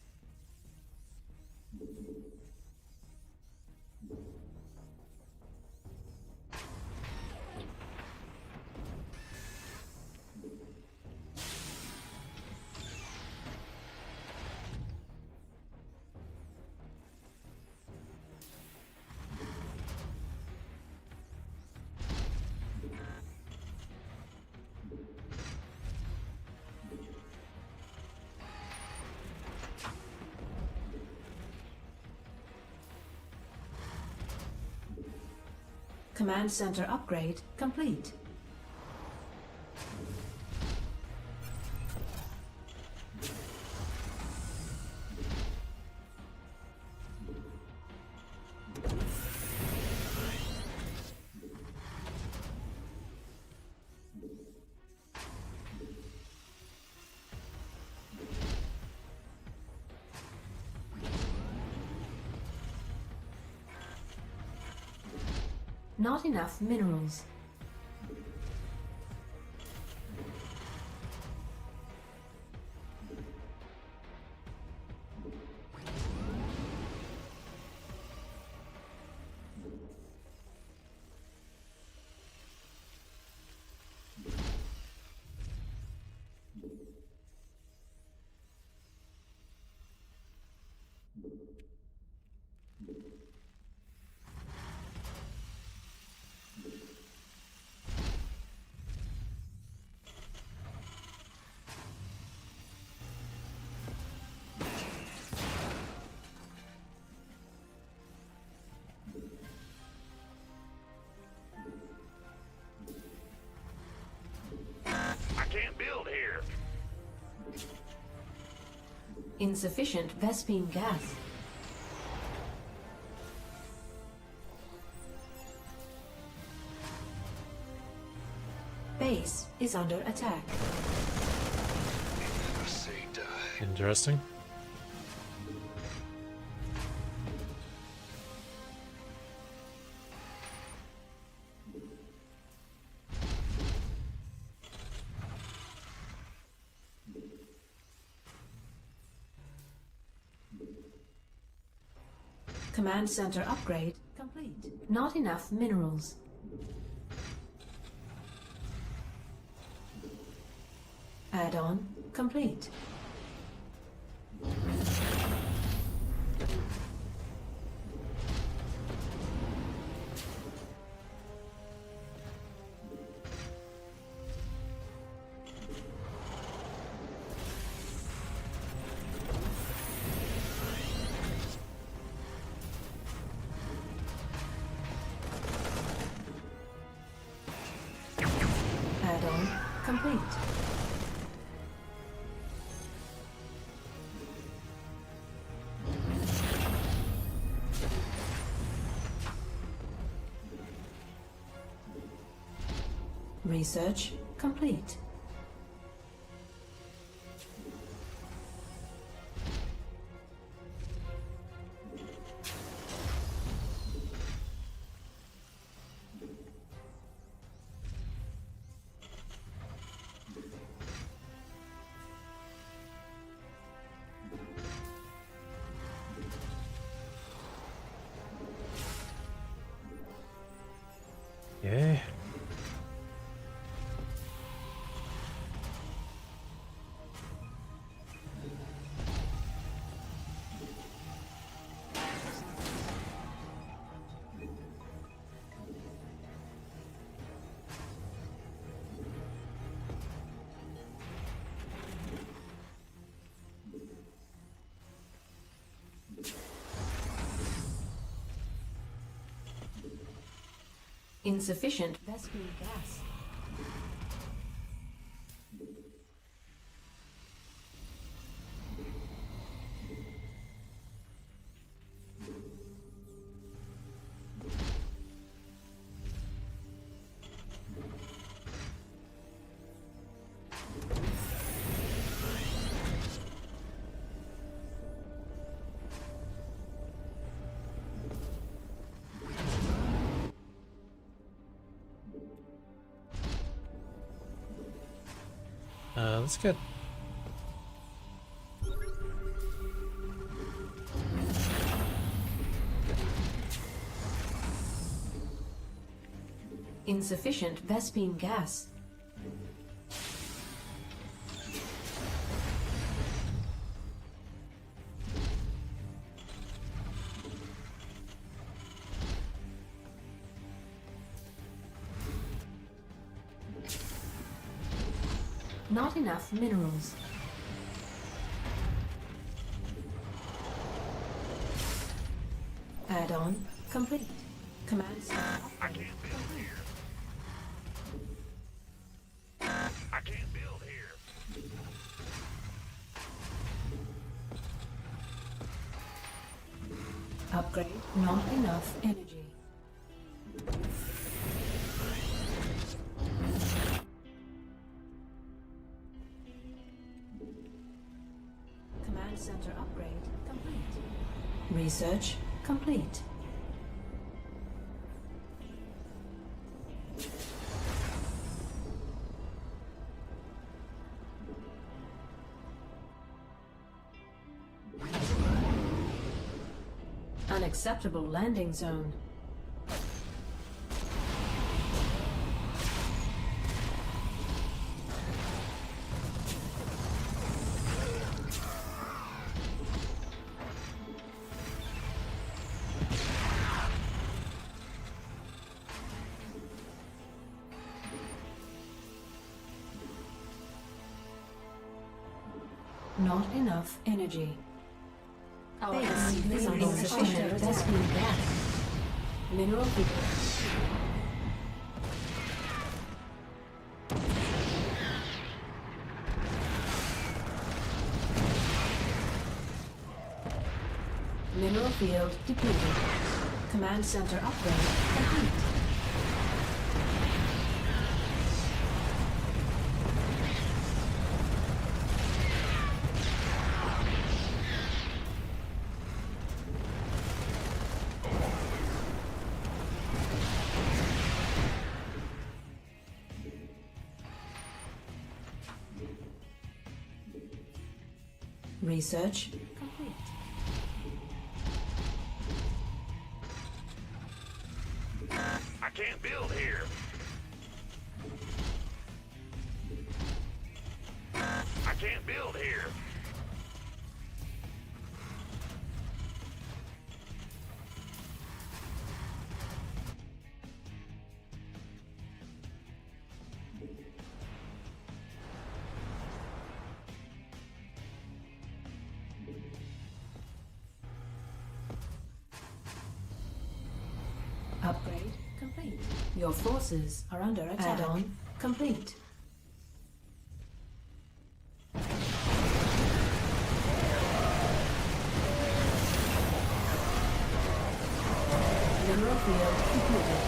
Speaker 4: Command center upgrade complete. Not enough minerals.
Speaker 6: I can't build here.
Speaker 4: Insufficient Vespine gas. Base is under attack.
Speaker 6: Never say die.
Speaker 1: Interesting.
Speaker 4: Command center upgrade complete. Not enough minerals. Add-on complete. Add-on complete. Research complete.
Speaker 1: Okay.
Speaker 4: Insufficient Vespene gas.
Speaker 1: Let's get...
Speaker 4: Insufficient Vespene gas. Not enough minerals. Add-on complete. Command center
Speaker 2: I can't build here. I can't build here.
Speaker 4: upgrade. Not enough energy. Command center upgrade complete. Research complete. Unacceptable landing zone. Not enough energy. Our SCV is insufficient Vespene gas. Mineral figure. Mineral field depleted. Command center upgrade complete. Research complete.
Speaker 2: I can't build here. I can't build here.
Speaker 4: Upgrade complete. Your forces are under attack. Add-on complete. Mineral field completed.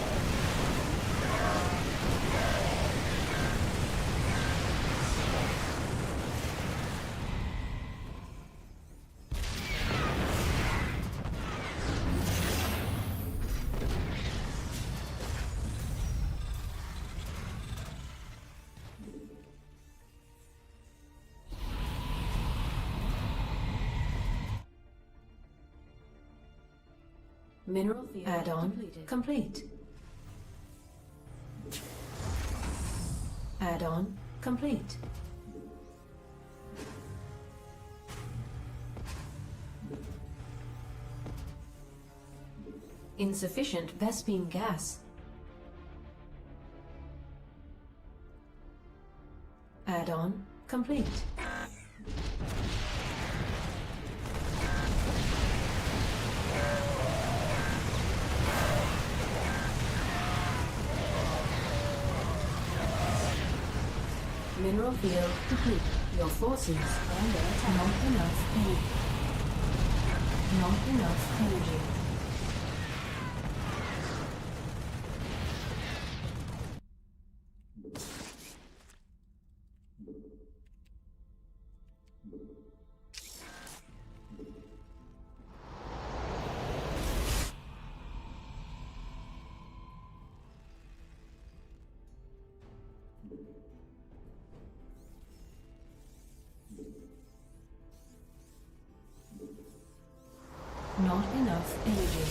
Speaker 4: Mineral field add-on complete. Add-on complete. Insufficient Vespene gas. Add-on complete. Mineral field complete. Your forces are under attack. Not enough energy. Not enough energy. Not enough energy.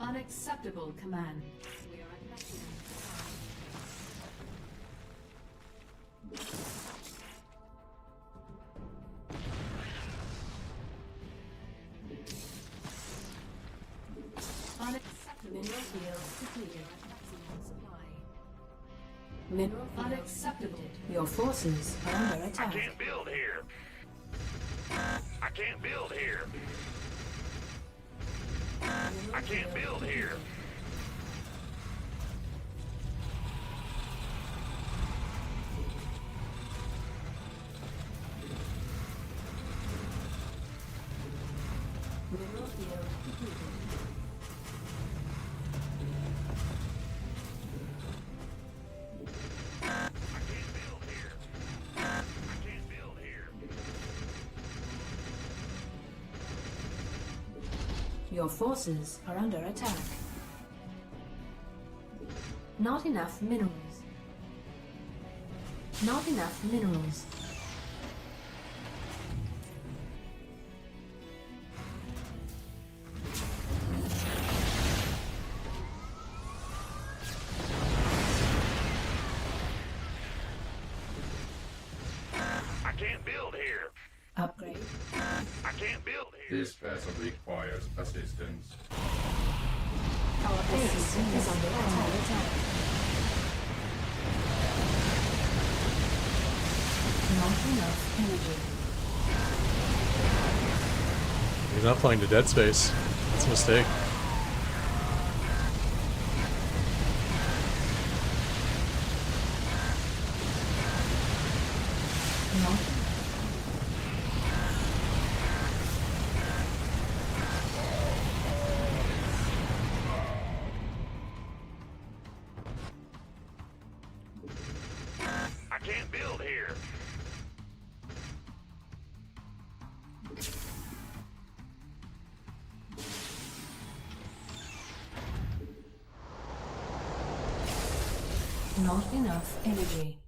Speaker 4: Unacceptable command. We are attacking. Unacceptable. Mineral field depleted. Supply. Mineral field unacceptable. Your forces are under
Speaker 6: I
Speaker 4: attack.
Speaker 6: can't build here. I can't build here. I can't build here.
Speaker 4: Mineral field depleted.
Speaker 6: I can't build here. I can't build here.
Speaker 4: Your forces are under attack. Not enough minerals. Not enough minerals.
Speaker 6: I can't build here.
Speaker 4: Upgrade.
Speaker 6: I can't build here.
Speaker 7: This vessel requires assistance.
Speaker 4: Our base is under attack. Not enough energy.
Speaker 1: He's not playing to Dead Space. That's a mistake.
Speaker 4: Not
Speaker 6: I can't build here.
Speaker 4: Not enough energy.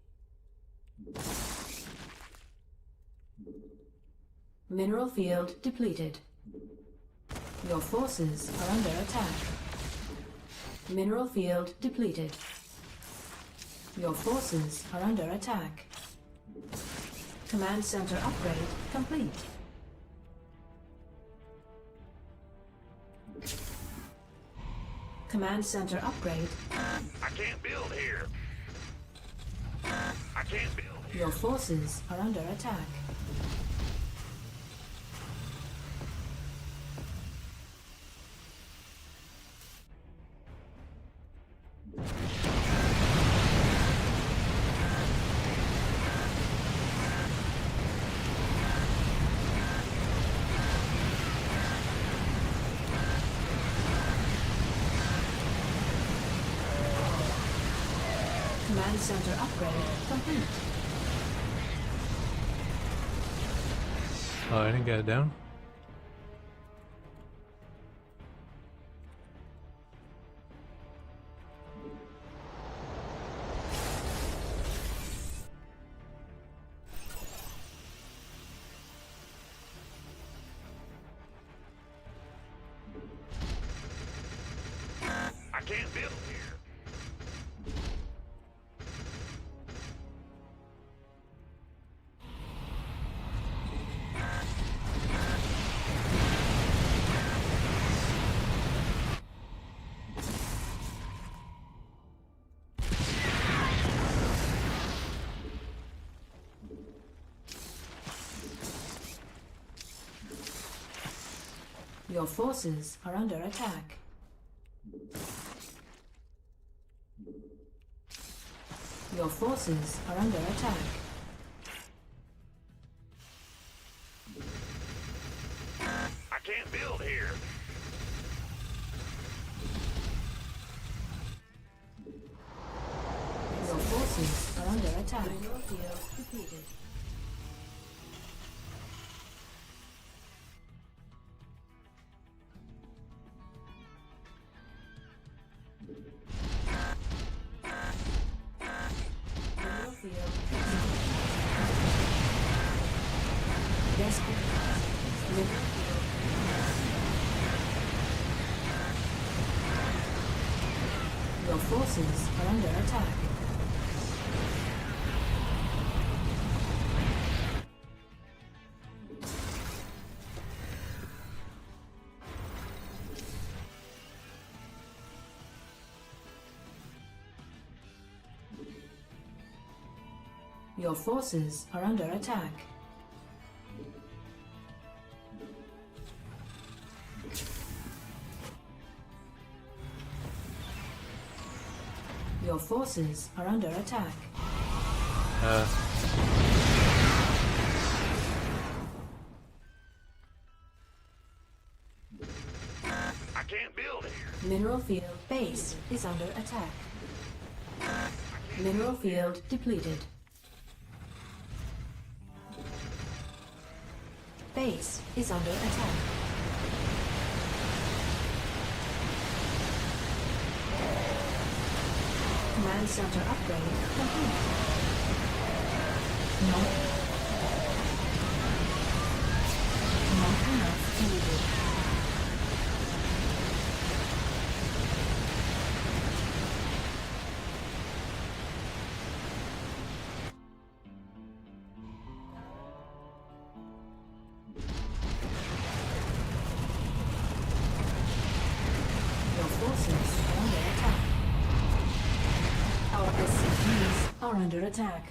Speaker 4: Mineral field depleted. Your forces are under attack. Mineral field depleted. Your forces are under attack. Command center upgrade complete. Command center upgrade.
Speaker 6: I can't build here. I can't build here.
Speaker 4: Your forces are under attack. Command center upgrade complete.
Speaker 1: Oh, I didn't get it down?
Speaker 6: I can't build here.
Speaker 4: Your forces are under attack. Your forces are under attack.
Speaker 6: I can't build here.
Speaker 4: Your forces are under attack. Mineral field depleted. Mineral field depleted. Desperate. Mineral field. Your forces are under attack. Your forces are under attack. Your forces are under attack.
Speaker 6: I can't build here.
Speaker 4: Mineral field base is under attack. Mineral field depleted. Base is under attack. Command center upgrade complete. No. Not enough needed. Your forces are under attack. Our SCVs are under attack.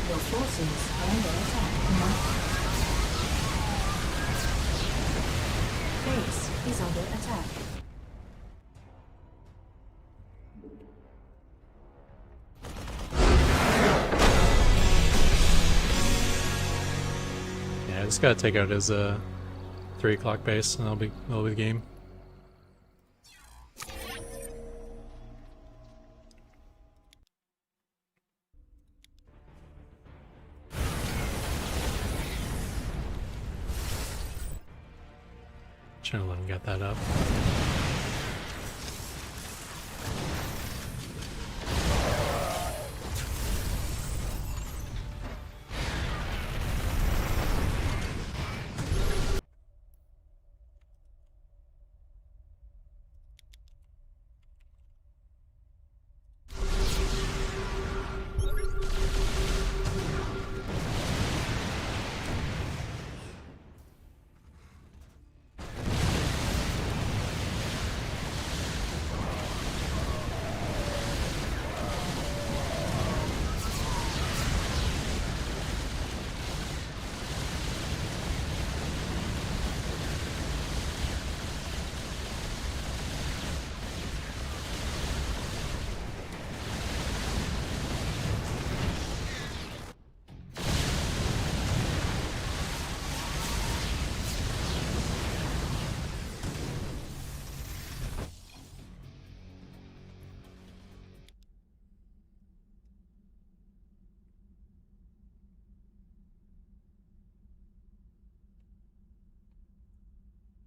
Speaker 4: Your forces are under attack. Base is under attack.
Speaker 1: Yeah, I just gotta take out his 3 o'clock base and that'll be the game. Trying to let him get that up.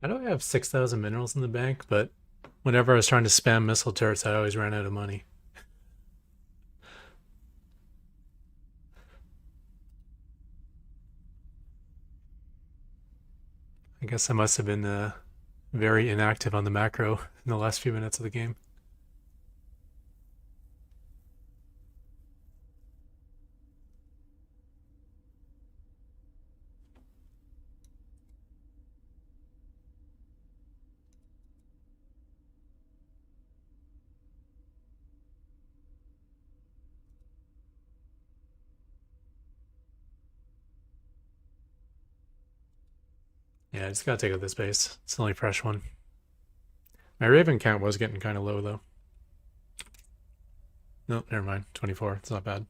Speaker 1: I know I have 6,000 minerals in the bank, but whenever I was trying to spam missile turrets, I always ran out of money. I guess I must have been very inactive on the macro in the last few minutes of the game. Yeah, I just gotta take out this base. It's the only fresh one. My Raven count was getting kind of low, though. No, never mind. 24. It's not bad.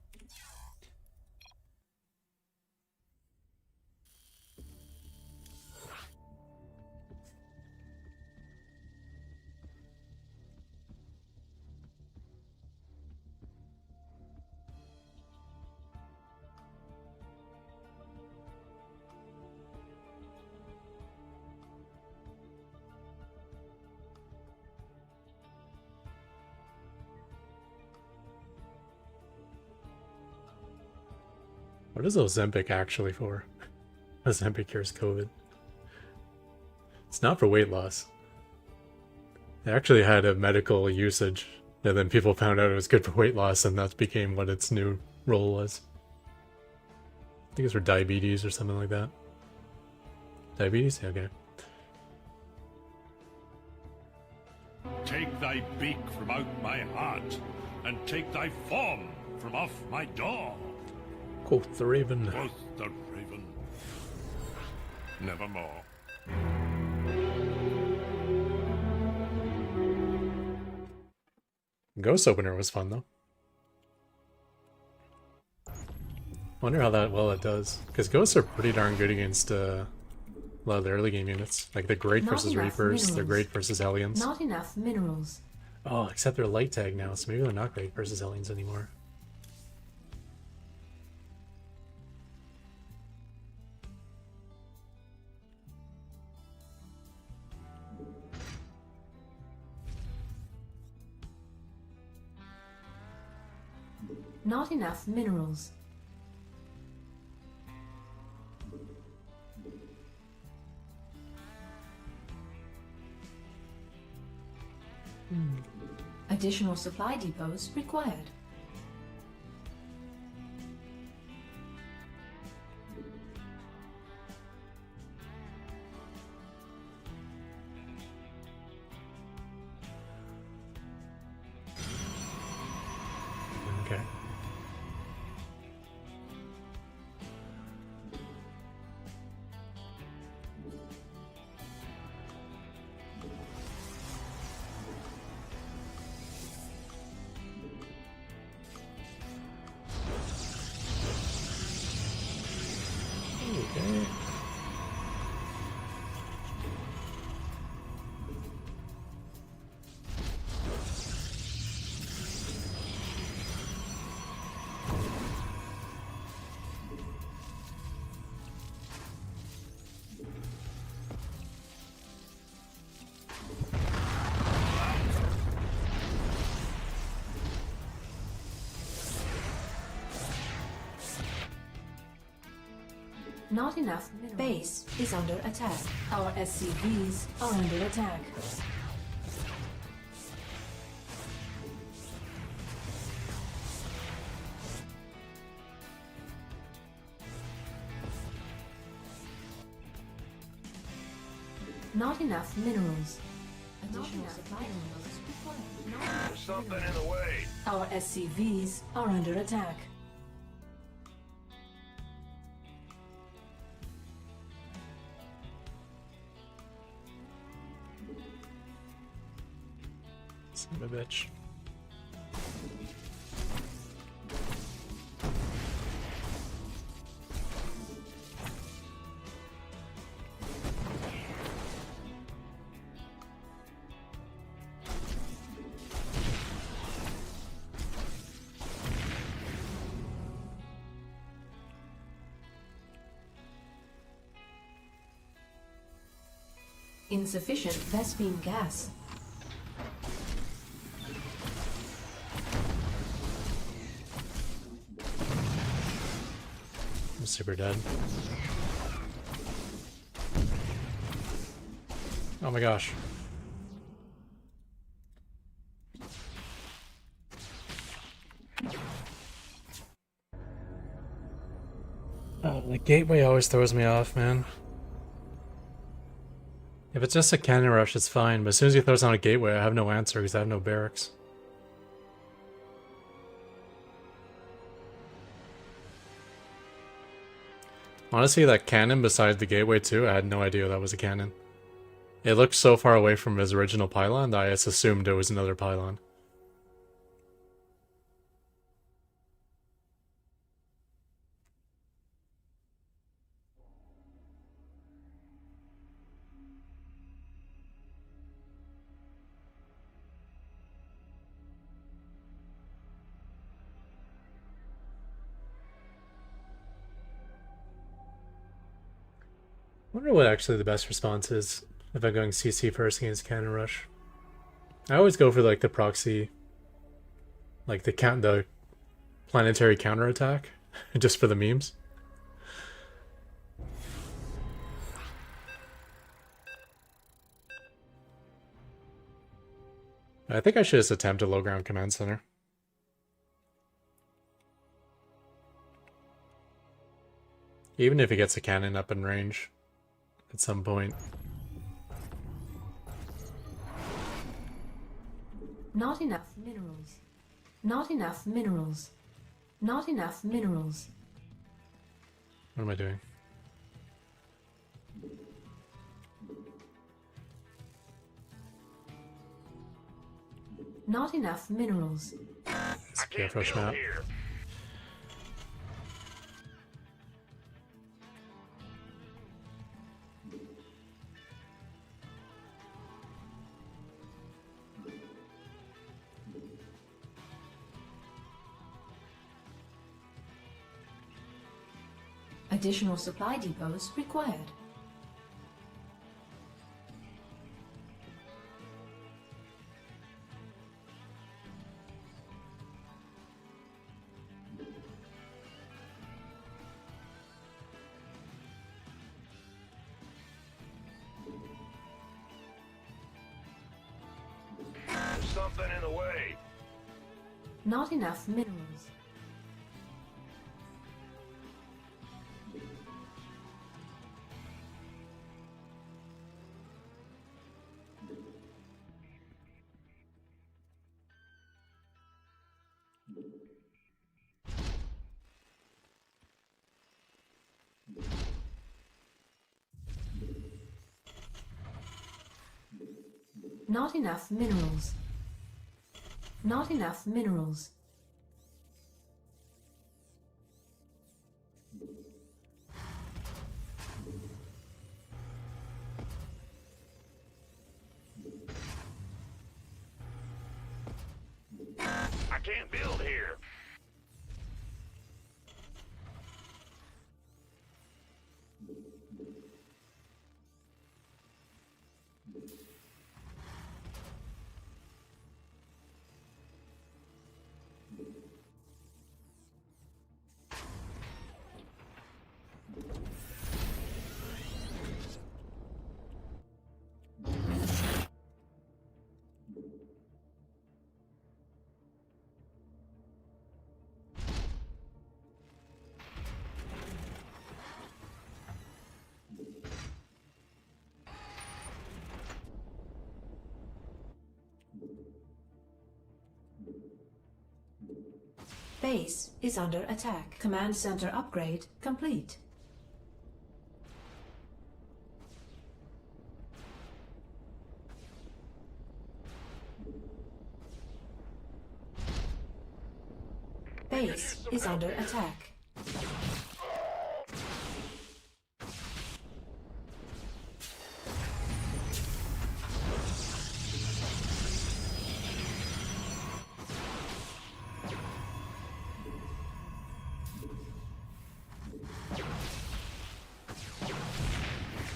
Speaker 1: What is Ozempic actually for? Ozempic cures COVID. It's not for weight loss. It actually had a medical usage, and then people found out it was good for weight loss, and that became what its new role was. I think it's for diabetes or something like that. Diabetes? Okay.
Speaker 2: Take thy beak from out my heart, and take thy form from off my door.
Speaker 1: Quoth the Raven.
Speaker 2: Quoth the raven. Nevermore.
Speaker 1: Ghost Opener was fun, though. Wonder how well it does. Because ghosts are pretty darn good against a lot of the early game units. Like, they're great
Speaker 4: Not
Speaker 1: versus
Speaker 4: enough
Speaker 1: Reapers, they're
Speaker 4: minerals.
Speaker 1: great versus Hellions.
Speaker 4: Not enough minerals.
Speaker 1: Oh, except they're light tag now, so maybe they're not great versus Hellions anymore.
Speaker 4: Not enough minerals. Additional supply depots required.
Speaker 1: Okay. Okay.
Speaker 4: Not enough minerals. Base is under attack. Our SCVs are under attack. Not enough minerals. Additional supply minerals required.
Speaker 6: There's something in the way.
Speaker 4: Our SCVs are under attack.
Speaker 1: Son of a bitch.
Speaker 4: Insufficient Vespene gas.
Speaker 1: I'm super dead. Oh my gosh. The gateway always throws me off, man. If it's just a cannon rush, it's fine, but as soon as he throws on a gateway, I have no answer because I have no barracks. Honestly, that cannon beside the gateway too, I had no idea that was a cannon. It looked so far away from his original pylon that I just assumed it was another pylon. I wonder what actually the best response is if I'm going CC first against Cannon Rush. I always go for like the proxy, like the planetary counterattack, just for the memes. I think I should just attempt a low ground command center. Even if he gets a cannon up in range at some point.
Speaker 4: Not enough minerals. Not enough minerals. Not enough minerals.
Speaker 1: What am I doing?
Speaker 4: Not enough minerals.
Speaker 1: Let's get a fresh map.
Speaker 4: Additional supply depots required.
Speaker 6: There's something in the way.
Speaker 4: Not enough minerals. Not enough minerals. Not enough minerals.
Speaker 6: I can't build here.
Speaker 4: Base is under attack. Command center upgrade complete. Base is under attack.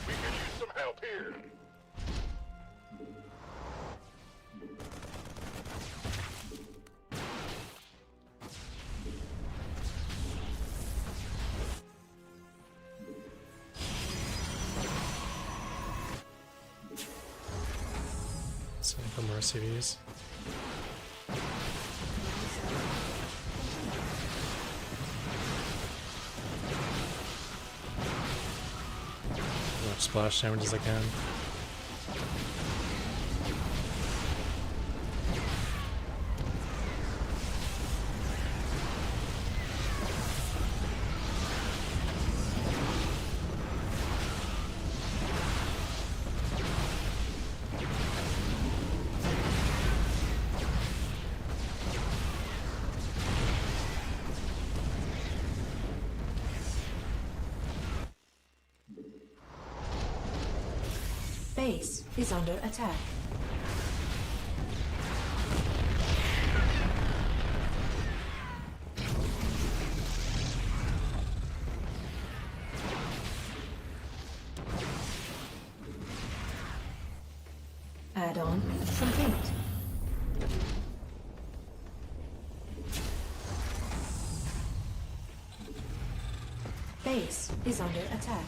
Speaker 6: We could use some help here.
Speaker 1: Send for more CVs. As much splash damage as I can.
Speaker 4: Base is under attack. Add-on complete. Base is under attack.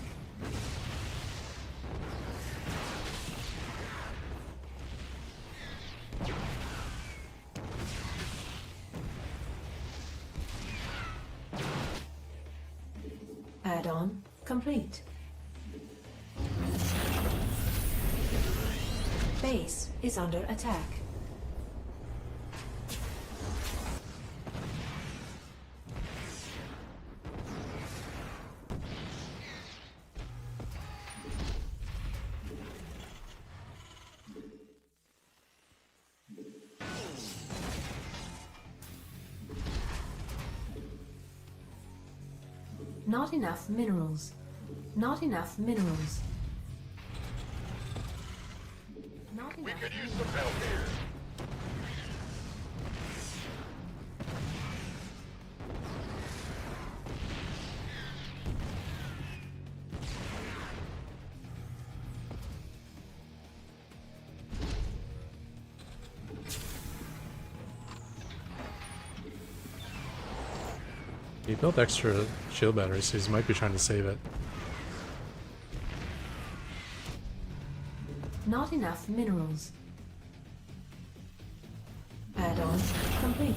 Speaker 4: Add-on complete. Base is under attack. Not enough minerals. Not enough minerals. Not
Speaker 6: We
Speaker 4: enough
Speaker 6: could use some help here.
Speaker 1: He built extra shield batteries, so he might be trying to save it.
Speaker 4: Not enough minerals. Add-on complete.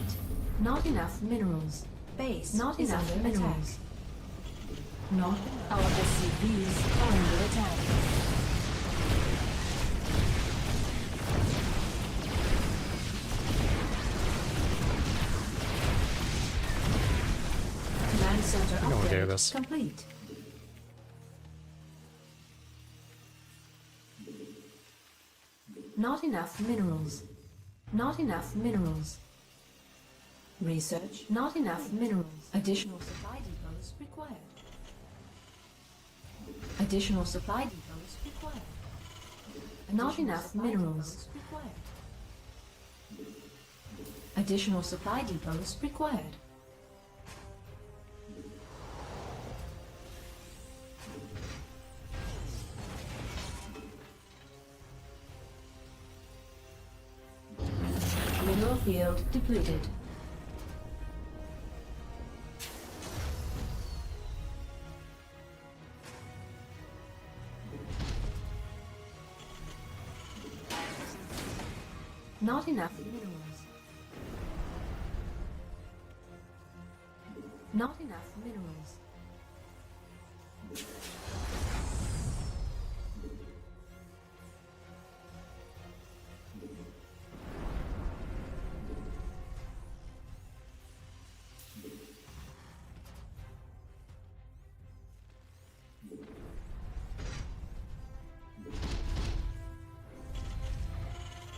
Speaker 4: Not enough minerals. Base not is enough under minerals. Attack. Not our SCVs are under attack. Command center
Speaker 1: I'm okay with
Speaker 4: upgrade
Speaker 1: this.
Speaker 4: complete. Not enough minerals. Not enough minerals. Research. Not enough minerals. Additional supply depots required. Additional supply depots required. Not enough minerals. Additional supply depots required. Mineral field depleted. Not enough minerals. Not enough minerals.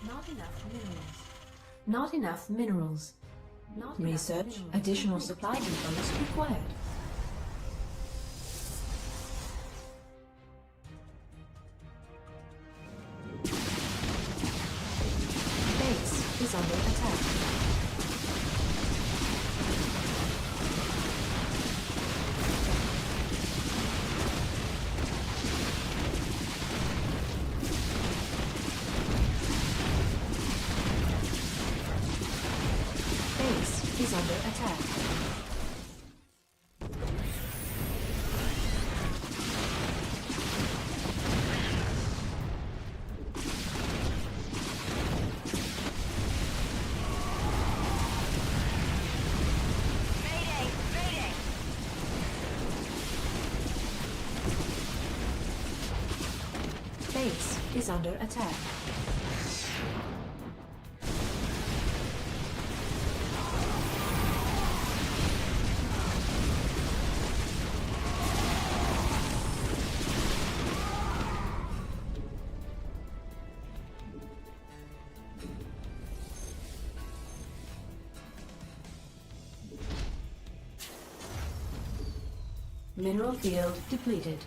Speaker 4: Not enough minerals. Not enough minerals. Not research. Enough additional supply depots required. Base is under attack. Base is under attack. is under attack. Mineral field depleted.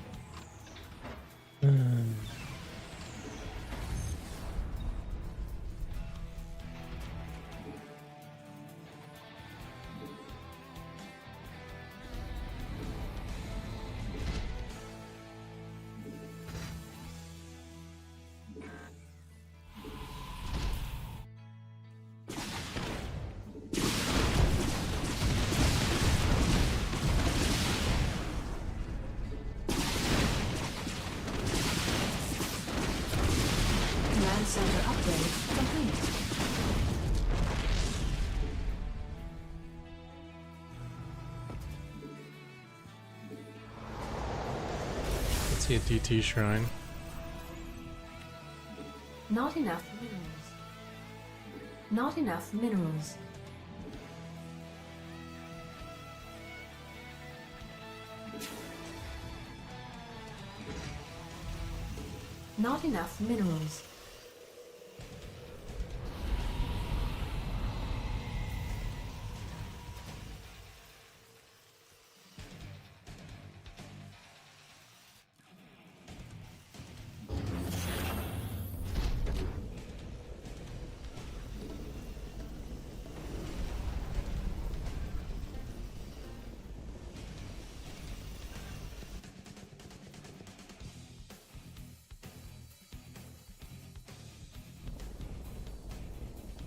Speaker 4: Command center upgrade complete.
Speaker 1: Let's see a DT shrine.
Speaker 4: Not enough minerals. Not enough minerals. Not enough minerals.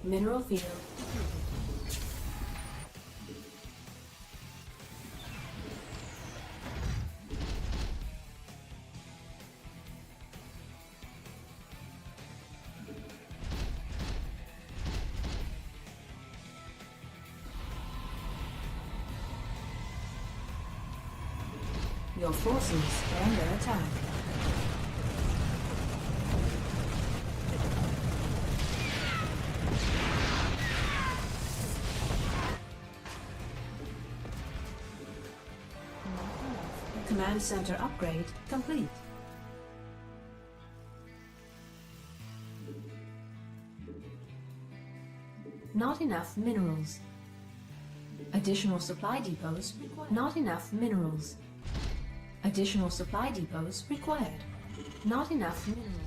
Speaker 4: Mineral field depleted. Your forces are under attack. Command center upgrade complete. Not enough minerals. Additional supply depots required. Not enough minerals. Additional supply depots required. Not enough minerals.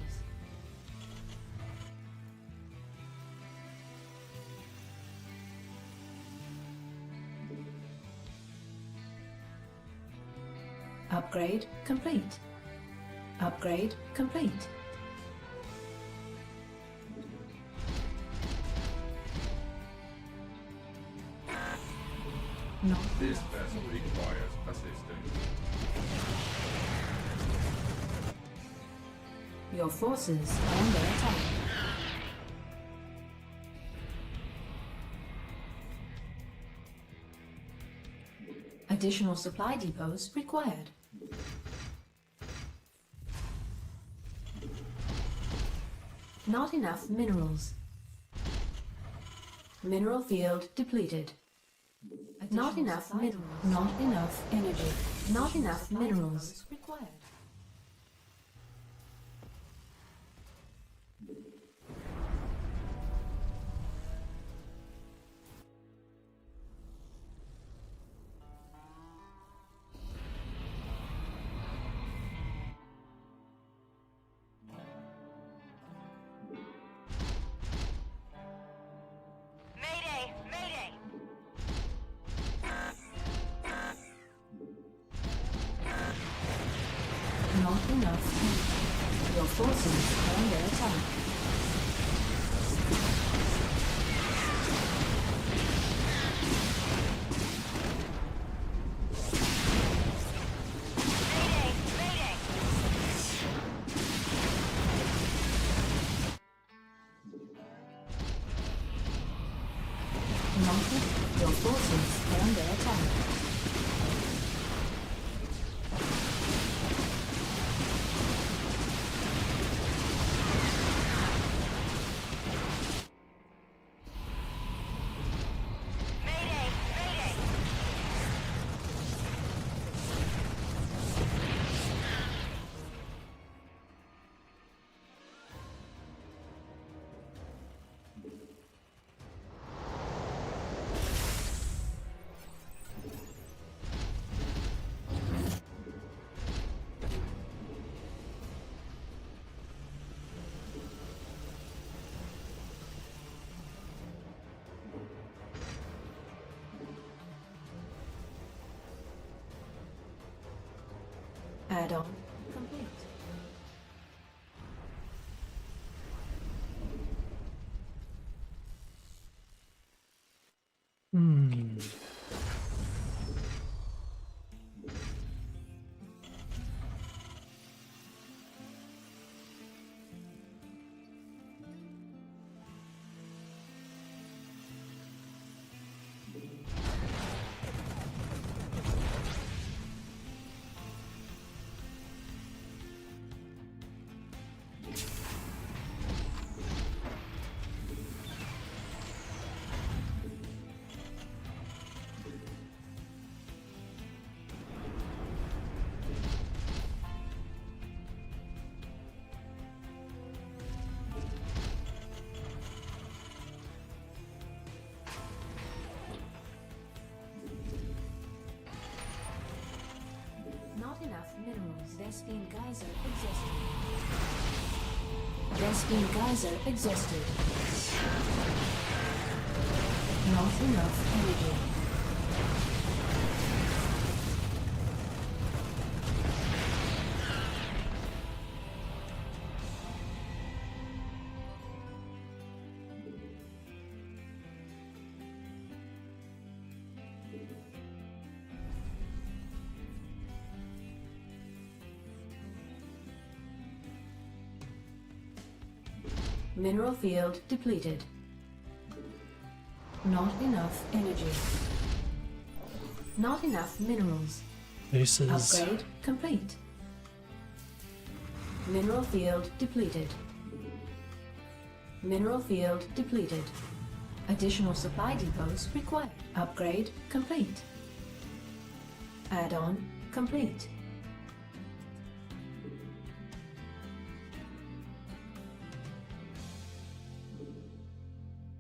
Speaker 4: Upgrade complete. Upgrade complete. No.
Speaker 7: This vessel requires assistance.
Speaker 4: Your forces are under attack. Additional supply depots required. Not enough minerals. Mineral field depleted. Not enough minerals. Not enough energy. Not enough minerals required.
Speaker 5: Mayday! Mayday!
Speaker 4: Not enough energy. Your forces are under attack.
Speaker 5: Mayday! Mayday!
Speaker 4: Not your forces are under attack. Add-on complete. Not enough minerals. Vespine geyser exhausted. Vespine geyser exhausted. Not enough energy. Mineral field depleted. Not enough energy. Not enough minerals.
Speaker 1: Bases.
Speaker 4: Upgrade complete. Mineral field depleted. Mineral field depleted. Additional supply depots required. Upgrade complete. Add-on complete.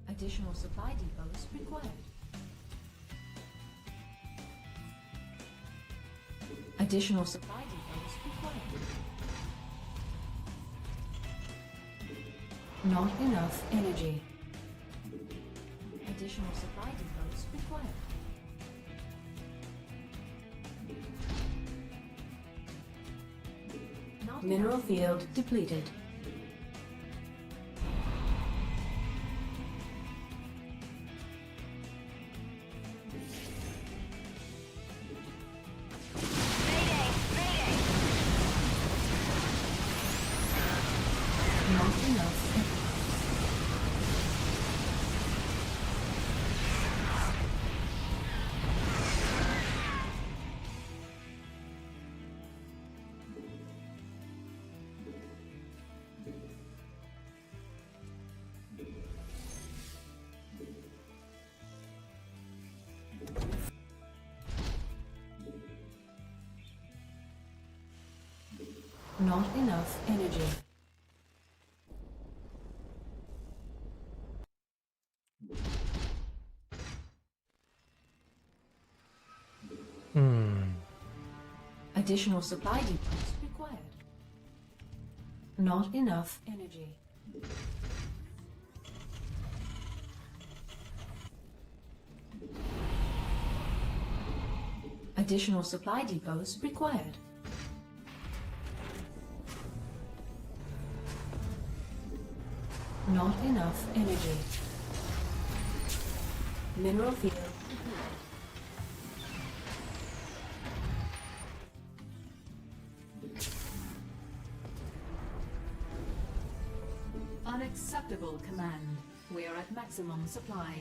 Speaker 4: Additional supply depots required. Additional supply depots required. Not enough energy. Additional supply depots required. Mineral field depleted.
Speaker 5: Mayday! Mayday!
Speaker 4: Not enough. Not enough energy. Additional supply depots required. Not enough energy. Additional supply depots required. Not enough energy. Mineral field. Unacceptable command. We are at maximum supply.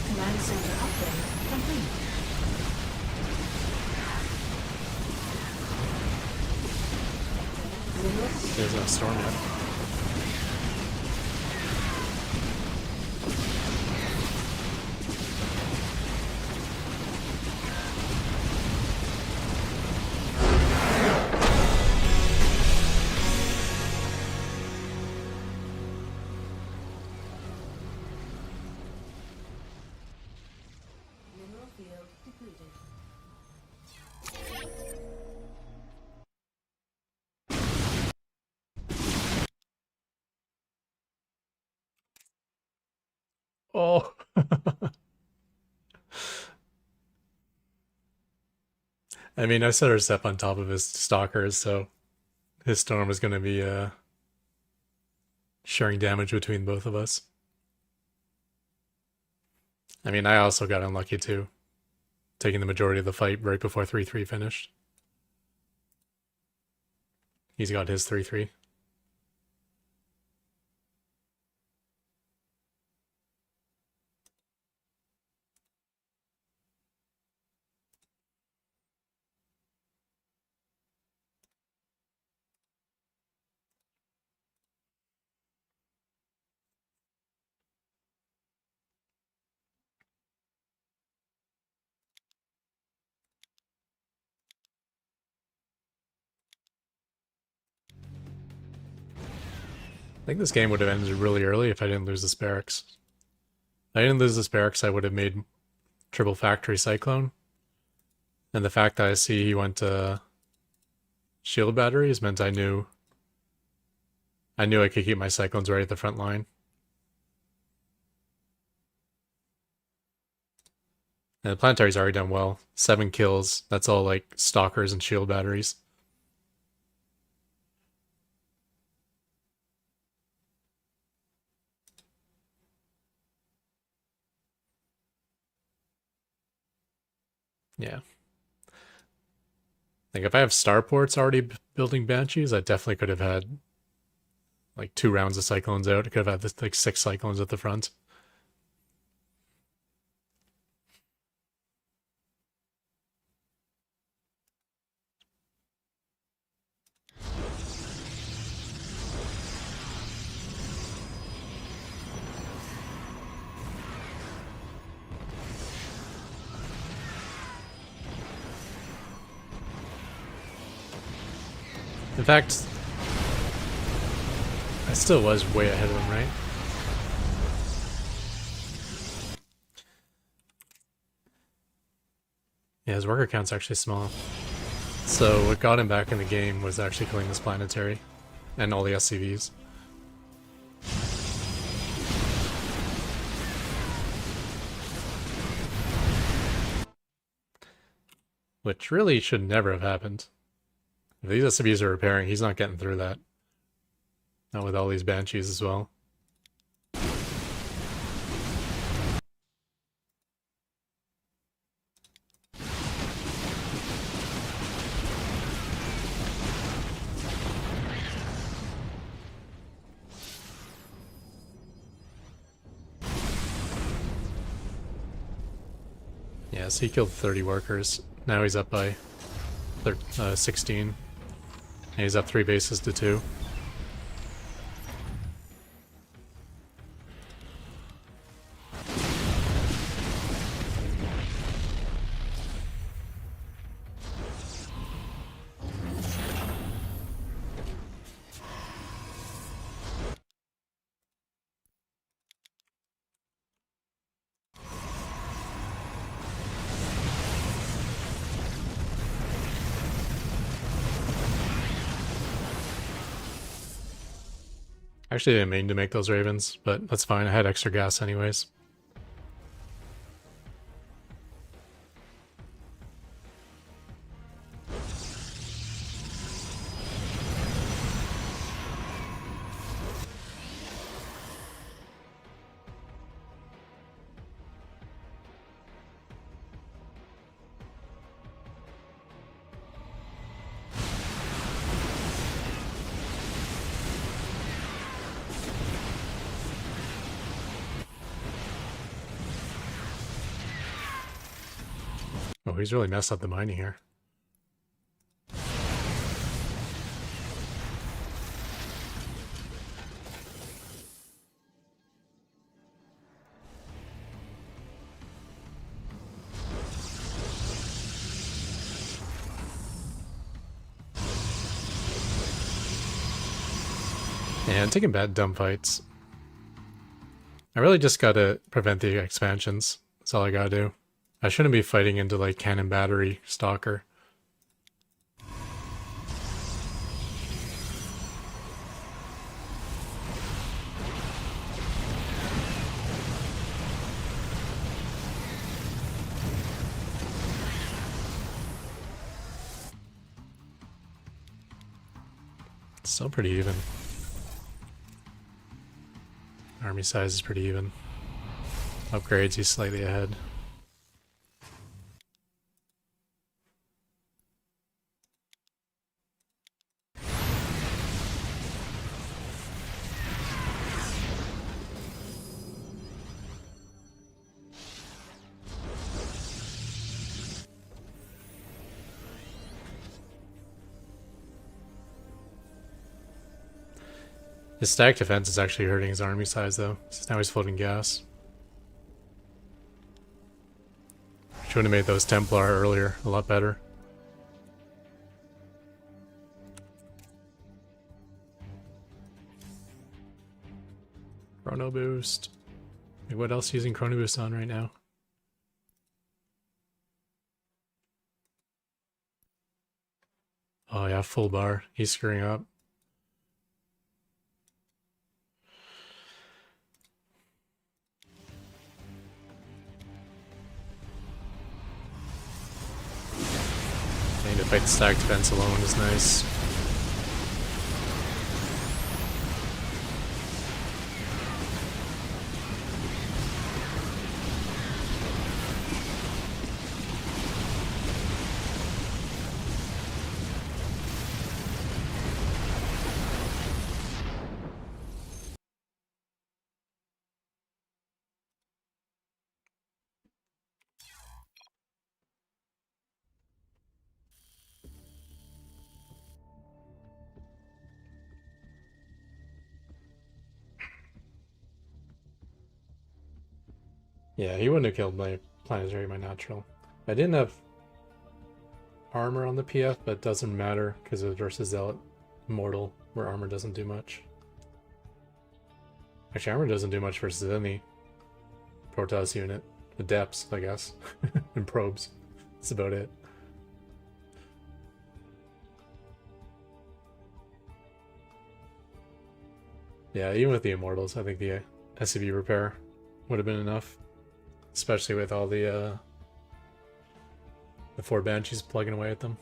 Speaker 4: Command center upgrade complete.
Speaker 1: There's a storm yet.
Speaker 4: Mineral field
Speaker 1: Oh. I mean, I set our step on top of his stalkers, so his storm is going to be sharing damage between both of us. I mean, I also got unlucky too, taking the majority of the fight right before 3-3 finished. He's got his 3-3. I think this game would have ended really early if I didn't lose this barracks. If I didn't lose this barracks, I would have made triple factory cyclone. And the fact that I see he went to shield batteries meant I knew I could keep my cyclones right at the front line. And the planetary's already done well. 7 kills. That's all like stalkers and shield batteries. Yeah. Like if I have starports already building banshees, I definitely could have had like 2 rounds of cyclones out. I could have had like 6 cyclones at the front. In fact, I still was way ahead of him, right? Yeah, his worker count's actually small. So what got him back in the game was actually killing this planetary and all the SCVs. Which really should never have happened. If these SCVs are repairing, he's not getting through that. Not with all these banshees as well. Yeah, so he killed 30 workers. Now he's up by 16. And he's up 3 bases to 2. Actually, I didn't mean to make those ravens, but that's fine. I had extra gas anyways. Oh, he's really messed up the mining here. And taking bad dumb fights. I really just gotta prevent the expansions. That's all I gotta do. I shouldn't be fighting into like cannon battery stalker. Still pretty even. Army size is pretty even. Upgrades, he's slightly ahead. His stack defense is actually hurting his army size though, since now he's floating gas. Should have made those Templar earlier a lot better. Chrono Boost. Like, what else are you using Chrono Boost on right now? Oh yeah, full bar. He's screwing up. Getting to fight the stack defense alone is nice. Yeah, he wouldn't have killed my planetary, my natural. I didn't have armor on the PF, but it doesn't matter because it was versus Zealot Mortal, where armor doesn't do much. Actually, armor doesn't do much versus any Protoss unit. Adepts, I guess, and probes. That's about it. Yeah, even with the Immortals, I think the SCV repair would have been enough. Especially with all the 4 Banshees plugging away at them.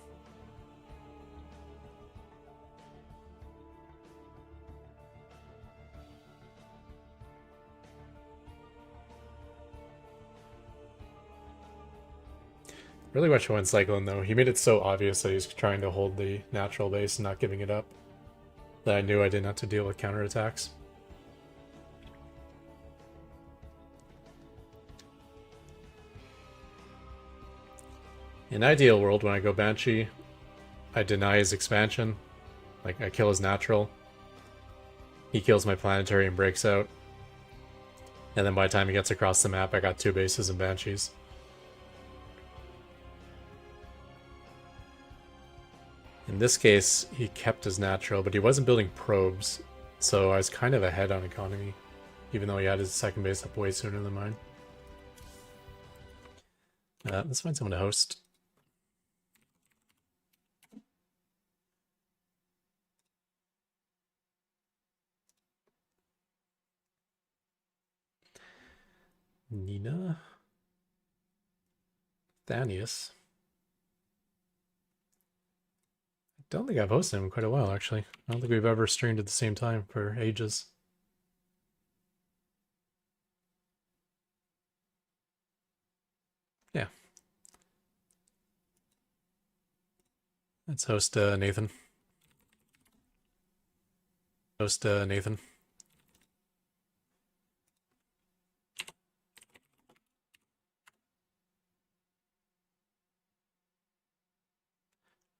Speaker 1: Really wish I went Cyclone though. He made it so obvious that he's trying to hold the natural base and not giving it up, that I knew I didn't have to deal with counterattacks. In ideal world, when I go Banshee, I deny his expansion. Like, I kill his natural. He kills my planetary and breaks out. And then by the time he gets across the map, I got 2 bases and Banshees. In this case, he kept his natural, but he wasn't building probes, so I was kind of ahead on economy, even though he had his second base up way sooner than mine. Let's find someone to host. Nina? Thanius? I don't think I've hosted him in quite a while, actually. I don't think we've ever streamed at the same time for ages. Yeah. Let's host Nathan. Host Nathan.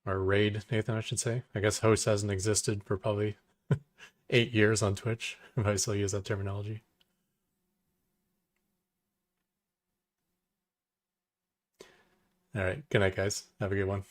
Speaker 1: Or raid Nathan, I should say. I guess host hasn't existed for probably 8 years on Twitch, if I still use that terminology. Alright, good night guys. Have a good one.